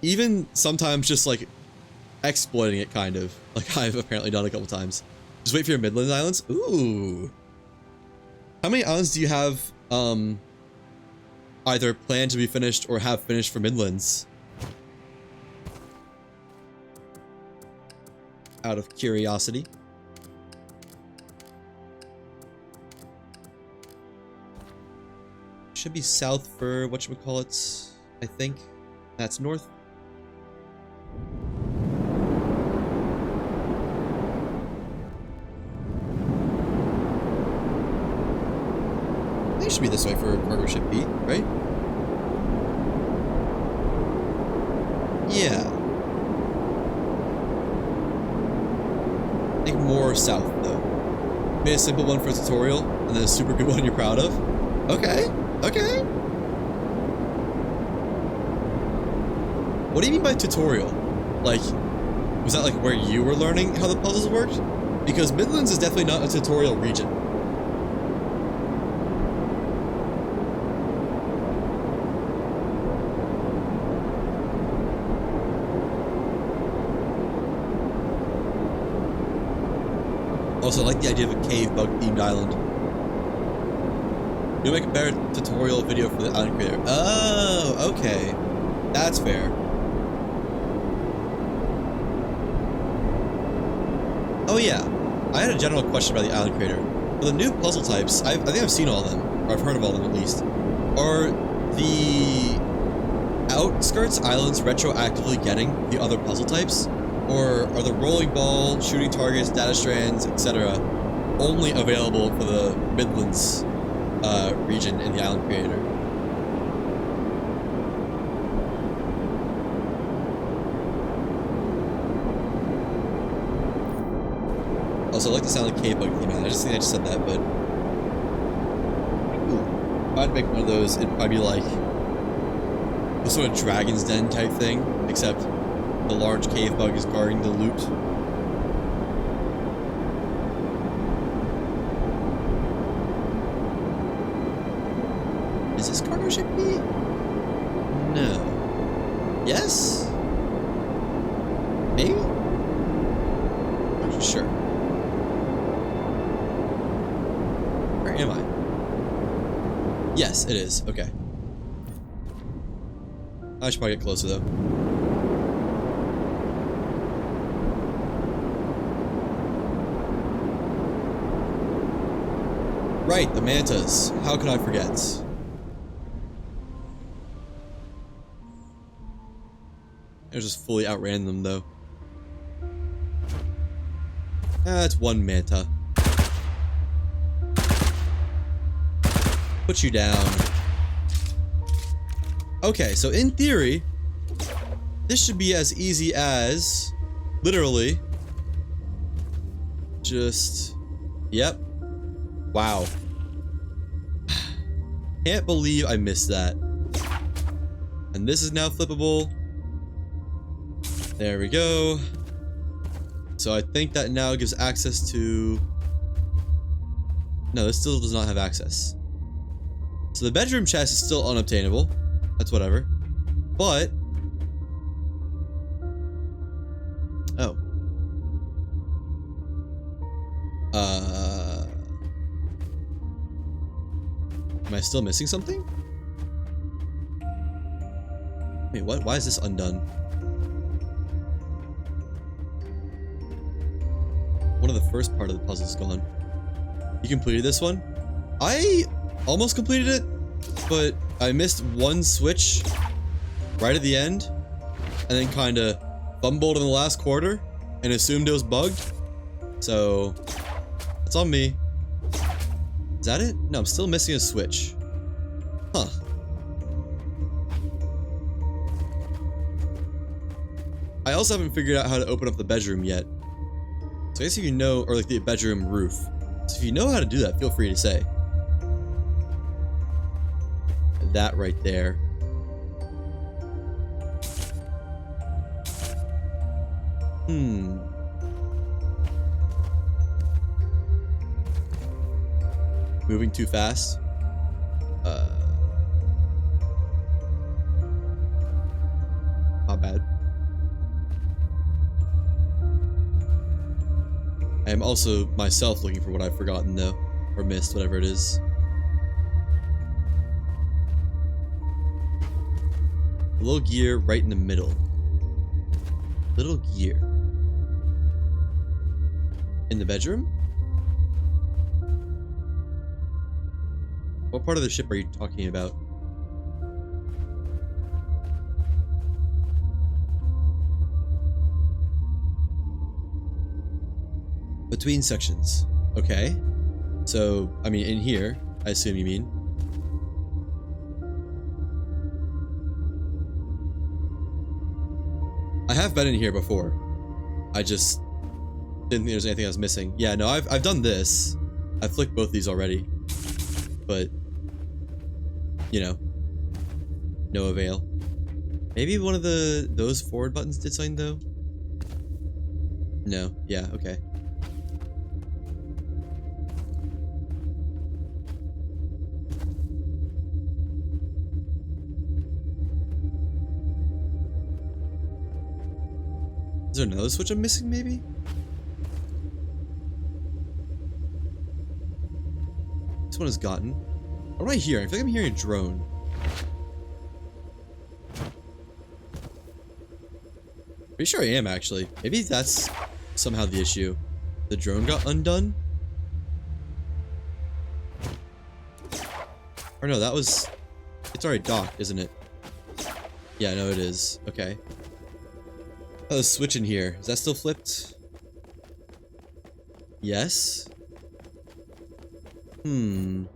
Even sometimes just like exploiting it kind of, like I've apparently done a couple times. Just wait for your Midlands Islands. Ooh. How many islands do you have either planned to be finished or have finished for Midlands? Out of curiosity. Should be south for whatchamacallit, I think. That's north. I think it should be this way for cargo ship B, right? Yeah. I think more south, though. Made a simple one for a tutorial, and then a super good one you're proud of. Okay, okay. What do you mean by tutorial? Like, was that like where you were learning how the puzzles worked? Because Midlands is definitely not a tutorial region. Also, I like the idea of a cave bug themed island. You'll make a better tutorial video for the island creator. Oh, okay. That's fair. Oh yeah, I had a general question about the island creator. For the new puzzle types, I think I've seen all of them, or I've heard of all of them at least. Are the outskirts islands retroactively getting the other puzzle types? Or are the rolling ball, shooting targets, data strands, etc. only available for the Midlands region in the island creator? Also, I like the sound of the cave bug theme. I just think I just said that, but ooh, if I'd make one of those, it'd probably be like a sort of Dragon's Den type thing, except the large cave bug is guarding the loot. Is this cargo ship B? No. Yes? Maybe? Not sure. Where am I? Yes, it is. Okay. I should probably get closer though. Right, the mantas. How could I forget? I just fully outran them though. That's one manta. Put you down. Okay, so in theory, this should be as easy as literally just, yep. Wow. Can't believe I missed that. And this is now flippable. There we go. So I think that now gives access to... No, this still does not have access. So the bedroom chest is still unobtainable. That's whatever. But... Oh. Am I still missing something? Wait, what? Why is this undone? One of the first part of the puzzle's gone. You completed this one? I almost completed it, but I missed one switch right at the end, and then kind of fumbled in the last quarter and assumed it was bugged. So, that's on me. Is that it? No, I'm still missing a switch. Huh. I also haven't figured out how to open up the bedroom yet. So I guess if you know, or like the bedroom roof. So if you know how to do that, feel free to say. That right there. Moving too fast. Not bad. I am also myself looking for what I've forgotten though, or missed, whatever it is. A little gear right in the middle. Little gear. In the bedroom? What part of the ship are you talking about? Between sections. Okay. So, I mean, in here, I assume you mean. I have been in here before. I just didn't think there was anything I was missing. Yeah, no, I've done this. I've flicked both these already. But, you know, no avail. Maybe one of those forward buttons did something though? No, yeah, okay. Is there another switch I'm missing, maybe? This one is gotten. What am I hearing? I feel like I'm hearing a drone. Pretty sure I am, actually. Maybe that's somehow the issue. The drone got undone? Or no, that was... It's already docked, isn't it? Yeah, no, it is. Okay. Oh, the switch in here. Is that still flipped? Yes. Ooh.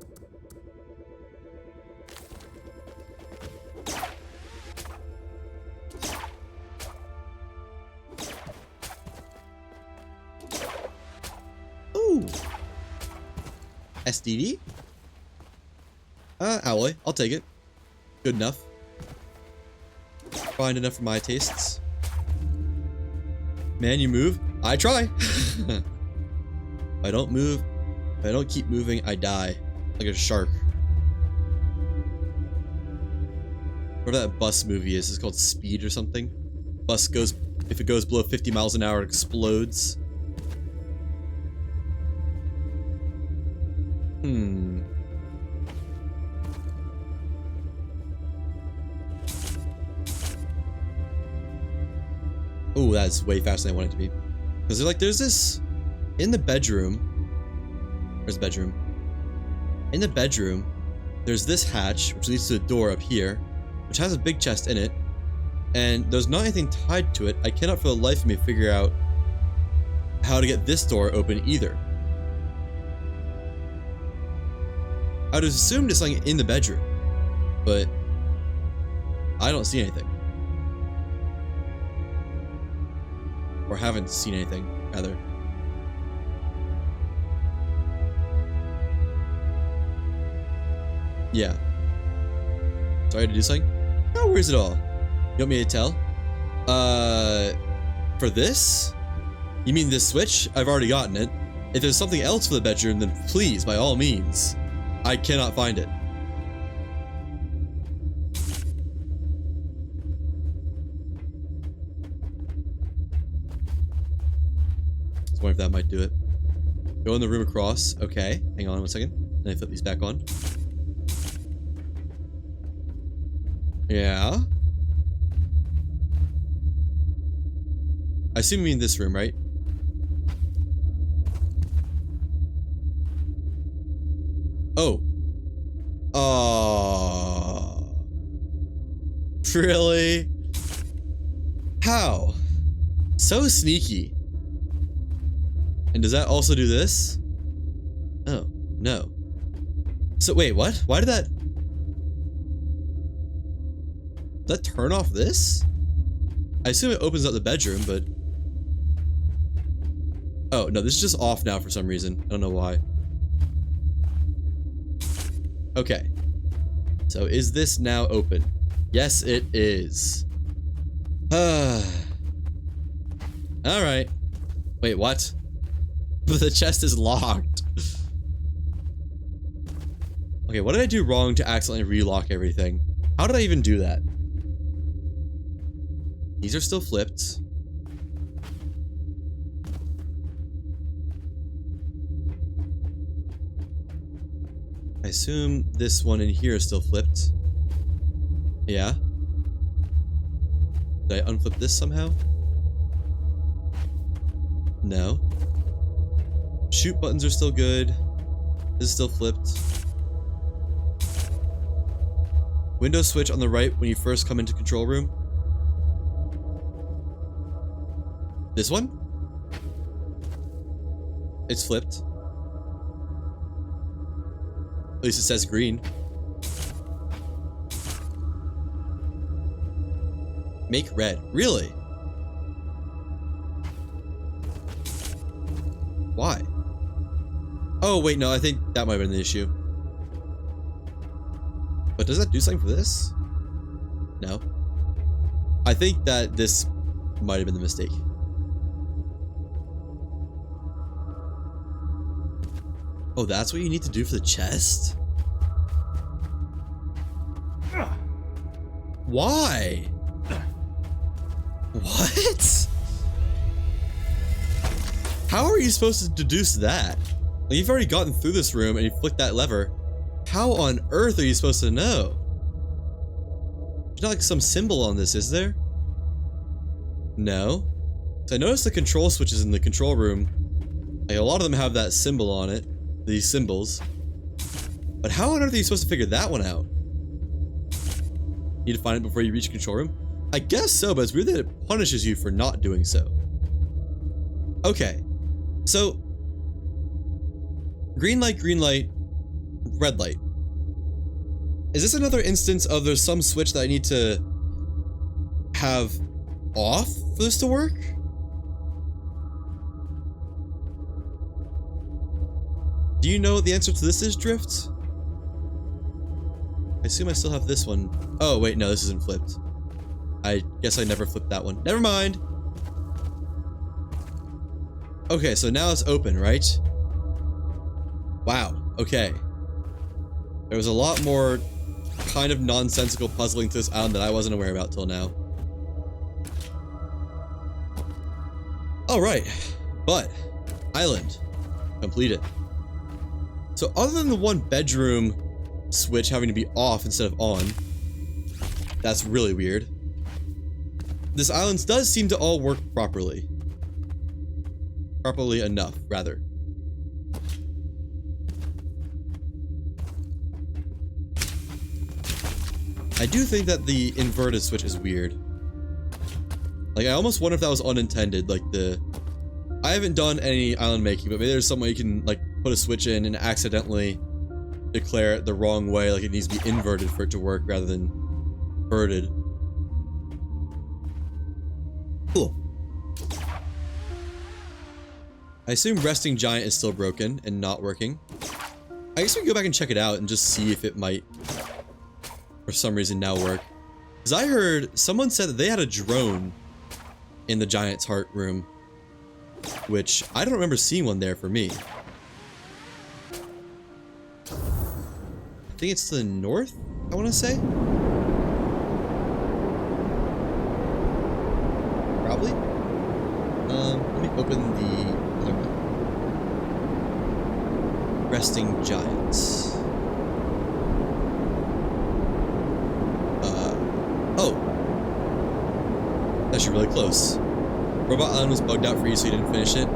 SDD? Alloy. I'll take it. Good enough. Fine enough for my tastes. Man, you move. I try. If I don't move, if I don't keep moving, I die. Like a shark. Whatever that bus movie is, it's called Speed or something. Bus goes, if it goes below 50 miles an hour, it explodes. Oh, that's way faster than I want it to be. Because there's this in the bedroom. Where's the bedroom? In the bedroom, there's this hatch, which leads to a door up here, which has a big chest in it. And there's not anything tied to it. I cannot for the life of me figure out how to get this door open either. I would have assumed it's something in the bedroom, but I don't see anything. Or haven't seen anything, rather. Yeah. Sorry to do something? No worries at all. You want me to tell? For this? You mean this switch? I've already gotten it. If there's something else for the bedroom, then please, by all means. I cannot find it. I was wondering if that might do it. Go in the room across. Okay, hang on 1 second. Then I flip these back on. Yeah. I assume you mean this room, right? Oh. Really? How? So sneaky. And does that also do this? Oh, no. So wait, what? Why did that... Does that turn off this? I assume it opens up the bedroom, but... Oh, no, this is just off now for some reason. I don't know why. Okay. So is this now open? Yes, it is. Alright. Wait, what? The chest is locked. Okay, what did I do wrong to accidentally relock everything? How did I even do that? These are still flipped. I assume this one in here is still flipped. Yeah. Did I unflip this somehow? No. Shoot buttons are still good. This is still flipped. Window switch on the right when you first come into control room. This one? It's flipped. At least it says green. Make red. Really? Why? Oh, wait, no, I think that might have been the issue. But does that do something for this? No. I think that this might have been the mistake. Oh, that's what you need to do for the chest? Why? What? How are you supposed to deduce that? Like, you've already gotten through this room and you flick that lever. How on earth are you supposed to know? There's not like some symbol on this, is there? No. So I noticed the control switches in the control room. Like, a lot of them have that symbol on it. These symbols. But how on earth are you supposed to figure that one out? Need to find it before you reach control room? I guess so, but it's weird that it punishes you for not doing so. Okay. So, green light, red light. Is this another instance of there's some switch that I need to have off for this to work? Do you know what the answer to this is, Drift? I assume I still have this one. Oh, wait, no, this isn't flipped. I guess I never flipped that one. Never mind. Okay, so now it's open, right? Wow, okay. There was a lot more kind of nonsensical puzzling to this island that I wasn't aware about till now. Alright, but island completed. So other than the one bedroom switch having to be off instead of on, that's really weird. this island does seem to all work properly. Properly enough, rather. I do think that the inverted switch is weird. Like, I almost wonder if that was unintended, like I haven't done any island making, but maybe there's some way you can, like, put a switch in and accidentally declare it the wrong way, like it needs to be inverted for it to work rather than inverted. Cool. I assume Resting Giant is still broken and not working. I guess we can go back and check it out and just see if it might, for some reason, now work. Because I heard someone said that they had a drone in the Giant's Heart room, which I don't remember seeing one there for me. I think it's to the north, I want to say? Probably? Let me open the other one. Resting Giants. Oh. That's actually really close. Robot Island was bugged out for you so you didn't finish it.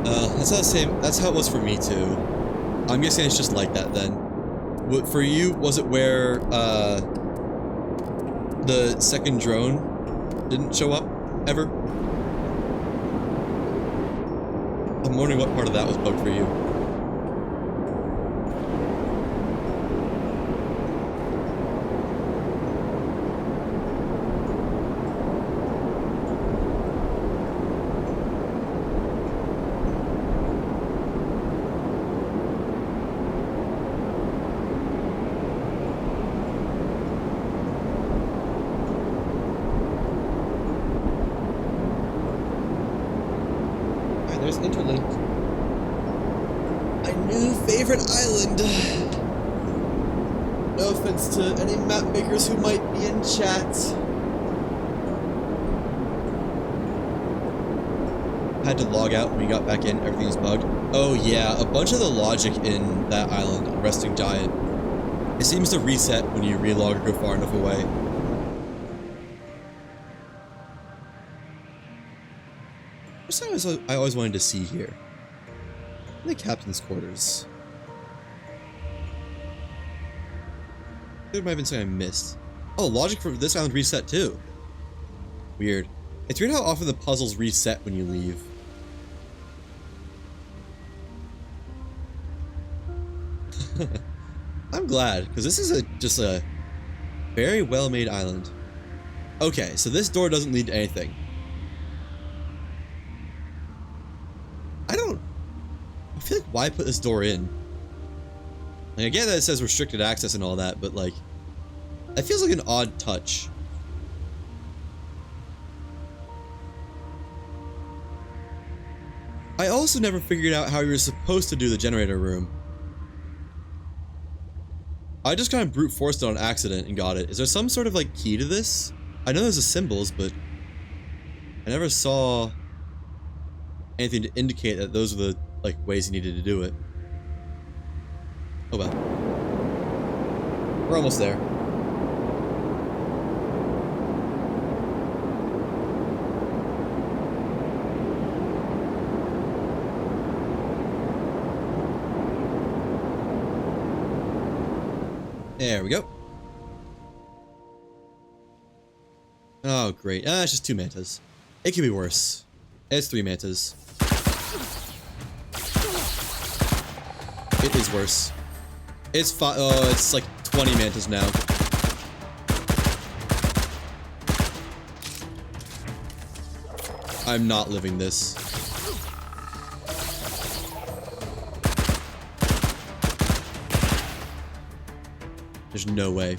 That's not the same. That's how it was for me too. I'm guessing it's just like that then. What, for you, was it where the second drone didn't show up ever? I'm wondering what part of that was bugged for you. There's Interlink. My new favorite island. No offense to any map makers who might be in chat. Had to log out when we got back in, everything was bugged. Oh yeah, a bunch of the logic in that island, Resting Giant, it seems to reset when you relog or go far enough away. I always wanted to see here. The captain's quarters. There might have been something I missed. Oh, logic for this island reset too. Weird. It's weird how often the puzzles reset when you leave. I'm glad, because this is just a very well-made island. Okay, so this door doesn't lead to anything. I feel like, why put this door in? Like, I get that it says restricted access and all that, but like, that feels like an odd touch. I also never figured out how you were supposed to do the generator room. I just kind of brute forced it on accident and got it. Is there some sort of like key to this? I know there's the symbols, but I never saw anything to indicate that those are the like ways you needed to do it. Oh well. We're almost there. There we go. Oh great. It's just 2 mantas. It could be worse. It's 3 mantas. It is worse. It's oh, it's like 20 mantas now. I'm not living this. There's no way.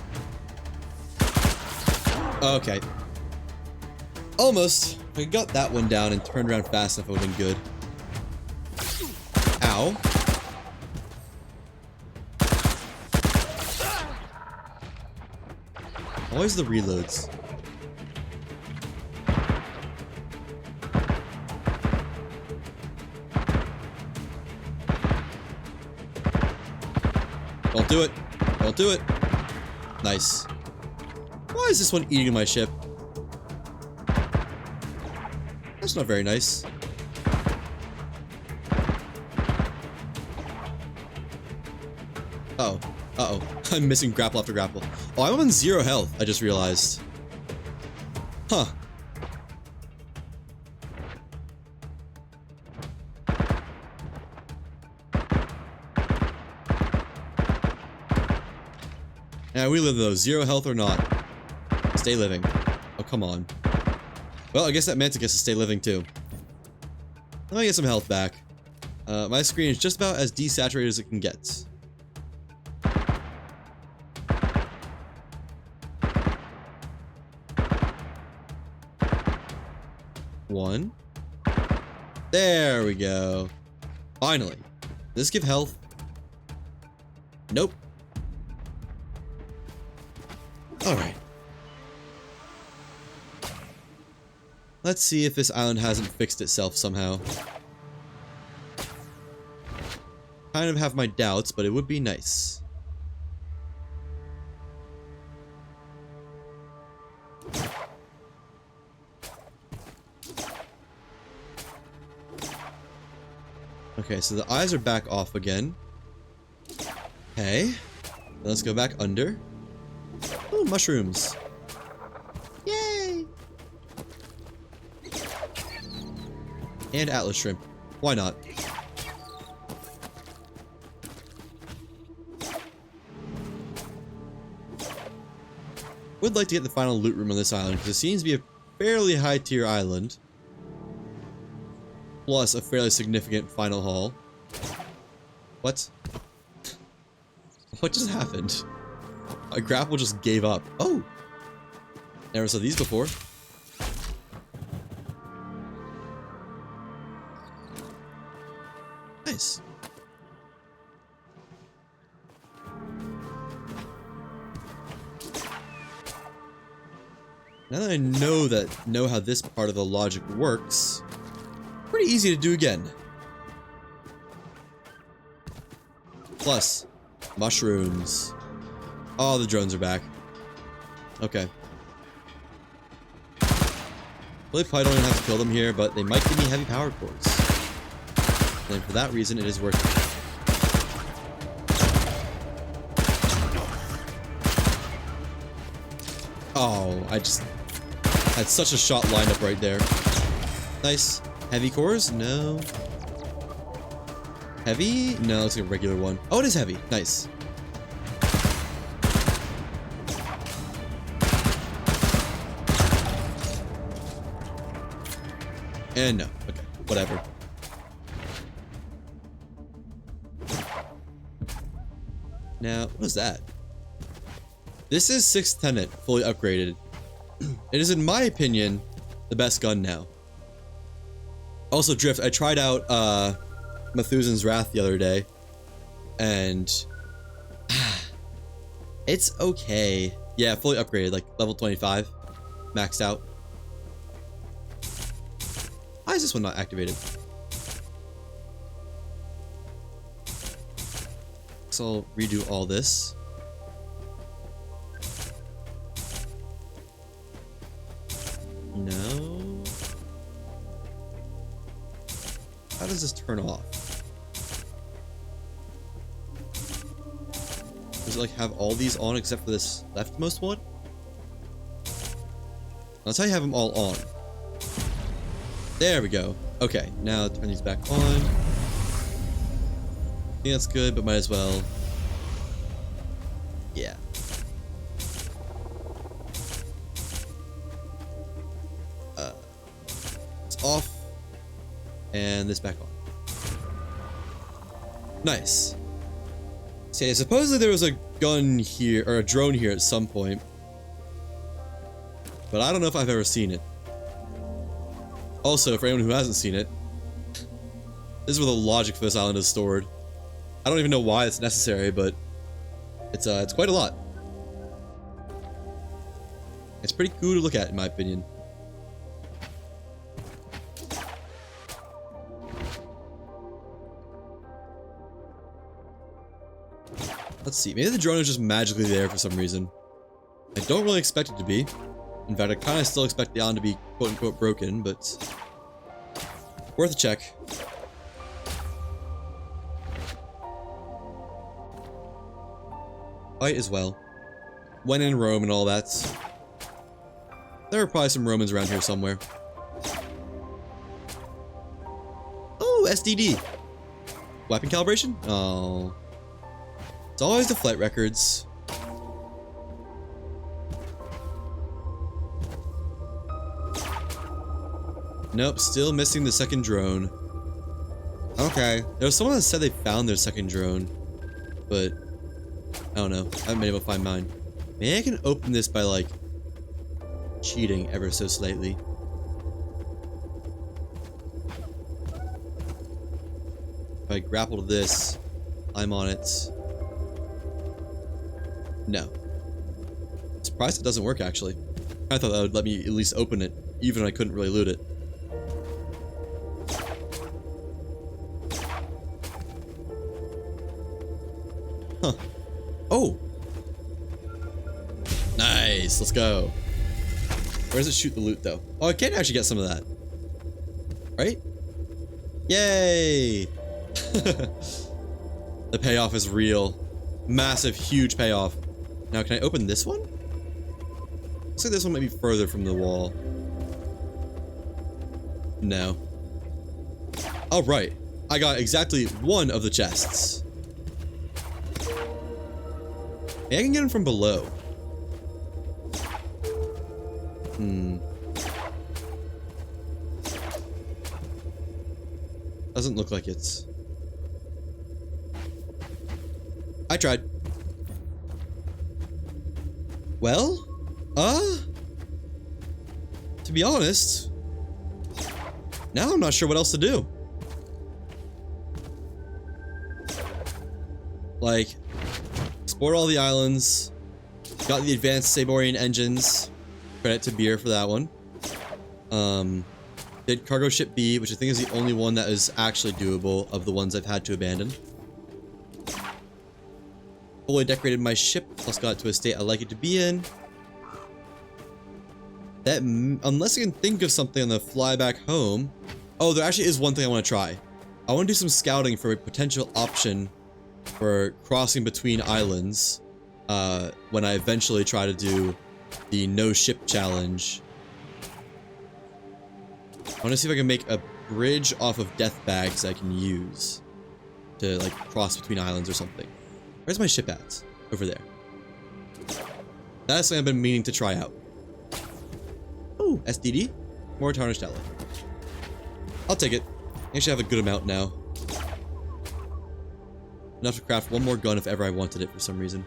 Okay. Almost. If I got that one down and turned around fast enough, it would have been good. Ow. Always the reloads. Don't do it. Don't do it. Nice. Why is this one eating my ship? That's not very nice. Uh-oh. Uh-oh. I'm missing grapple after grapple. Oh, I'm on 0 health, I just realized. Huh. Yeah, we live though. 0 health or not. Stay living. Oh, come on. Well, I guess that Manticus is stay living too. Let me get some health back. My screen is just about as desaturated as it can get. One. There we go. Finally. Does this give health? Nope. Alright. Let's see if this island hasn't fixed itself somehow. Kind of have my doubts, but it would be nice. Okay, so the eyes are back off again. Okay. Let's go back under. Oh, mushrooms. Yay! And Atlas shrimp. Why not? Would like to get the final loot room on this island because it seems to be a fairly high tier island. Plus a fairly significant final haul. What? What just happened? A grapple just gave up. Oh! Never saw these before. Nice. Now that I know how this part of the logic works, pretty easy to do again. Plus, mushrooms. Oh, the drones are back. Okay. Well, I probably don't even have to kill them here, but they might give me heavy power cores. And for that reason, it is worth it. Oh, I just had such a shot lined up right there. Nice. Heavy cores? No. Heavy? No, it's a regular one. Oh, it is heavy. Nice. And no. Okay. Whatever. Now, what is that? This is 6th Tenant, fully upgraded. It is, in my opinion, the best gun now. Also, Drift, I tried out Methuselan's Wrath the other day, and it's okay. Yeah, fully upgraded, like level 25, maxed out. Why is this one not activated? So I'll redo all this. No. How does this turn off? Does it like have all these on except for this leftmost one? That's how you have them all on. There we go. Okay, now turn these back on. I think that's good, but might as well. Yeah. It's off. And this back on. Nice. See, supposedly there was a gun here, or a drone here at some point. But I don't know if I've ever seen it. Also, for anyone who hasn't seen it, this is where the logic for this island is stored. I don't even know why it's necessary, but it's quite a lot. It's pretty cool to look at, in my opinion. Let's see, maybe the drone is just magically there for some reason. I don't really expect it to be. In fact, I kind of still expect the island to be quote-unquote broken, but Worth a check. Fight as well. When in Rome and all that. There are probably some Romans around here somewhere. Oh, SDD. Weapon calibration? Oh. It's always the flight records. Nope, still missing the second drone. Okay. There was someone that said they found their second drone. But I don't know. I haven't been able to find mine. Maybe I can open this by, like, cheating ever so slightly. If I grapple to this, I'm on it. No. Surprised it doesn't work, actually. I thought that would let me at least open it, even if I couldn't really loot it. Huh. Oh! Nice, let's go. Where does it shoot the loot, though? Oh, I can actually get some of that. Right? Yay! The payoff is real. Massive, huge payoff. Now, can I open this one? Looks like this one might be further from the wall. No. Oh, right. I got exactly one of the chests. Maybe I can get them from below. Hmm. Doesn't look like it's... I tried. Well, to be honest, now I'm not sure what else to do. Like, explored all the islands, got the advanced Saborian engines, credit to Beer for that one. Did cargo ship B, which I think is the only one that is actually doable of the ones I've had to abandon. Fully decorated my ship, plus got it to a state I like it to be in. That, unless I can think of something on the fly back home. Oh, there actually is one thing I want to try. I want to do some scouting for a potential option for crossing between islands when I eventually try to do the no ship challenge. I want to see if I can make a bridge off of death bags I can use to, like, cross between islands or something. Where's my ship at? Over there. That's something I've been meaning to try out. Ooh, SDD. More tarnished alloy. I'll take it. I actually have a good amount now. Enough to craft one more gun if ever I wanted it for some reason.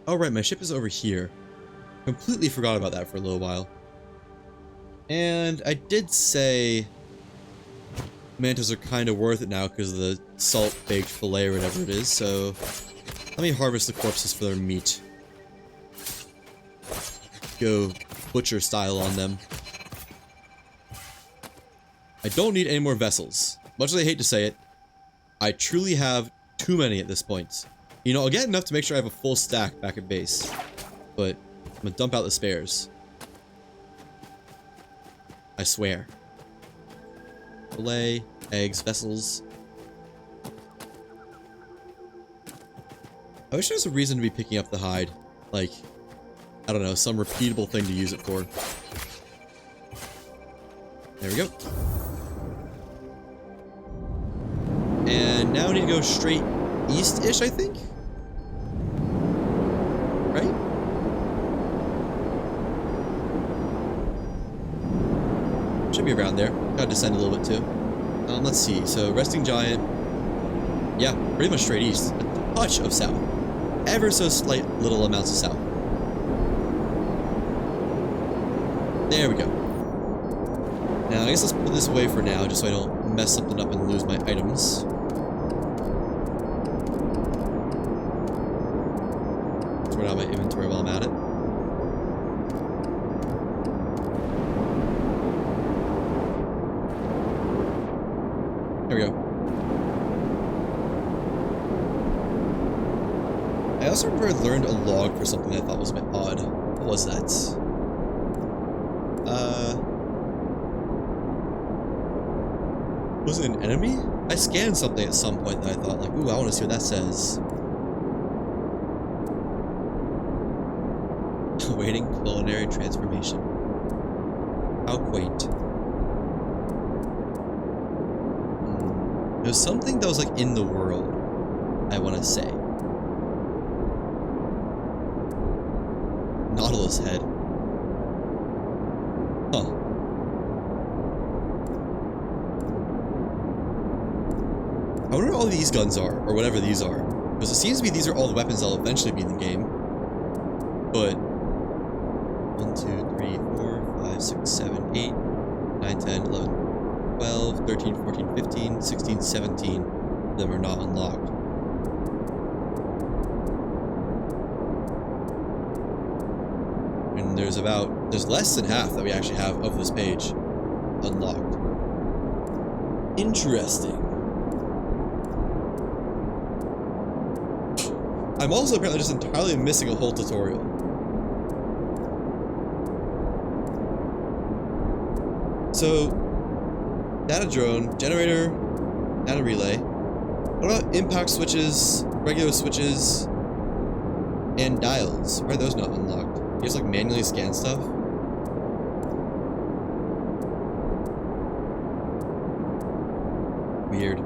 Oh right, my ship is over here. Completely forgot about that for a little while. And I did say mantos are kind of worth it now because of the salt-baked fillet or whatever it is, so let me harvest the corpses for their meat. Go butcher style on them. I don't need any more vessels. Much as I hate to say it, I truly have too many at this point. You know, I'll get enough to make sure I have a full stack back at base, but I'm gonna dump out the spares. I swear. Fillet, eggs, vessels. I wish there was a reason to be picking up the hide. Like, I don't know, some repeatable thing to use it for. There we go. And now we need to go straight east-ish, I think? Right? Should be around there. Gotta descend a little bit too. Let's see. So, Resting Giant. Yeah, pretty much straight east. A touch of south. Ever so slight little amounts of south. There we go. Now, I guess let's put this away for now, just so I don't mess something up and lose my items. Sort out my inventory while I'm at it. There we go. I also remember I learned a log for something that I thought was a bit odd. What was that? Was it an enemy? I scanned something at some point that I thought like, ooh, I want to see what that says. Awaiting culinary transformation. How quaint. There's something that was like in the world, I want to say. Nautilus head. Huh. I wonder what all these guns are, or whatever these are. Because it seems to be these are all the weapons that'll eventually be in the game. But 1, 2, 3, 4, 5, 6, 7, 8, 9, 10, 11, 12, 13, 14, 15, 16, 17 of them are not unlocked. And there's less than half that we actually have of this page unlocked. Interesting. I'm also apparently just entirely missing a whole tutorial. So, data drone, generator, data relay. What about impact switches, regular switches, and dials? Why are those not unlocked? You just like manually scan stuff? Weird.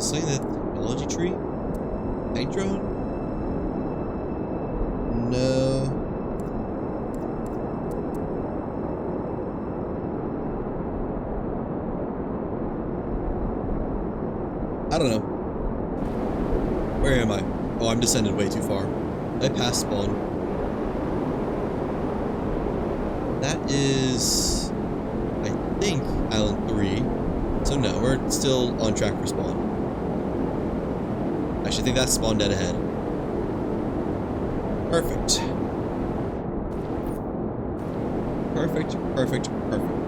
Selling the technology tree? Night drone? No. I don't know. Where am I? Oh, I'm descended way too far. I passed spawn. That is, I think, Island 3. So no, we're still on track for spawn. I actually think that's spawn dead ahead. Perfect. Perfect, perfect, perfect.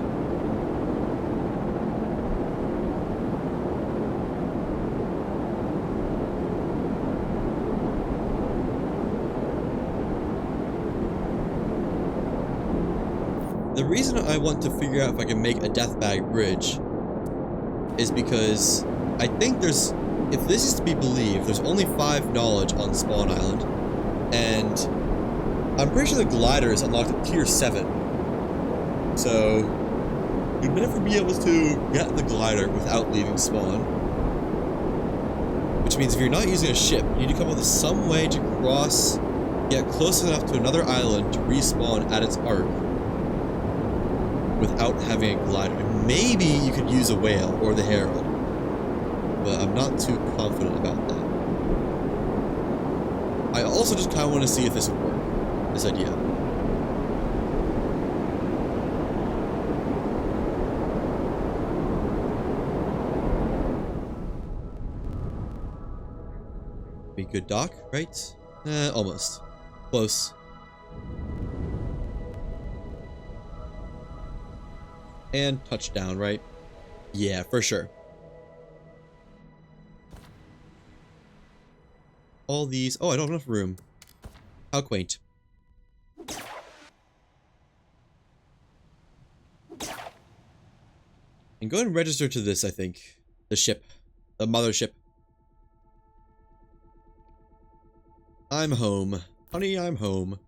The reason I want to figure out if I can make a death bag bridge is because I think there's, if this is to be believed, there's only 5 knowledge on Spawn Island, and I'm pretty sure the glider is unlocked at tier 7. So you'd never be able to get the glider without leaving Spawn. Which means if you're not using a ship, you need to come up with some way to cross, get close enough to another island to respawn at its arc without having a glider. Maybe you could use a whale or the Herald, but I'm not too confident about that. I also just kind of want to see if this would work, this idea. Be good dock, right? Almost. Close. And touchdown, right? Yeah, for sure. All these... Oh, I don't have enough room. How quaint. And go ahead and register to this, I think. The ship. The mothership. I'm home. Honey, I'm home.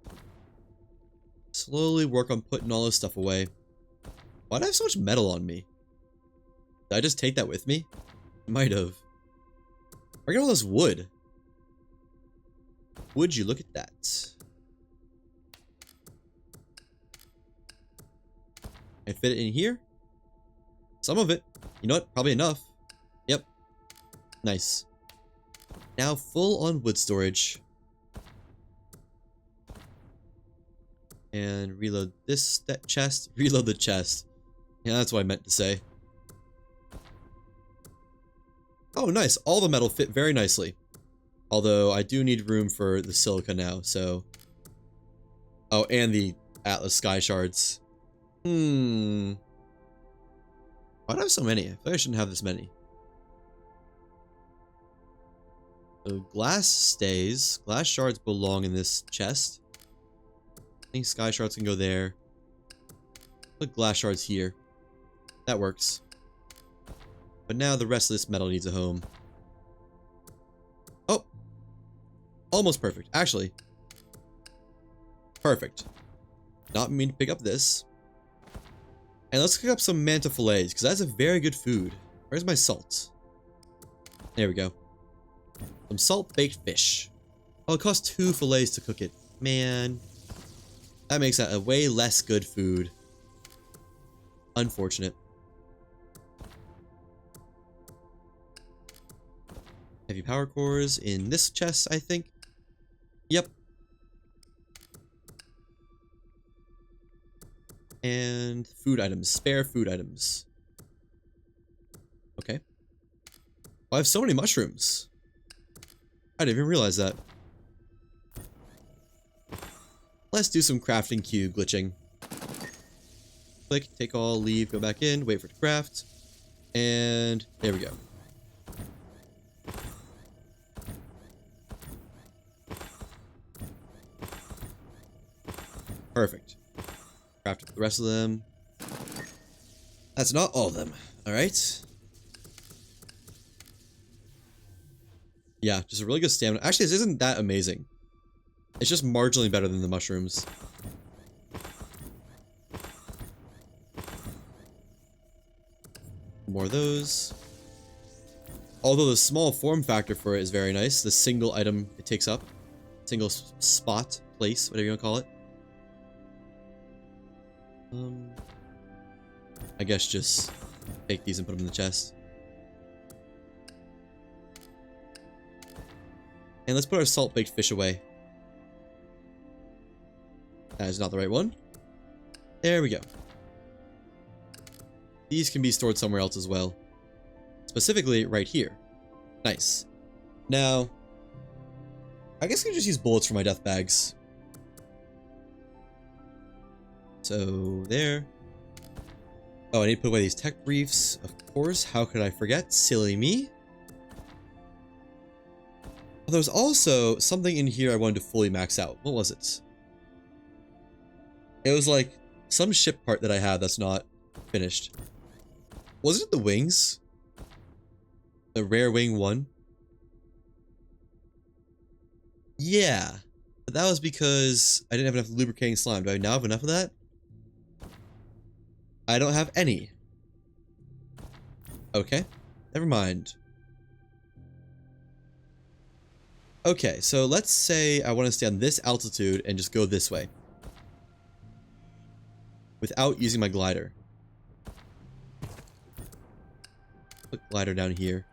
Slowly work on putting all this stuff away. Why do I have so much metal on me? Did I just take that with me? Might have. I got all this wood. Would you look at that? I fit it in here? Some of it. You know what? Probably enough. Yep. Nice. Now full on wood storage. And reload this chest. Reload the chest. Yeah, that's what I meant to say. Oh, nice. All the metal fit very nicely. Although, I do need room for the silica now, so... Oh, and the Atlas Sky Shards. Why do I have so many? I feel like I shouldn't have this many. So glass stays. Glass shards belong in this chest. I think sky shards can go there. Put glass shards here. That works. But now the rest of this metal needs a home. Oh! Almost perfect. Actually. Perfect. Not mean to pick up this. And let's pick up some manta fillets, because that's a very good food. Where's my salt? There we go. Some salt-baked fish. Oh, it costs 2 fillets to cook it. Man. That makes that a way less good food. Unfortunate. Heavy power cores in this chest, I think. Yep. And food items. Spare food items. Okay. Oh, I have so many mushrooms. I didn't even realize that. Let's do some crafting queue glitching. Click, take all, leave, go back in, wait for it to craft. And there we go. Perfect. Crafted the rest of them. That's not all of them. Alright. Yeah, just a really good stamina. Actually, this isn't that amazing. It's just marginally better than the mushrooms. More of those. Although the small form factor for it is very nice. The single item it takes up. Single spot, place, whatever you want to call it. I guess just take these and put them in the chest. And let's put our salt-baked fish away. That is not the right one. There we go. These can be stored somewhere else as well. Specifically, right here. Nice. Now, I guess I can just use bullets for my death bags. So, there. Oh, I need to put away these tech briefs. Of course, how could I forget? Silly me. Oh, there was also something in here I wanted to fully max out. What was it? It was like some ship part that I had that's not finished. Was it the wings? The rare wing one? Yeah. But that was because I didn't have enough lubricating slime. Do I now have enough of that? I don't have any. Okay. Never mind. Okay, so let's say I want to stay on this altitude and just go this way. Without using my glider. Put glider down here.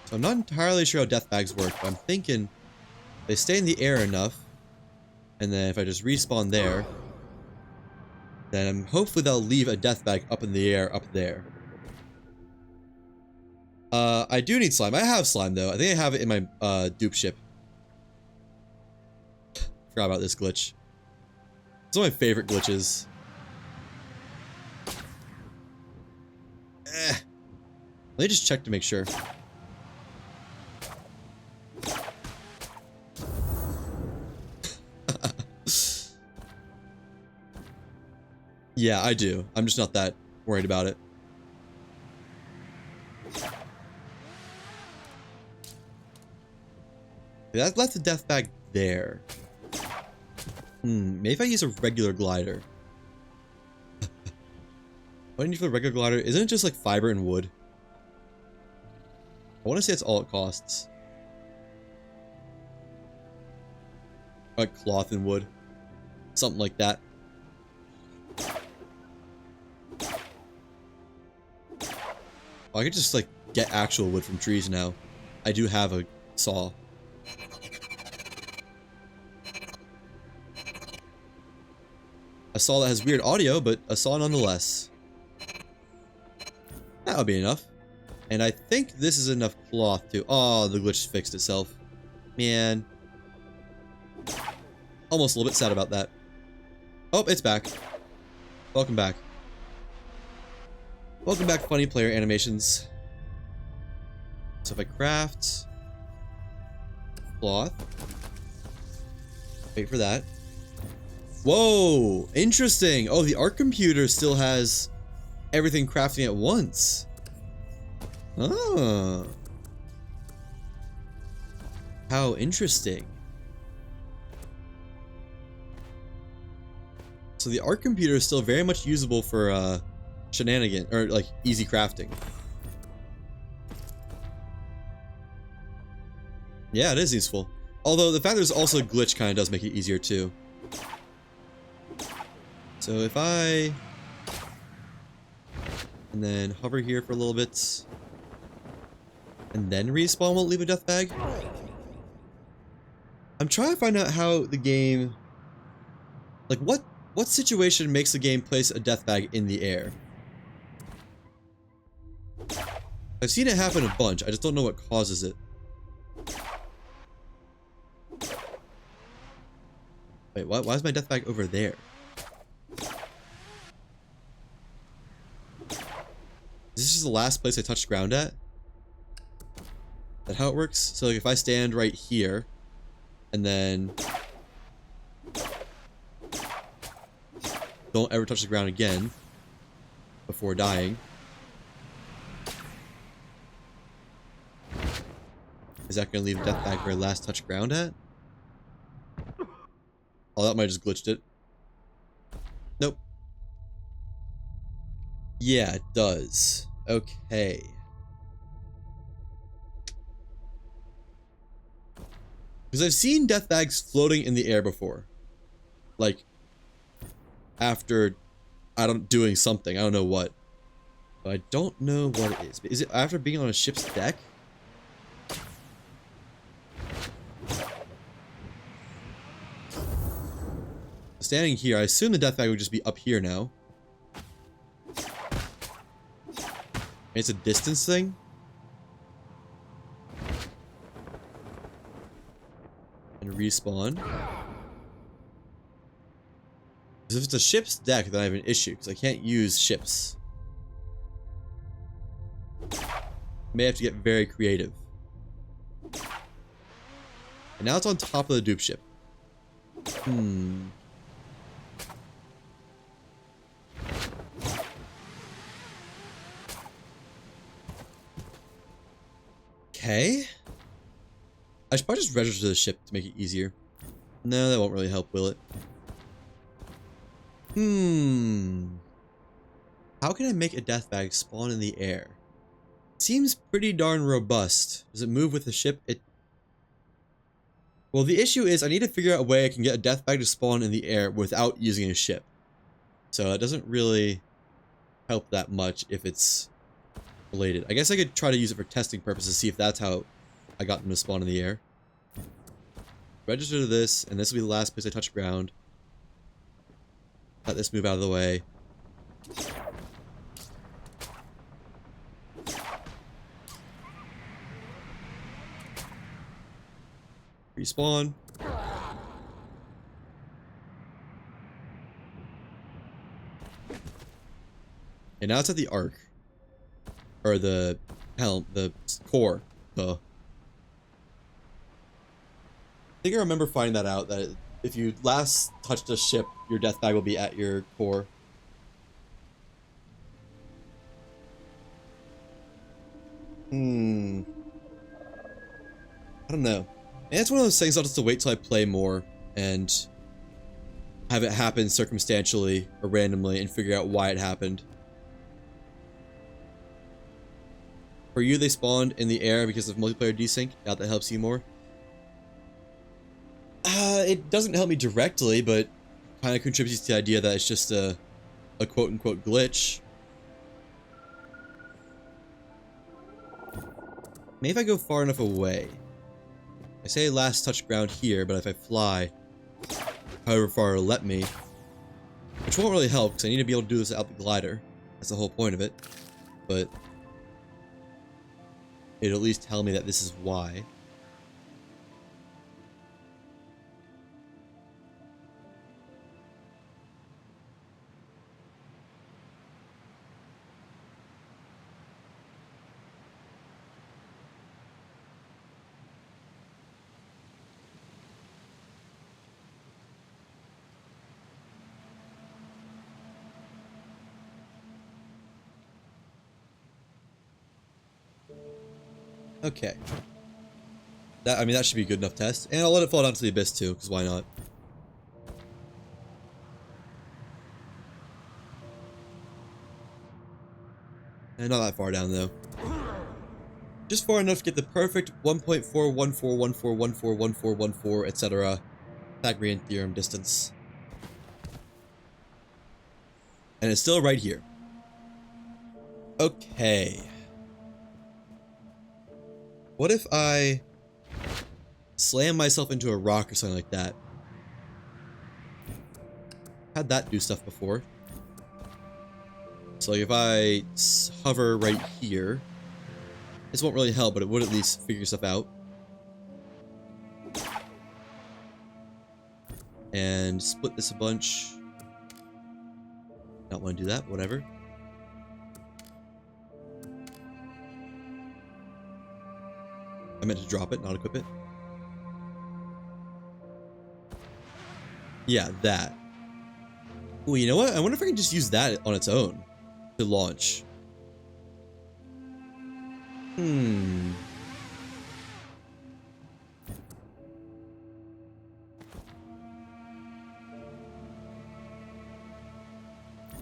So I'm not entirely sure how death bags work, but I'm thinking they stay in the air enough. And then if I just respawn there, then hopefully they'll leave a death bag up in the air up there. I do need slime. I have slime though. I think I have it in my dupe ship. Forgot about this glitch. It's one of my favorite glitches. Let me just check to make sure. Yeah, I do. I'm just not that worried about it. That left the death bag there. Maybe if I use a regular glider. What do you need for the regular glider? Isn't it just like fiber and wood? I want to say that's all it costs. Like cloth and wood. Something like that. Oh, I could just like get actual wood from trees now. I do have a saw. A saw that has weird audio, but a saw nonetheless. That'll be enough. And I think this is enough cloth too. Oh, the glitch fixed itself. Man. Almost a little bit sad about that. Oh, it's back. Welcome back. Welcome back, funny player animations. So if I craft cloth, wait for that. Whoa, interesting. Oh, the art computer still has everything crafting at once. Oh, how interesting. So the art computer is still very much usable for shenanigans or like easy crafting. Yeah, it is useful. Although the fact there's also a glitch kind of does make it easier too. So if I and then hover here for a little bit and then respawn won't leave a death bag. I'm trying to find out how the game, like what situation makes the game place a death bag in the air. I've seen it happen a bunch, I just don't know what causes it. Wait, why is my death bag over there? Is this just the last place I touched ground at? Is that how it works? So like if I stand right here, and then don't ever touch the ground again before dying. Is that going to leave a death bag where I last touched ground at? Oh, that might have just glitched it. Nope. Yeah, it does. Okay. Because I've seen death bags floating in the air before. Like, after doing something. I don't know what. But I don't know what it is. Is it after being on a ship's deck? Standing here, I assume the death bag would just be up here now. It's a distance thing. And respawn. Because if it's a ship's deck, then I have an issue, because I can't use ships. May have to get very creative. And now it's on top of the dupe ship. Okay. I should probably just register the ship to make it easier. No, that won't really help, will it? How can I make a death bag spawn in the air? It seems pretty darn robust. Does it move with the ship? Well, the issue is I need to figure out a way I can get a death bag to spawn in the air without using a ship. So it doesn't really help that much if it's related. I guess I could try to use it for testing purposes, see if that's how I got them to spawn in the air. Register this, and this will be the last place I touch ground. Let this move out of the way. Respawn. And now it's at the arc. Or the helm, the core. I think I remember finding that out, that if you last touched a ship, your death bag will be at your core. I don't know. And it's one of those things I'll just have to wait till I play more and have it happen circumstantially or randomly and figure out why it happened. For you, they spawned in the air because of multiplayer desync. Doubt that helps you more. It doesn't help me directly, but kind of contributes to the idea that it's just a quote-unquote glitch. Maybe if I go far enough away. I say last touch ground here, but if I fly, however far it'll let me, which won't really help because I need to be able to do this out the glider. That's the whole point of it. But it'll at least tell me that this is why. Okay. I mean, that should be a good enough test. And I'll let it fall down to the abyss too, because why not? And not that far down though. Just far enough to get the perfect 1.41414141414, etc. Pythagorean theorem distance. And it's still right here. Okay. What if I slam myself into a rock or something like that? Had that do stuff before. So like if I hover right here, this won't really help, but it would at least figure stuff out. And split this a bunch. Not want to do that, whatever. I meant to drop it, not equip it. Yeah, that. Well, you know what? I wonder if I can just use that on its own to launch. That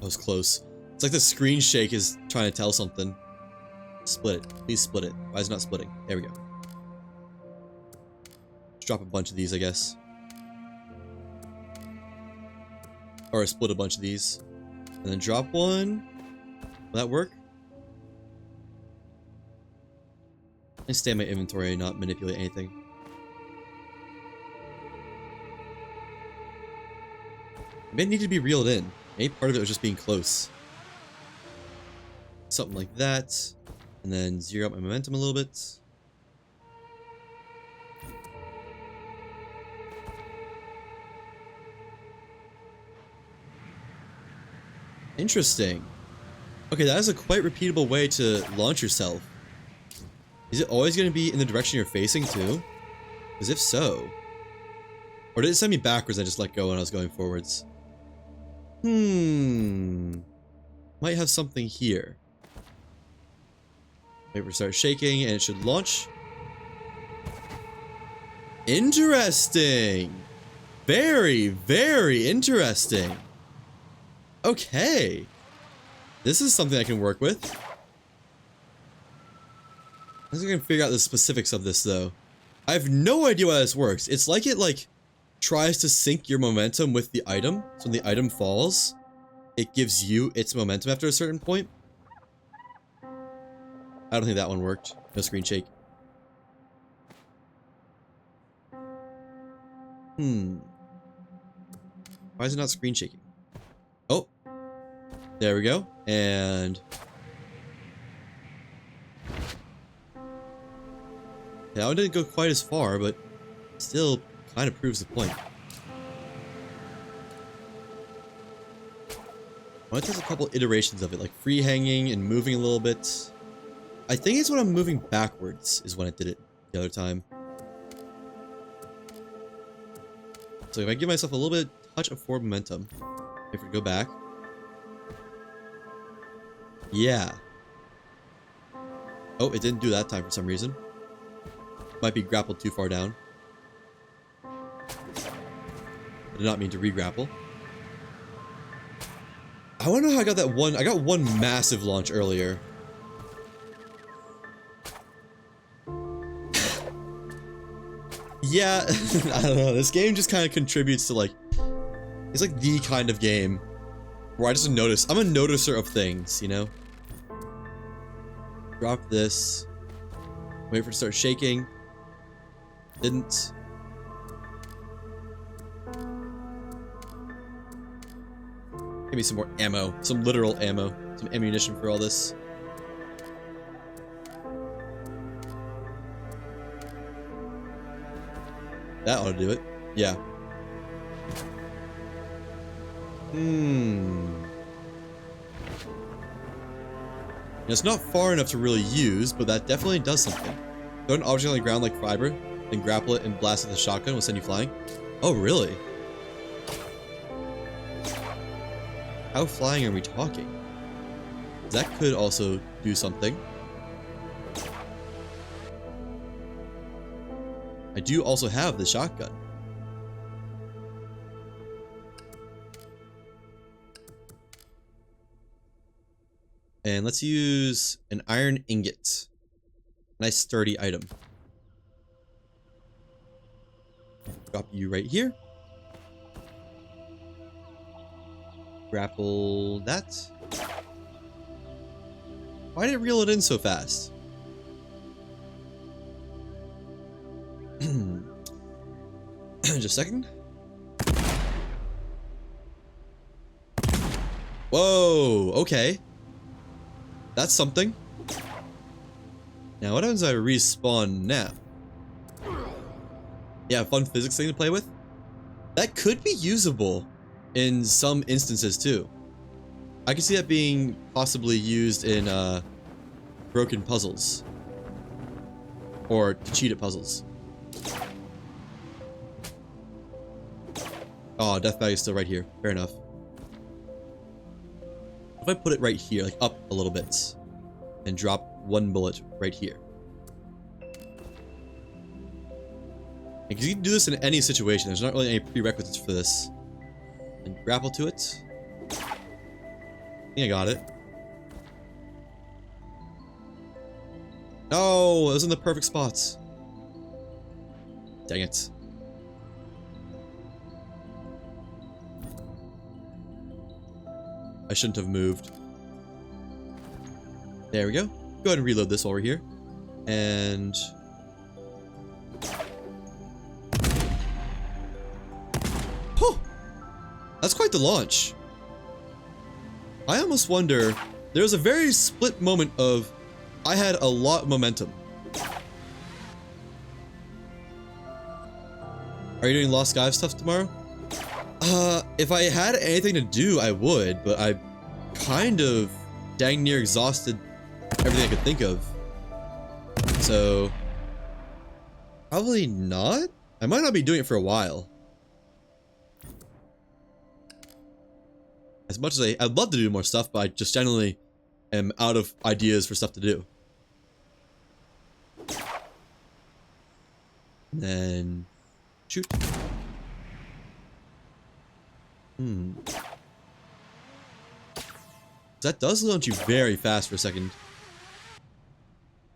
was close. It's like the screen shake is trying to tell something. Split it. Please split it. Why is it not splitting? There we go. Let's drop a bunch of these, I guess. Or split a bunch of these. And then drop one. Will that work? I stay in my inventory and not manipulate anything. It may need to be reeled in. Maybe part of it was just being close. Something like that. And then zero out my momentum a little bit. Interesting. Okay, that is a quite repeatable way to launch yourself. Is it always going to be in the direction you're facing too? Because if so... Or did it send me backwards and I just let go when I was going forwards? Might have something here. Wait for it to start shaking and it should launch. Interesting! Very, very interesting. Okay. This is something I can work with. I think I can figure out the specifics of this though. I have no idea why this works. It's like it tries to sync your momentum with the item. So when the item falls, it gives you its momentum after a certain point. I don't think that one worked. No screen shake. Why is it not screen shaking? Oh. There we go. And... that one didn't go quite as far, but still kind of proves the point. Well, it does a couple iterations of it, like free hanging and moving a little bit. I think it's when I'm moving backwards is when it did it the other time. So if I give myself a little bit touch of forward momentum, if we go back. Yeah. Oh, it didn't do that time for some reason. Might be grappled too far down. I did not mean to re-grapple. I wonder how I got that one. I got one massive launch earlier. Yeah, I don't know. This game just kind of contributes to it's like the kind of game where I just notice. I'm a noticer of things, you know? Drop this. Wait for it to start shaking. Didn't. Give me some more ammo. Some literal ammo. Some ammunition for all this. That ought to do it. Yeah. It's not far enough to really use, but that definitely does something. Throw an object on the ground like fiber, then grapple it and blast it with a shotgun will send you flying. Oh, really? How flying are we talking? That could also do something. I do also have the shotgun. And let's use an iron ingot. Nice sturdy item. Drop you right here. Grapple that. Why did it reel it in so fast? Just a second. Whoa, okay. That's something. Now, what happens if I respawn now? Yeah, fun physics thing to play with. That could be usable in some instances too. I can see that being possibly used in broken puzzles. Or to cheat at puzzles. Oh, death bag is still right here. Fair enough. If I put it right here, like up a little bit, and drop one bullet right here. Because you can do this in any situation. There's not really any prerequisites for this. And grapple to it. I think I got it. No, it was in the perfect spots. Dang it. I shouldn't have moved. There we go. Go ahead and reload this while we're here. And... oh! That's quite the launch. I almost wonder... there was a very split moment of... I had a lot of momentum. Are you doing Lost Skies stuff tomorrow? If I had anything to do, I would, but I kind of dang near exhausted everything I could think of. So, probably not? I might not be doing it for a while. As much as I'd love to do more stuff, but I just generally am out of ideas for stuff to do. And then, shoot. That does launch you very fast for a second.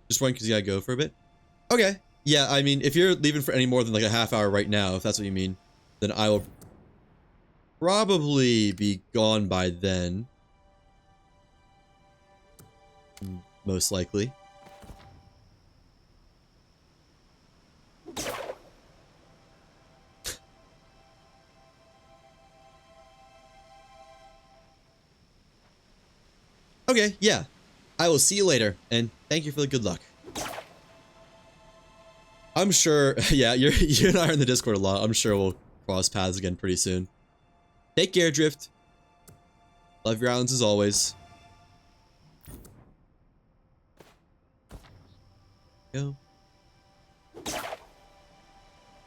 Just one because you gotta go for a bit. Okay. Yeah, I mean, if you're leaving for any more than like a half hour right now, if that's what you mean, then I will probably be gone by then. Most likely. Okay, yeah. I will see you later, and thank you for the good luck. I'm sure, yeah, you and I are in the Discord a lot. I'm sure we'll cross paths again pretty soon. Take care, Drift. Love your islands as always. Go.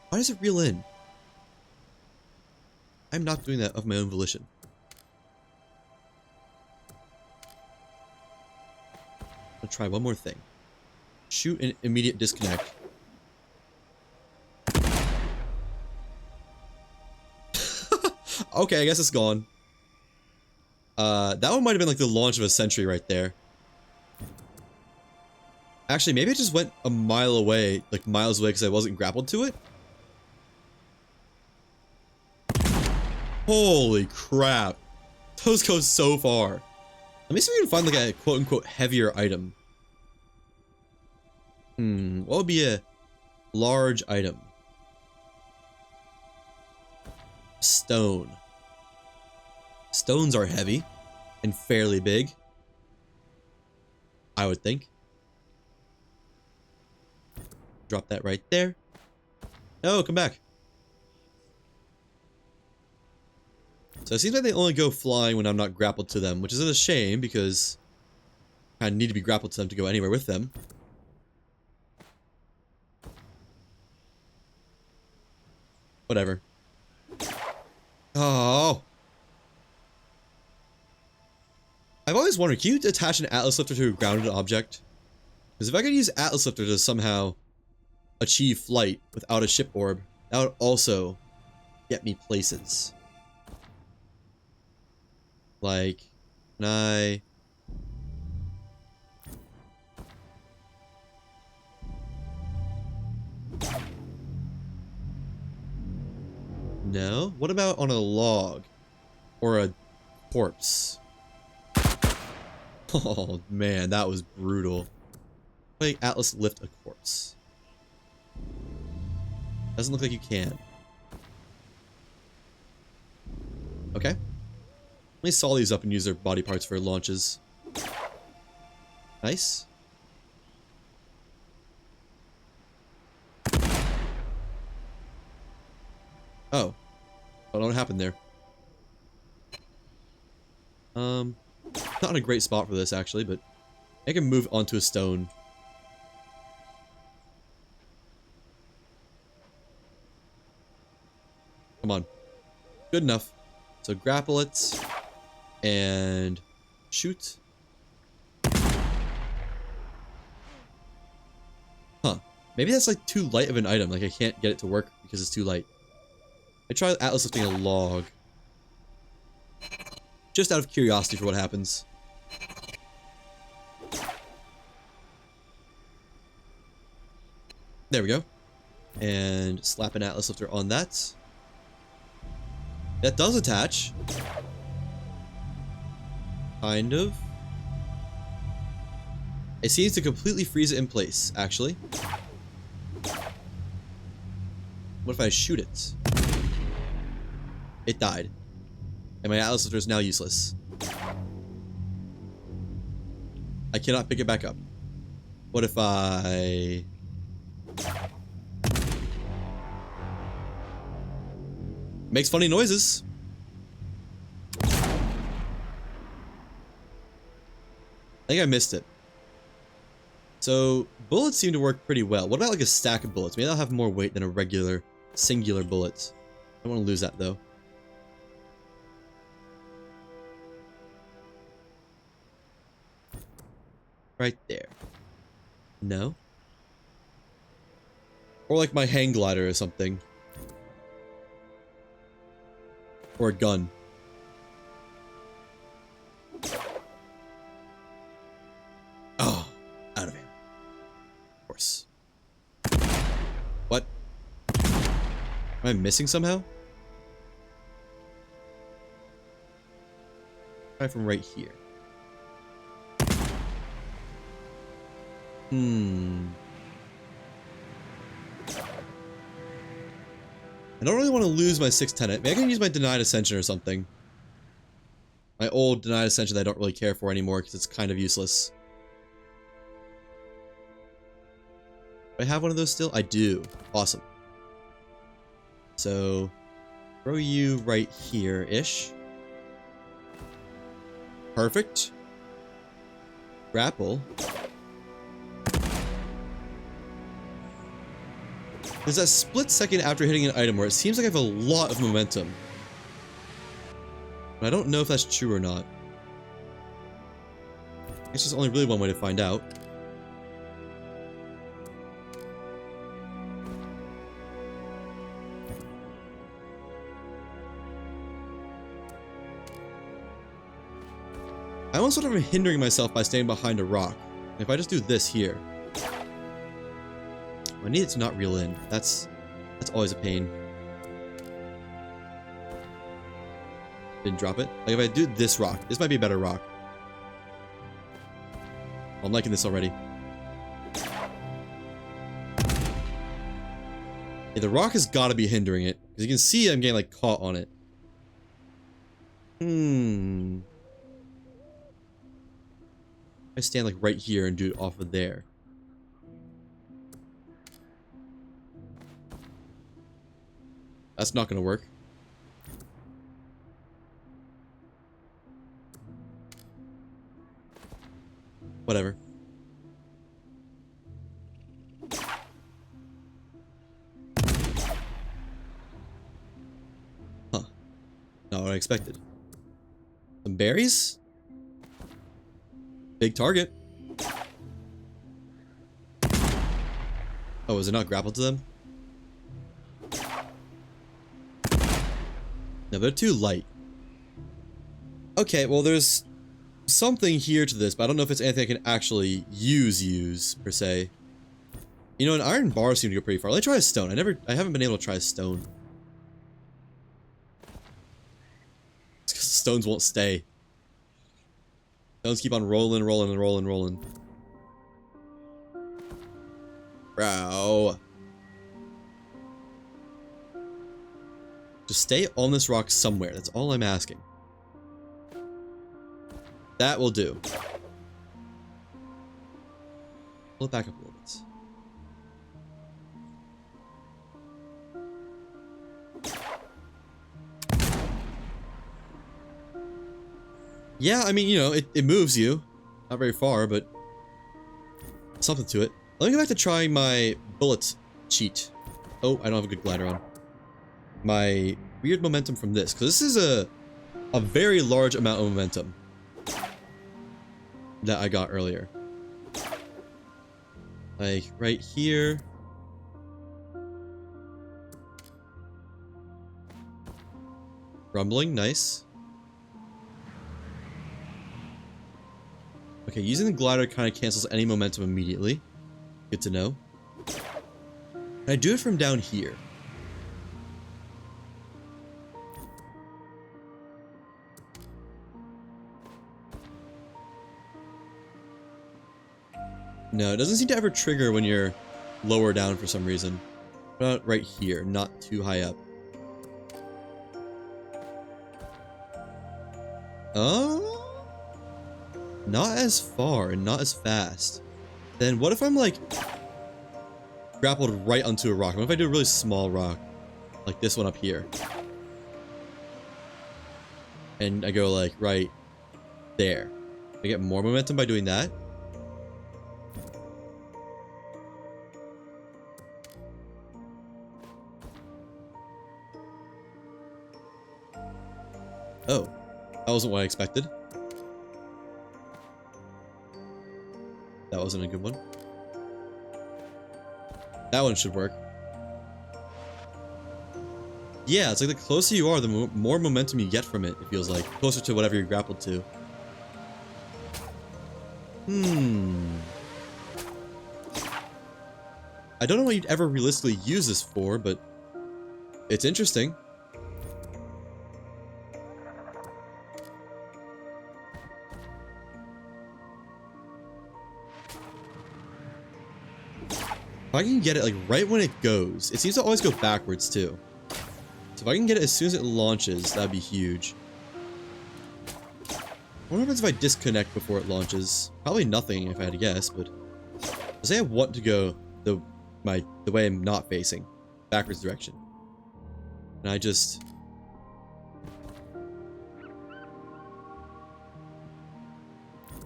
Why does it reel in? I'm not doing that of my own volition. I'll try one more thing. Shoot an immediate disconnect. Okay, I guess it's gone. That one might have been like the launch of a century right there. Actually, maybe it just went a mile away, like miles away because I wasn't grappled to it. Holy crap. Those go so far. Let me see if we can find like a quote-unquote heavier item. What would be a large item? Stone. Stones are heavy and fairly big, I would think. Drop that right there. No, come back. So it seems like they only go flying when I'm not grappled to them, which is a shame because I need to be grappled to them to go anywhere with them. Whatever. Oh. I've always wondered, can you attach an Atlas Lifter to a grounded object? Because if I could use Atlas Lifter to somehow achieve flight without a ship orb, that would also get me places. Like, can I... No? What about on a log? Or a corpse? Oh man, that was brutal. Like Atlas lift a corpse. Doesn't look like you can. Okay. Let me saw these up and use their body parts for launches. Nice. Oh. I don't know what happened there. Not in a great spot for this actually, but I can move onto a stone. Come on. Good enough. So grapple it and shoot. Huh. Maybe that's like too light of an item. Like I can't get it to work because it's too light. I try Atlas lifting a log. Just out of curiosity for what happens. There we go. And slap an Atlas lifter on that. That does attach. Kind of. It seems to completely freeze it in place, actually. What if I shoot it? It died. And my Atlas lifter is now useless. I cannot pick it back up. What if I... Makes funny noises. I think I missed it. So, bullets seem to work pretty well. What about like a stack of bullets? Maybe they'll have more weight than a regular singular bullet. I don't want to lose that though. Right there. No? Or like my hang glider or something. Or a gun. Oh, out of ammo. Of course. What? Am I missing somehow? Try from right here. I don't really want to lose my 6th tenet. Maybe I can use my denied ascension or something. My old denied ascension that I don't really care for anymore because it's kind of useless. Do I have one of those still? I do. Awesome. So, throw you right here-ish. Perfect. Grapple. There's that split second after hitting an item where it seems like I have a lot of momentum. But I don't know if that's true or not. It's just only really one way to find out. I almost sort of am hindering myself by staying behind a rock. If I just do this here. I need it to not reel in. That's always a pain. Didn't drop it. Like if I do this rock, this might be a better rock. I'm liking this already. Yeah, the rock has got to be hindering it because you can see I'm getting like caught on it. I stand like right here and do it off of there. That's not gonna work. Whatever. Huh. Not what I expected. Some berries? Big target. Oh, is it not grappled to them? No, they're too light. Okay, well there's something here to this, but I don't know if it's anything I can actually use, per se. You know, an iron bar seemed to go pretty far. Let's try a stone. I haven't been able to try a stone. It's 'cause the stones won't stay. Stones keep on rolling. Bro. Just stay on this rock somewhere. That's all I'm asking. That will do. Pull it back up a little bit. Yeah, I mean, you know, it moves you. Not very far, but something to it. Let me go back to trying my bullet cheat. Oh, I don't have a good glider on. My weird momentum from this, because this is a very large amount of momentum that I got earlier. Like, right here. Rumbling, nice. Okay, using the glider kind of cancels any momentum immediately. Good to know. And I do it from down here. No, it doesn't seem to ever trigger when you're lower down for some reason. About right here, not too high up. Oh, not as far and not as fast. Then what if I'm like grappled right onto a rock? What if I do a really small rock, like this one up here, and I go like right there? I get more momentum by doing that. Oh, that wasn't what I expected. That wasn't a good one. That one should work. Yeah, it's like the closer you are, the more momentum you get from it, it feels like. Closer to whatever you're grappled to. I don't know what you'd ever realistically use this for, but it's interesting. If I can get it like right when it goes, it seems to always go backwards too. So if I can get it as soon as it launches, that'd be huge. What happens if I disconnect before it launches? Probably nothing if I had to guess, but say I want to go the way I'm not facing, backwards direction. And I just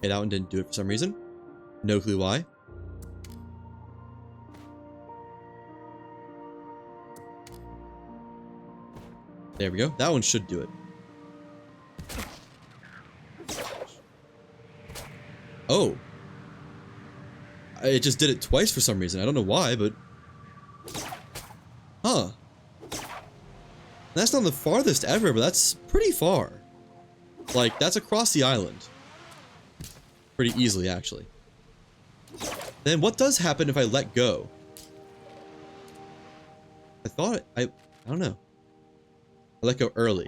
hit out and didn't do it for some reason. No clue why. There we go. That one should do it. Oh. It just did it twice for some reason. I don't know why, but... Huh. That's not the farthest ever, but that's pretty far. Like, that's across the island. Pretty easily, actually. Then what does happen if I let go? I thought I don't know. I let go early.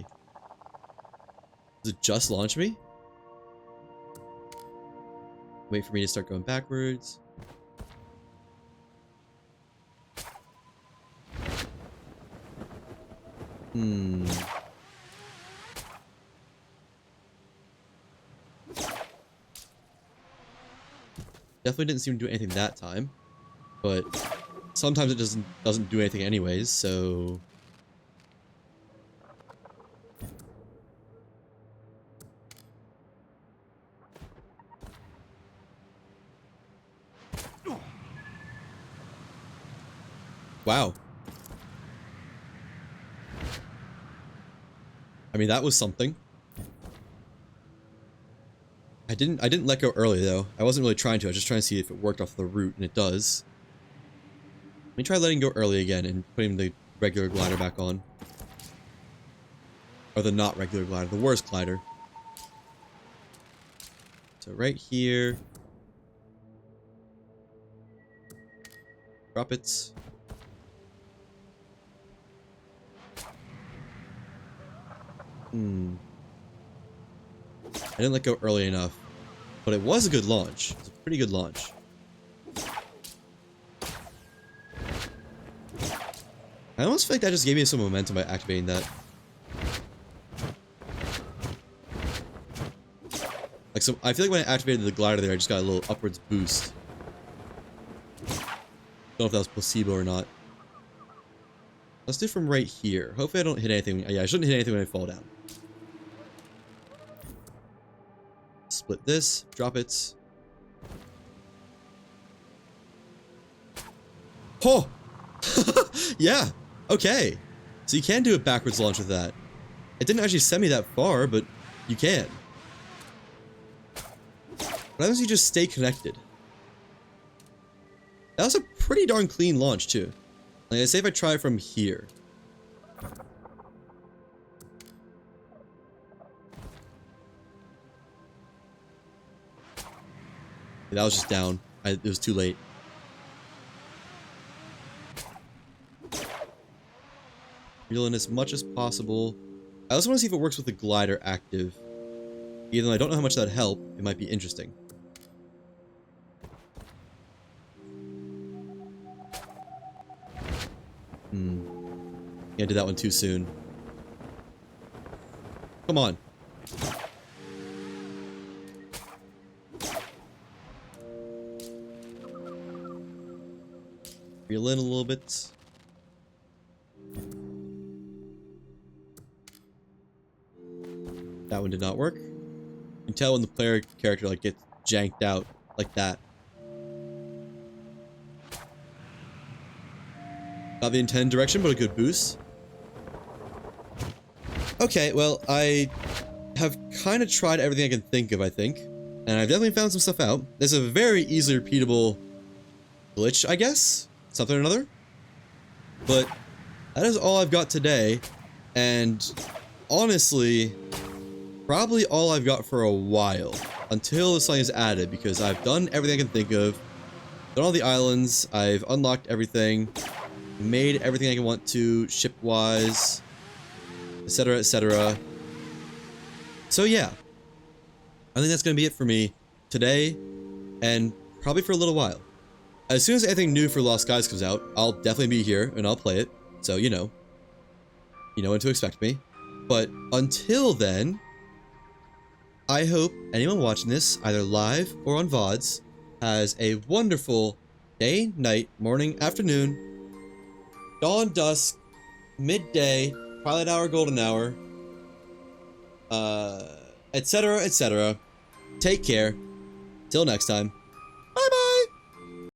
Does it just launch me? Wait for me to start going backwards. Definitely didn't seem to do anything that time, but sometimes it doesn't do anything anyways, so... Wow. I mean, that was something. I didn't let go early though. I wasn't really trying to. I was just trying to see if it worked off the route, and it does. me try letting go early again and putting the regular glider back on. Or the not regular glider, the worst glider. So right here. Drop it. I didn't let go early enough. But it was a good launch. It's a pretty good launch. I almost feel like that just gave me some momentum by activating that. Like, so I feel like when I activated the glider there, I just got a little upwards boost. Don't know if that was placebo or not. Let's do from right here. Hopefully I don't hit anything. Yeah, I shouldn't hit anything when I fall down. Split this, drop it. Oh! Yeah, okay. So you can do a backwards launch with that. It didn't actually send me that far, but you can. What happens if you just stay connected? That was a pretty darn clean launch, too. Like, say if I try from here. That was just down. It was too late. Reel in as much as possible. I also want to see if it works with the glider active. Even though I don't know how much that'd help, it might be interesting. Yeah, I did that one too soon. Come on. Reel in a little bit. That one did not work. You can tell when the player character like gets janked out like that. Not the intended direction, but a good boost. Okay, well, I have kind of tried everything I can think of, I think. And I've definitely found some stuff out. There's a very easily repeatable glitch, I guess? Something or another. But that is all I've got today. And honestly, probably all I've got for a while. Until this thing is added, because I've done everything I can think of. Done all the islands. I've unlocked everything. Made everything I can want to, ship-wise, etc., etc. So yeah, I think that's going to be it for me today, and probably for a little while. As soon as anything new for Lost Skies comes out, I'll definitely be here, and I'll play it, so you know when to expect me. But until then, I hope anyone watching this, either live or on VODs, has a wonderful day, night, morning, afternoon, dawn, dusk, midday, twilight hour, golden hour, etc., etc. Take care. Till next time.